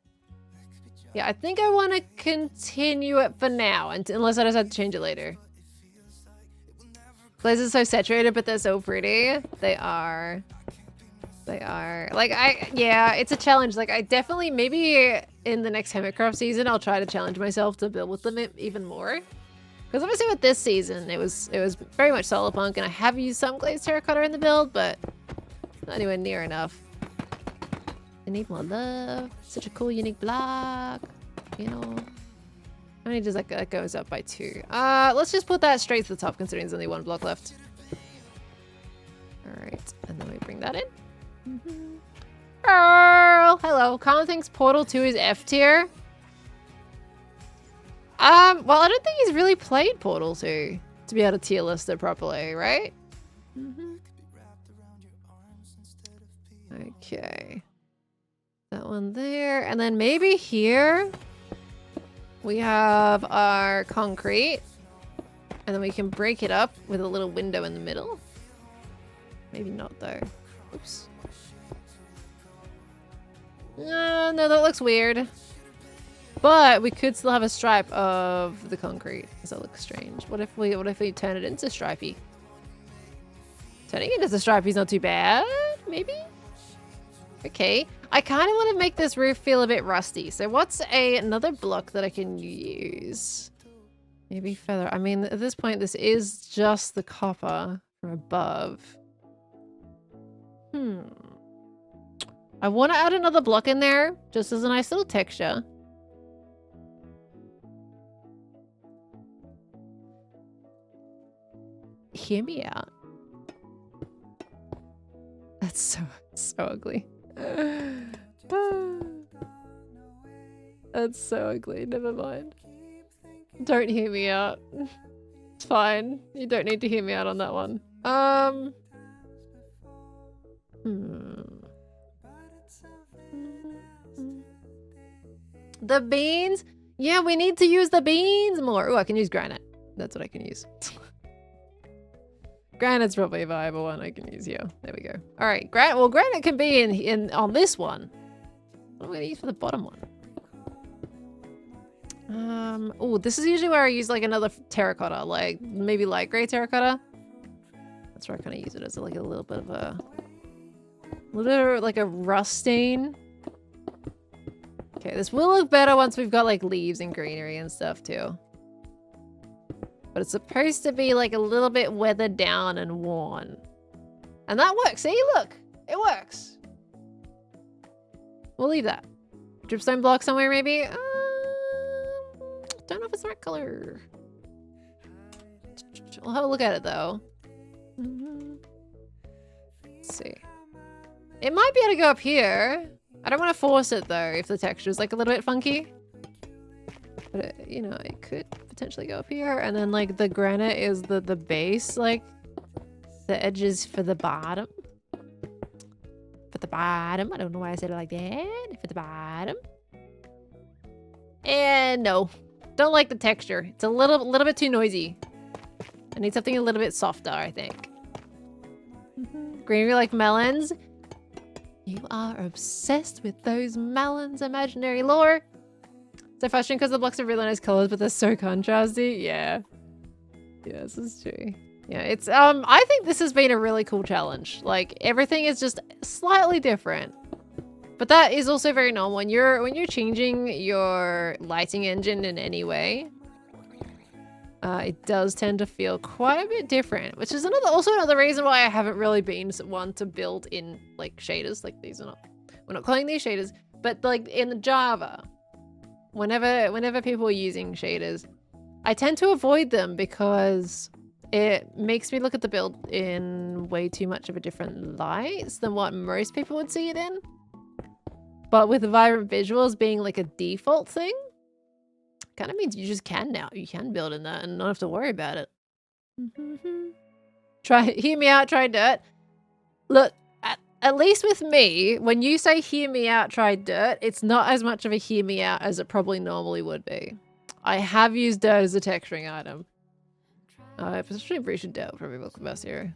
Yeah, I think I want to continue it for now, unless I just have to change it later. Glazes are so saturated, but they're so pretty. They are. They are. Like, yeah, it's a challenge. Like, I definitely, maybe in the next hermitcraft season, I'll try to challenge myself to build with them even more. Because obviously with this season, it was very much solo punk, and I have used some glazed terracotta in the build, but not anywhere near enough. I need more love. Such a cool, unique block. You know. How many does that goes up by 2? Let's just put that straight to the top, considering there's only 1 block left. Alright, and then we bring that in. Earl! Hello. Colin thinks Portal 2 is F tier. Well, I don't think he's really played Portal 2 to be able to tier list it properly, right? Okay. That one there. And then maybe here we have our concrete. And then we can break it up with a little window in the middle. Maybe not though. Oops. No, that looks weird. But we could still have a stripe of the concrete. Does that look strange? What if we turn it into stripey? Turning it into stripey is not too bad, maybe? Okay. I kind of want to make this roof feel a bit rusty. So what's another block that I can use? Maybe feather. I mean, at this point, this is just the copper from above. I want to add another block in there, just as a nice little texture. Hear me out. That's so ugly. That's so ugly. Never mind. Don't hear me out. It's fine. You don't need to hear me out on that one. The beans? Yeah, we need to use the beans more. Oh, I can use granite. That's what I can use. Granite's probably a viable one I can use here. There we go. All right, granite can be in on this one. What am I gonna use for the bottom one? Oh, this is usually where I use like another terracotta, like maybe light gray terracotta. That's where I kind of use it as like a little bit of a like a rust stain. Okay, this will look better once we've got like leaves and greenery and stuff too. But it's supposed to be like a little bit weathered down and worn. And that works. See, look, it works. We'll leave that. Dripstone block somewhere maybe? Don't know if it's the right color. We'll have a look at it though. Let's see. It might be able to go up here. I don't want to force it though if the texture is like a little bit funky. But it, you know, it could potentially go up here. And then like the granite is the base, like the edges for the bottom. For the bottom. I don't know why I said it like that. For the bottom. And no. Don't like the texture. It's a little bit too noisy. I need something a little bit softer, I think. Greenery like melons. You are obsessed with those melons, imaginary lore. So frustrating because the blocks are really nice colors, but they're so contrasty. Yeah. Yeah, this is true. Yeah, it's I think this has been a really cool challenge. Like everything is just slightly different. But that is also very normal when you're changing your lighting engine in any way. It does tend to feel quite a bit different, which is also another reason why I haven't really been one to build in like shaders. Like these are not, we're not calling these shaders, but like in Java, whenever people are using shaders, I tend to avoid them because it makes me look at the build in way too much of a different light than what most people would see it in. But with vibrant visuals being like a default thing, kind of means you just can now. You can build in that and not have to worry about it. Hear me out, try dirt. Look, at least with me, when you say hear me out, try dirt, it's not as much of a hear me out as it probably normally would be. I have used dirt as a texturing item. Especially British dirt probably look the best here.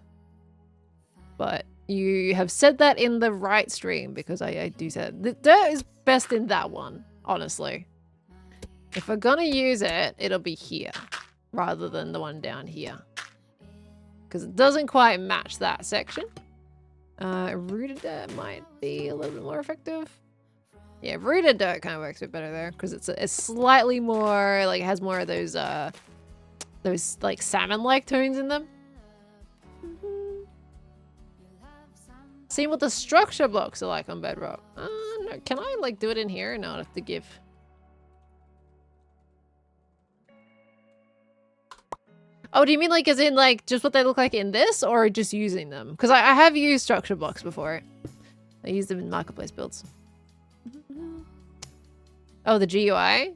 But you have said that in the right stream because I do say it. The dirt is best in that one, honestly. If we're gonna use it, it'll be here rather than the one down here. Because it doesn't quite match that section. Rooted dirt might be a little bit more effective. Yeah, rooted dirt kind of works a bit better there because it's slightly more, like it has more of those like salmon-like tones in them. Seeing what the structure blocks are like on bedrock. No, can I like do it in here? No, I have to give. Oh, do you mean like as in like just what they look like in this or just using them? Because I have used structure blocks before. I used them in marketplace builds. Oh, the GUI?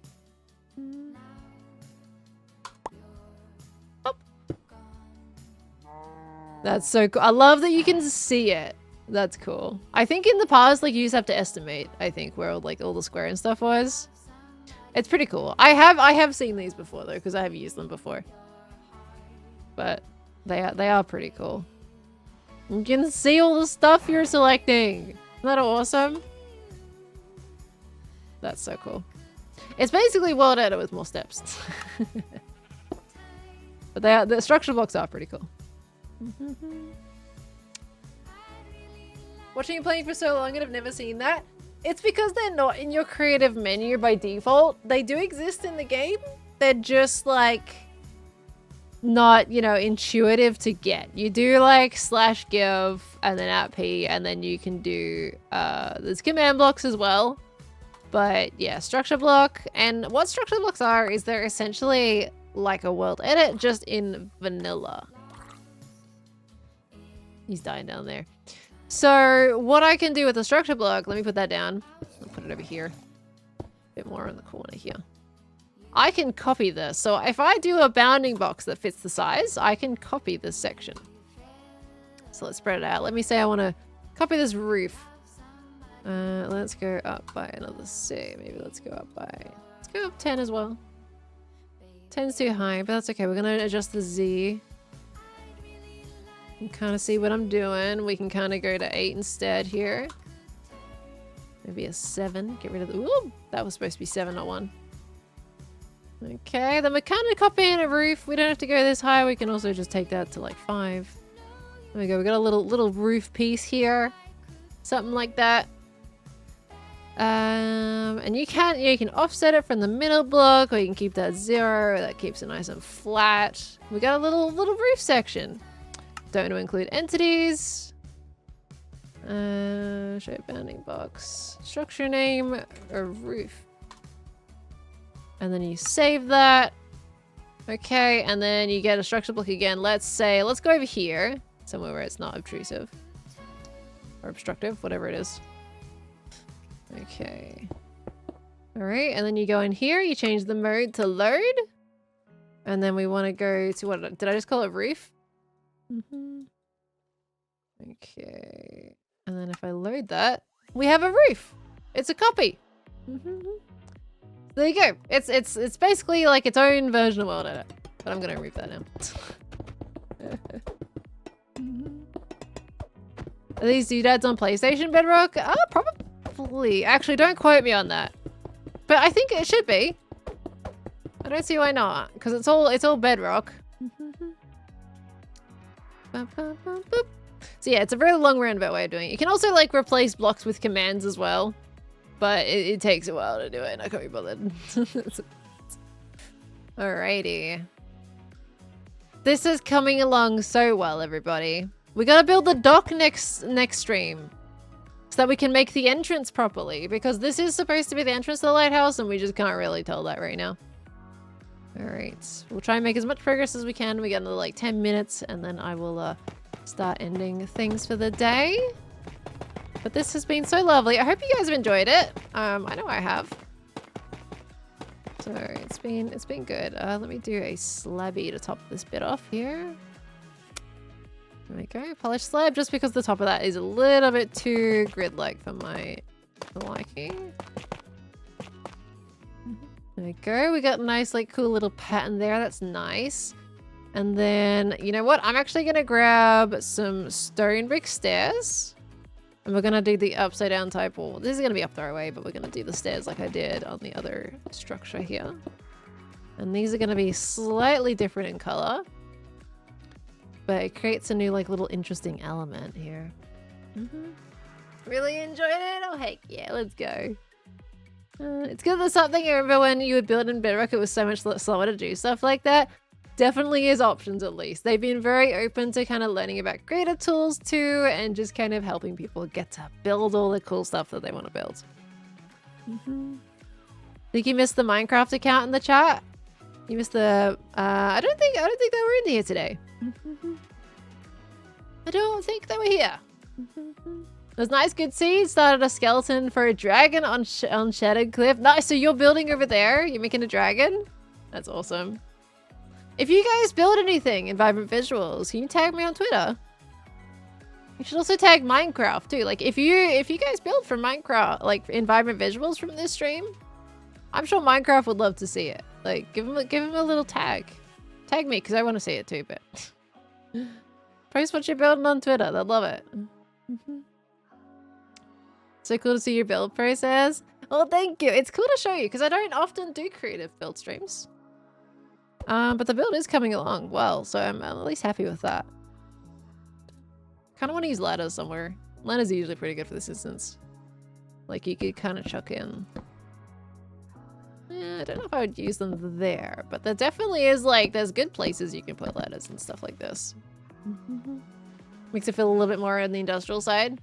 Oh. That's so cool. I love that you can see it. That's cool. I think in the past, like you just have to estimate, I think, where like all the square and stuff was. It's pretty cool. I have seen these before though, because I have used them before. But they are pretty cool. You can see all the stuff you're selecting. Isn't that awesome? That's so cool. It's basically World Edit with more steps. But the structure blocks are pretty cool. Watching you playing for so long and I've never seen that. It's because they're not in your creative menu by default. They do exist in the game. They're just like not, you know, intuitive to get. You do like /give and then @p and then you can do there's command blocks as well. But yeah, structure block. And what structure blocks are is they're essentially like a world edit just in vanilla. He's dying down there. So what I can do with the structure block, let me put that down. I'll put it over here. A bit more in the corner here. I can copy this. So if I do a bounding box that fits the size, I can copy this section. So let's spread it out. Let me say I want to copy this roof. Let's go up by another 6. Maybe let's go up by... Let's go up 10 as well. 10's too high, but that's okay. We're going to adjust the Z. And kind of see what I'm doing. We can kind of go to 8 instead here. Maybe a 7. Get rid of the... Ooh, that was supposed to be 7, not 1. Okay, then we're kind of copying a roof. We don't have to go this high. We can also just take that to like 5. There we go. We got a little roof piece here. Something like that. And you can offset it from the middle block, or you can keep that 0. That keeps it nice and flat. We got a little roof section. Don't want to include entities. Shape bounding box. Structure name, a roof. And then you save that. Okay, and then you get a structure block again. Let's go over here. Somewhere where it's not obtrusive. Or obstructive, whatever it is. Okay. Alright, and then you go in here, you change the mode to load. And then we want to go to what did I just call it? Roof? Okay. And then if I load that, we have a roof. It's a copy. There you go. It's basically like its own version of World Edit. But I'm gonna remove that now. Are these doodads on PlayStation Bedrock? Probably. Actually, don't quote me on that. But I think it should be. I don't see why not, because it's all Bedrock. So yeah, it's a very long roundabout way of doing it. You can also like replace blocks with commands as well, but it takes a while to do it, and I can't be bothered. Alrighty. This is coming along so well, everybody. We gotta build the dock next stream, so that we can make the entrance properly, because this is supposed to be the entrance to the lighthouse, and we just can't really tell that right now. Alright, we'll try and make as much progress as we can. We got another like 10 minutes, and then I will start ending things for the day. But this has been so lovely. I hope you guys have enjoyed it. I know I have. So it's been good. Let me do a slabby to top this bit off here. There we go. Polished slab, just because the top of that is a little bit too grid-like for my liking. There we go. We got a nice, like, cool little pattern there. That's nice. And then, you know what? I'm actually going to grab some stone brick stairs. And we're going to do the upside down type wall. This is going to be up far away, but we're going to do the stairs like I did on the other structure here. And these are going to be slightly different in color. But it creates a new, like, little interesting element here. Really enjoyed it? Oh, heck yeah, let's go. It's good there's something. I remember when you would build in Bedrock, it was so much slower to do stuff like that. Definitely is options, at least. They've been very open to kind of learning about creator tools too, and just kind of helping people get to build all the cool stuff that they want to build. Think you missed the Minecraft account in the chat? You missed the I don't think they were in here today. I don't think they were here. It was nice, good seed. Started a skeleton for a dragon on Shattered Cliff. Nice, so you're building over there? You're making a dragon? That's awesome. If you guys build anything in Vibrant Visuals, can you tag me on Twitter? You should also tag Minecraft too. Like if you guys build from Minecraft, like in Vibrant Visuals from this stream, I'm sure Minecraft would love to see it. Like give him a little tag. Tag me because I want to see it too, but post what you're building on Twitter. They'll love it. So cool to see your build process. Oh, thank you. It's cool to show you because I don't often do creative build streams. But the build is coming along well, so I'm at least happy with that. Kind of want to use ladders somewhere. Ladders are usually pretty good for this instance. Like you could kind of chuck in. I don't know if I would use them there, but there definitely is like, there's good places you can put ladders and stuff like this. Makes it feel a little bit more on the industrial side.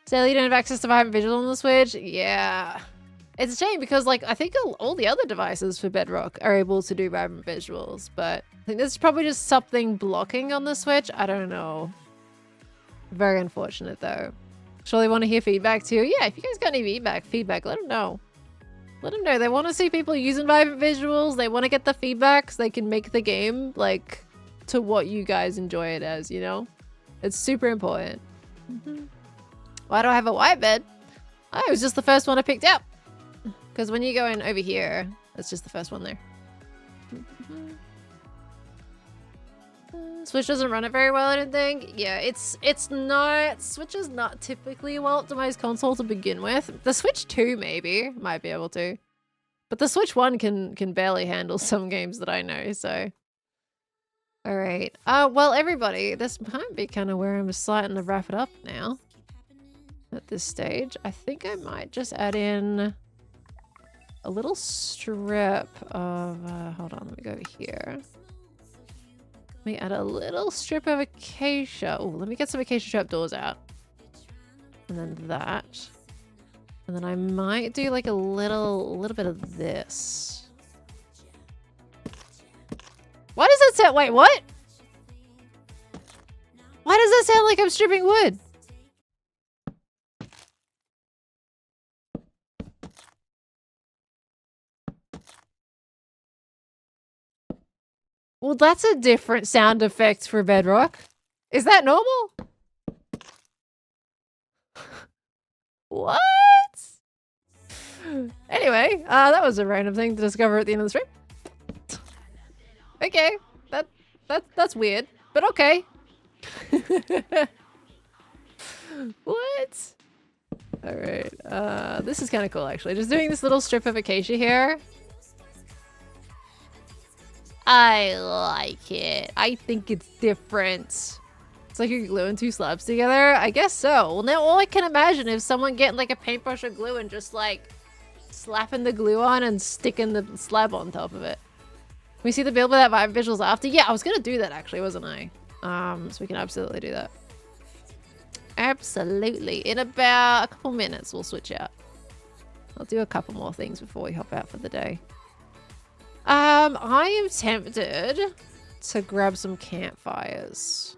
Sadly, you don't have access to Vibrant Visual on the Switch? Yeah. It's a shame because like I think all the other devices for Bedrock are able to do Vibrant Visuals, but I think there's probably just something blocking on the Switch. I don't know. Very unfortunate though. Sure they want to hear feedback too? Yeah, if you guys got any feedback, let them know. Let them know. They want to see people using Vibrant Visuals. They want to get the feedback so they can make the game like to what you guys enjoy it as, you know? It's super important. Why do I have a white bed? Oh, it was just the first one I picked up. Because when you go in over here, it's just the first one there. Switch doesn't run it very well, I don't think. Yeah, it's not... Switch is not typically a well-optimized console to begin with. The Switch 2 maybe might be able to. But the Switch 1 can barely handle some games that I know, so... Alright. Well, everybody, this might be kind of where I'm starting to wrap it up now. at this stage. I think I might just add in a little strip of, hold on, let me go over here. Let me add a little strip of acacia. Oh, let me get some acacia trapdoors out. And then that. And then I might do like a little bit of this. Why does that sound, wait, what? Why does that sound like I'm stripping wood? Well, that's a different sound effect for Bedrock. Is that normal? What? Anyway, that was a random thing to discover at the end of the stream. Okay, that's weird, but okay. What? All right, this is kind of cool actually. Just doing this little strip of acacia here. I like it. I think it's different. It's like you're gluing two slabs together. I guess so. Well, now all I can imagine is someone getting like a paintbrush or glue and just like slapping the glue on and sticking the slab on top of it. We see the build without vibe visuals after. Yeah, I was gonna do that actually, wasn't I? So we can absolutely do that. Absolutely. In about a couple minutes, we'll switch out. I'll do a couple more things before we hop out for the day. I am tempted to grab some campfires.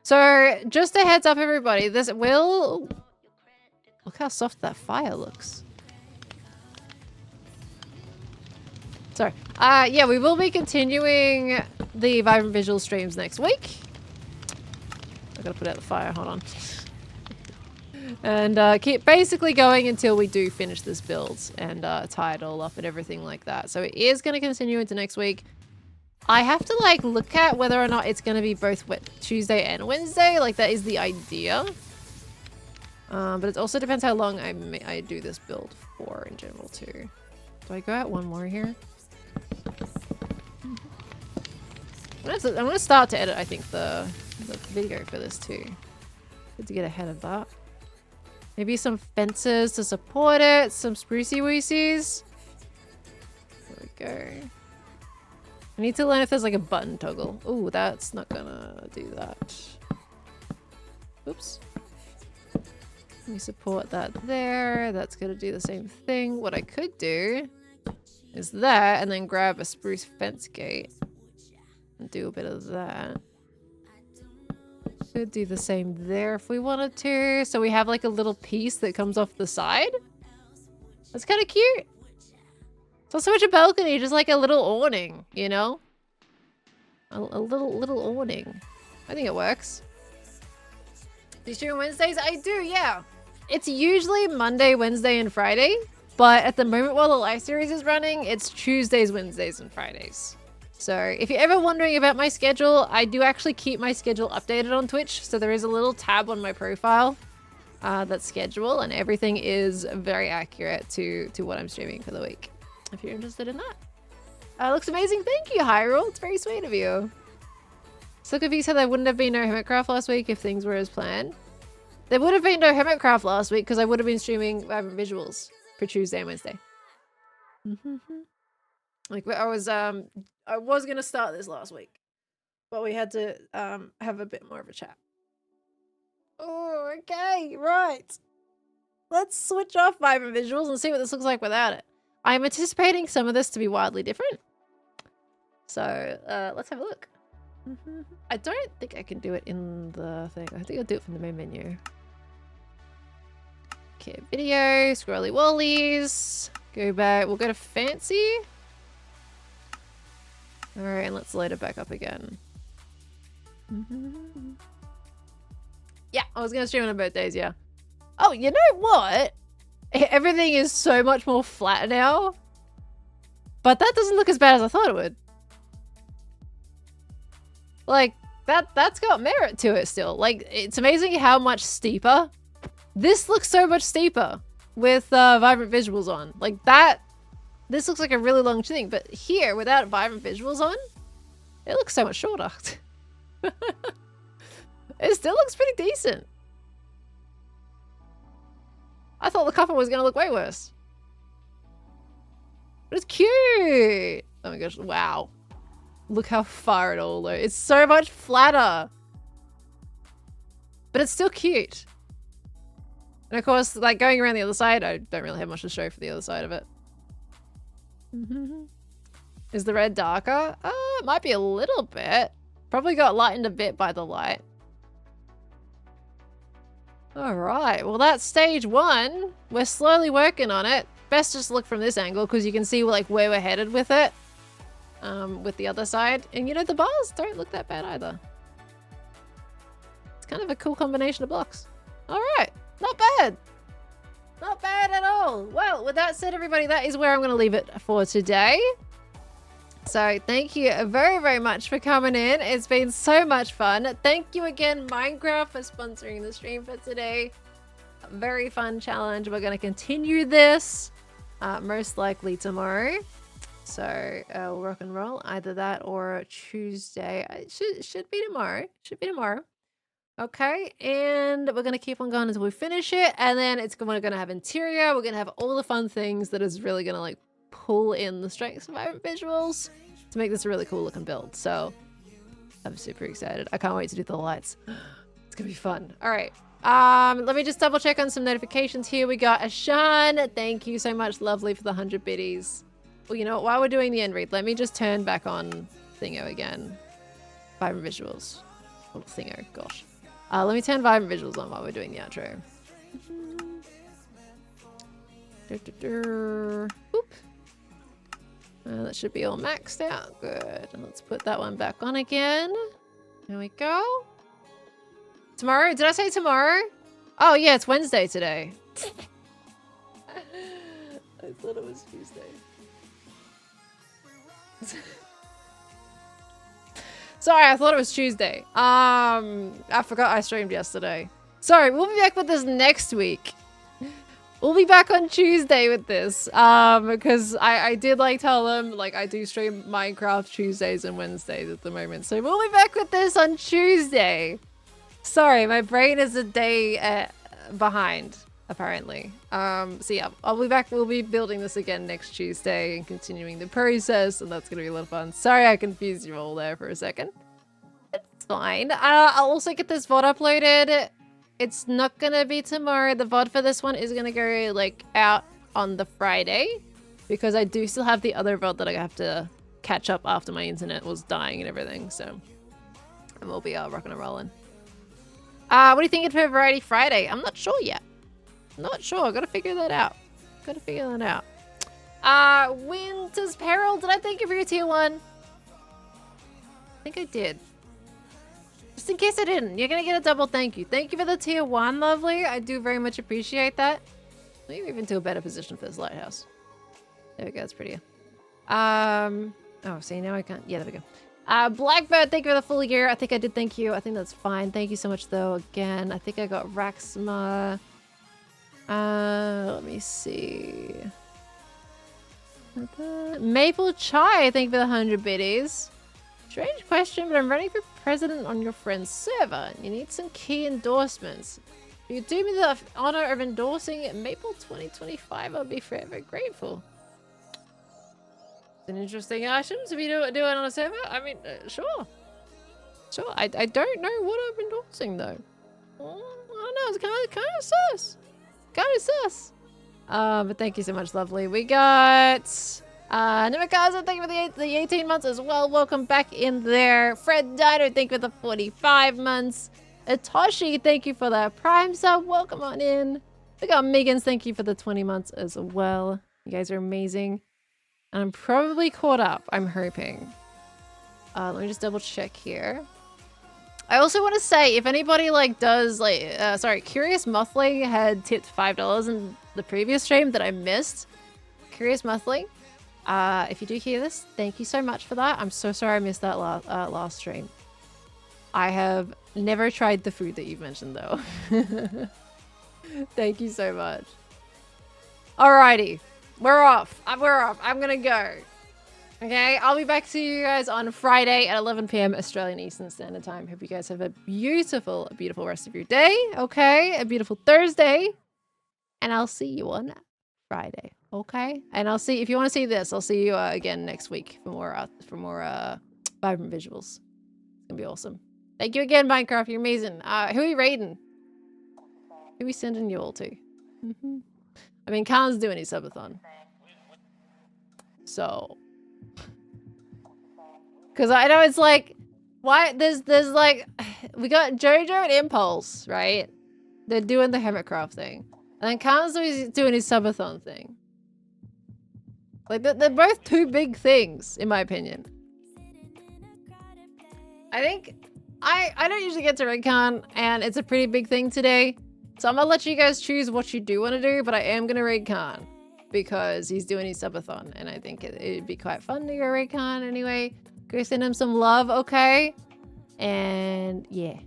So, just a heads up, everybody. This will... Look how soft that fire looks. Sorry. Yeah, we will be continuing the Vibrant Visual streams next week. I gotta put out the fire, hold on. And keep basically going until we do finish this build and tie it all up and everything like that. So it is going to continue into next week. I have to like look at whether or not it's going to be both Tuesday and Wednesday. Like that is the idea. But it also depends how long I do this build for in general too. Do I go out one more here? I'm gonna start to edit, I think, the video for this too. Good to get ahead of that. Maybe some fences to support it. Some sprucey woosies. There we go. I need to learn if there's like a button toggle. Oh, that's not gonna do that. Oops. Let me support that there. That's gonna do the same thing. What I could do is that and then grab a spruce fence gate and do a bit of that. Could do the same there if we wanted to. So we have like a little piece that comes off the side. That's kind of cute. It's not so much a balcony, just like a little awning, you know? A little awning. I think it works. Do you stream on Wednesdays? I do, yeah. It's usually Monday, Wednesday, and Friday. But at the moment while the live series is running, it's Tuesdays, Wednesdays, and Fridays. So if you're ever wondering about my schedule, I do actually keep my schedule updated on Twitch. So there is a little tab on my profile that's schedule, and everything is very accurate to what I'm streaming for the week. If you're interested in that. Looks amazing. Thank you, Hyrule. It's very sweet of you. So confused how there wouldn't have been no hermitcraft last week if things were as planned. There would have been no hermitcraft last week because I would have been streaming Vibrant Visuals for Tuesday and Wednesday. Like I was gonna start this last week, but we had to have a bit more of a chat. Oh, okay, right. Let's switch off Vibrant Visuals and see what this looks like without it. I'm anticipating some of this to be wildly different. So let's have a look. I don't think I can do it in the thing. I think I'll do it from the main menu. Okay, video, scrolly wollies. Go back. We'll go to fancy. All right, and let's load it back up again. Yeah, I was gonna stream on both days. Yeah. Oh, you know what? Everything is so much more flat now, but that doesn't look as bad as I thought it would. Like that's got merit to it still. Like it's amazing how much steeper. This looks so much steeper with vibrant visuals on. Like that. This looks like a really long thing, but here without vibrant visuals on, it looks so much shorter. It still looks pretty decent. I thought the coffin was gonna look way worse. But it's cute. Oh my gosh, wow. Look how far it all goes. It's so much flatter. But it's still cute. And of course, like going around the other side, I don't really have much to show for the other side of it. Is the red darker? It might be a little bit. Probably got lightened a bit by the light. All right, well that's stage 1. We're slowly working on it. Best just look from this angle because you can see like where we're headed with it. With the other side. And you know, the bars don't look that bad either. It's kind of a cool combination of blocks. All right, not bad. Not bad at all. Well, with that said, everybody, that is where I'm going to leave it for today. So thank you very, very much for coming in. It's been so much fun. Thank you again, Minecraft, for sponsoring the stream for today. A very fun challenge. We're going to continue this most likely tomorrow. So we'll rock and roll. Either that or Tuesday. It should be tomorrow. Should be tomorrow. Okay, and we're going to keep on going until we finish it. And then we're going to have interior. We're going to have all the fun things that is really going to like pull in the strength survivor visuals to make this a really cool looking build. So I'm super excited. I can't wait to do the lights. It's gonna be fun. All right, let me just double check on some notifications here. We got Ashan, thank you so much, lovely, for the 100 biddies. Well, you know what, while we're doing the end read, let me just turn back on Thingo again. Vibrant visuals. Oh, Thingo, gosh. Let me turn vibrant visuals on while we're doing the outro. Oop. That should be all maxed out. Good. Let's put that one back on again. There we go. Tomorrow? Did I say tomorrow? Oh, yeah, it's Wednesday today. I thought it was Tuesday. Sorry, I thought it was Tuesday. I forgot I streamed yesterday. Sorry, we'll be back with this next week. We'll be back on Tuesday with this, because I did like tell them, like I do stream Minecraft Tuesdays and Wednesdays at the moment. So we'll be back with this on Tuesday. Sorry, my brain is a day behind, apparently. So yeah, I'll be back. We'll be building this again next Tuesday and continuing the process, and that's going to be a lot of fun. Sorry I confused you all there for a second. It's fine. I'll also get this VOD uploaded. It's not gonna be tomorrow. The VOD for this one is gonna go like out on the Friday because I do still have the other VOD that I have to catch up after my internet was dying and everything. So, and we'll be rocking and rolling. What do you think for Variety Friday? I'm not sure yet. Not sure. Gotta figure that out. Gotta figure that out. Winter's Peril. Did I thank you for your tier 1? I think I did. Just in case I didn't, you're gonna get a double thank you. Thank you for the tier 1, lovely. I do very much appreciate that. Maybe even to a better position for this lighthouse. There we go, it's prettier. Oh, see, now I can't. Yeah, there we go. Blackbird, thank you for the full year. I think I did thank you. I think that's fine. Thank you so much, though, again. I think I got Raxma. Let me see. Maple Chai, thank you for the 100 biddies. Strange question, but I'm running for president on your friend's server. You need some key endorsements. If you do me the honor of endorsing Maple 2025, I'll be forever grateful. It's an interesting item to be doing on a server. I mean, sure. Sure. I don't know what I'm endorsing, though. I don't know. It's kind of sus. Kind of sus. But thank you so much, lovely. We got... Nimikaza, thank you for the 18 months as well. Welcome back in there. Fred Dino, thank you for the 45 months. Atoshi, thank you for that Prime sub. Welcome on in. We got Megan's, thank you for the 20 months as well. You guys are amazing. And I'm probably caught up, I'm hoping. Let me just double check here. I also want to say, if anybody like does like, sorry, Curious Mothling had tipped $5 in the previous stream that I missed. Curious Mothling. If you do hear this, thank you so much for that. I'm so sorry I missed that last stream. I have never tried the food that you've mentioned, though. Thank you so much. Alrighty. We're off. We're off. I'm gonna go. Okay, I'll be back to you guys on Friday at 11 p.m. Australian Eastern Standard Time. Hope you guys have a beautiful rest of your day. Okay, a beautiful Thursday. And I'll see you on Friday, okay? And I'll see if you want to see this. I'll see you again next week for more vibrant visuals. It's gonna be awesome. Thank you again, Minecraft. You're amazing. Who are you raiding? Who are we sending you all to? I mean, Khan's doing his subathon. So, because I know it's like, why there's like, we got Jojo and Impulse, right? They're doing the hermitcraft thing, and then Khan's doing his subathon thing. Like they're both two big things, in my opinion. I think I don't usually get to raid Khan, and it's a pretty big thing today. So I'm gonna let you guys choose what you do want to do, but I am gonna raid Khan because he's doing his subathon, and I think it'd be quite fun to go raid Khan anyway. Go send him some love, okay? And yeah,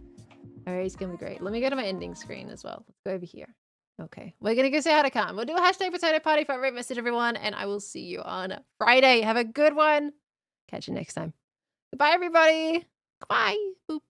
alright, it's gonna be great. Let me go to my ending screen as well. Let's go over here. Okay, we're gonna go say hi to Khan. We'll do a hashtag potato party for a raid message, everyone, and I will see you on Friday. Have a good one. Catch you next time. Goodbye, everybody. Goodbye. Boop.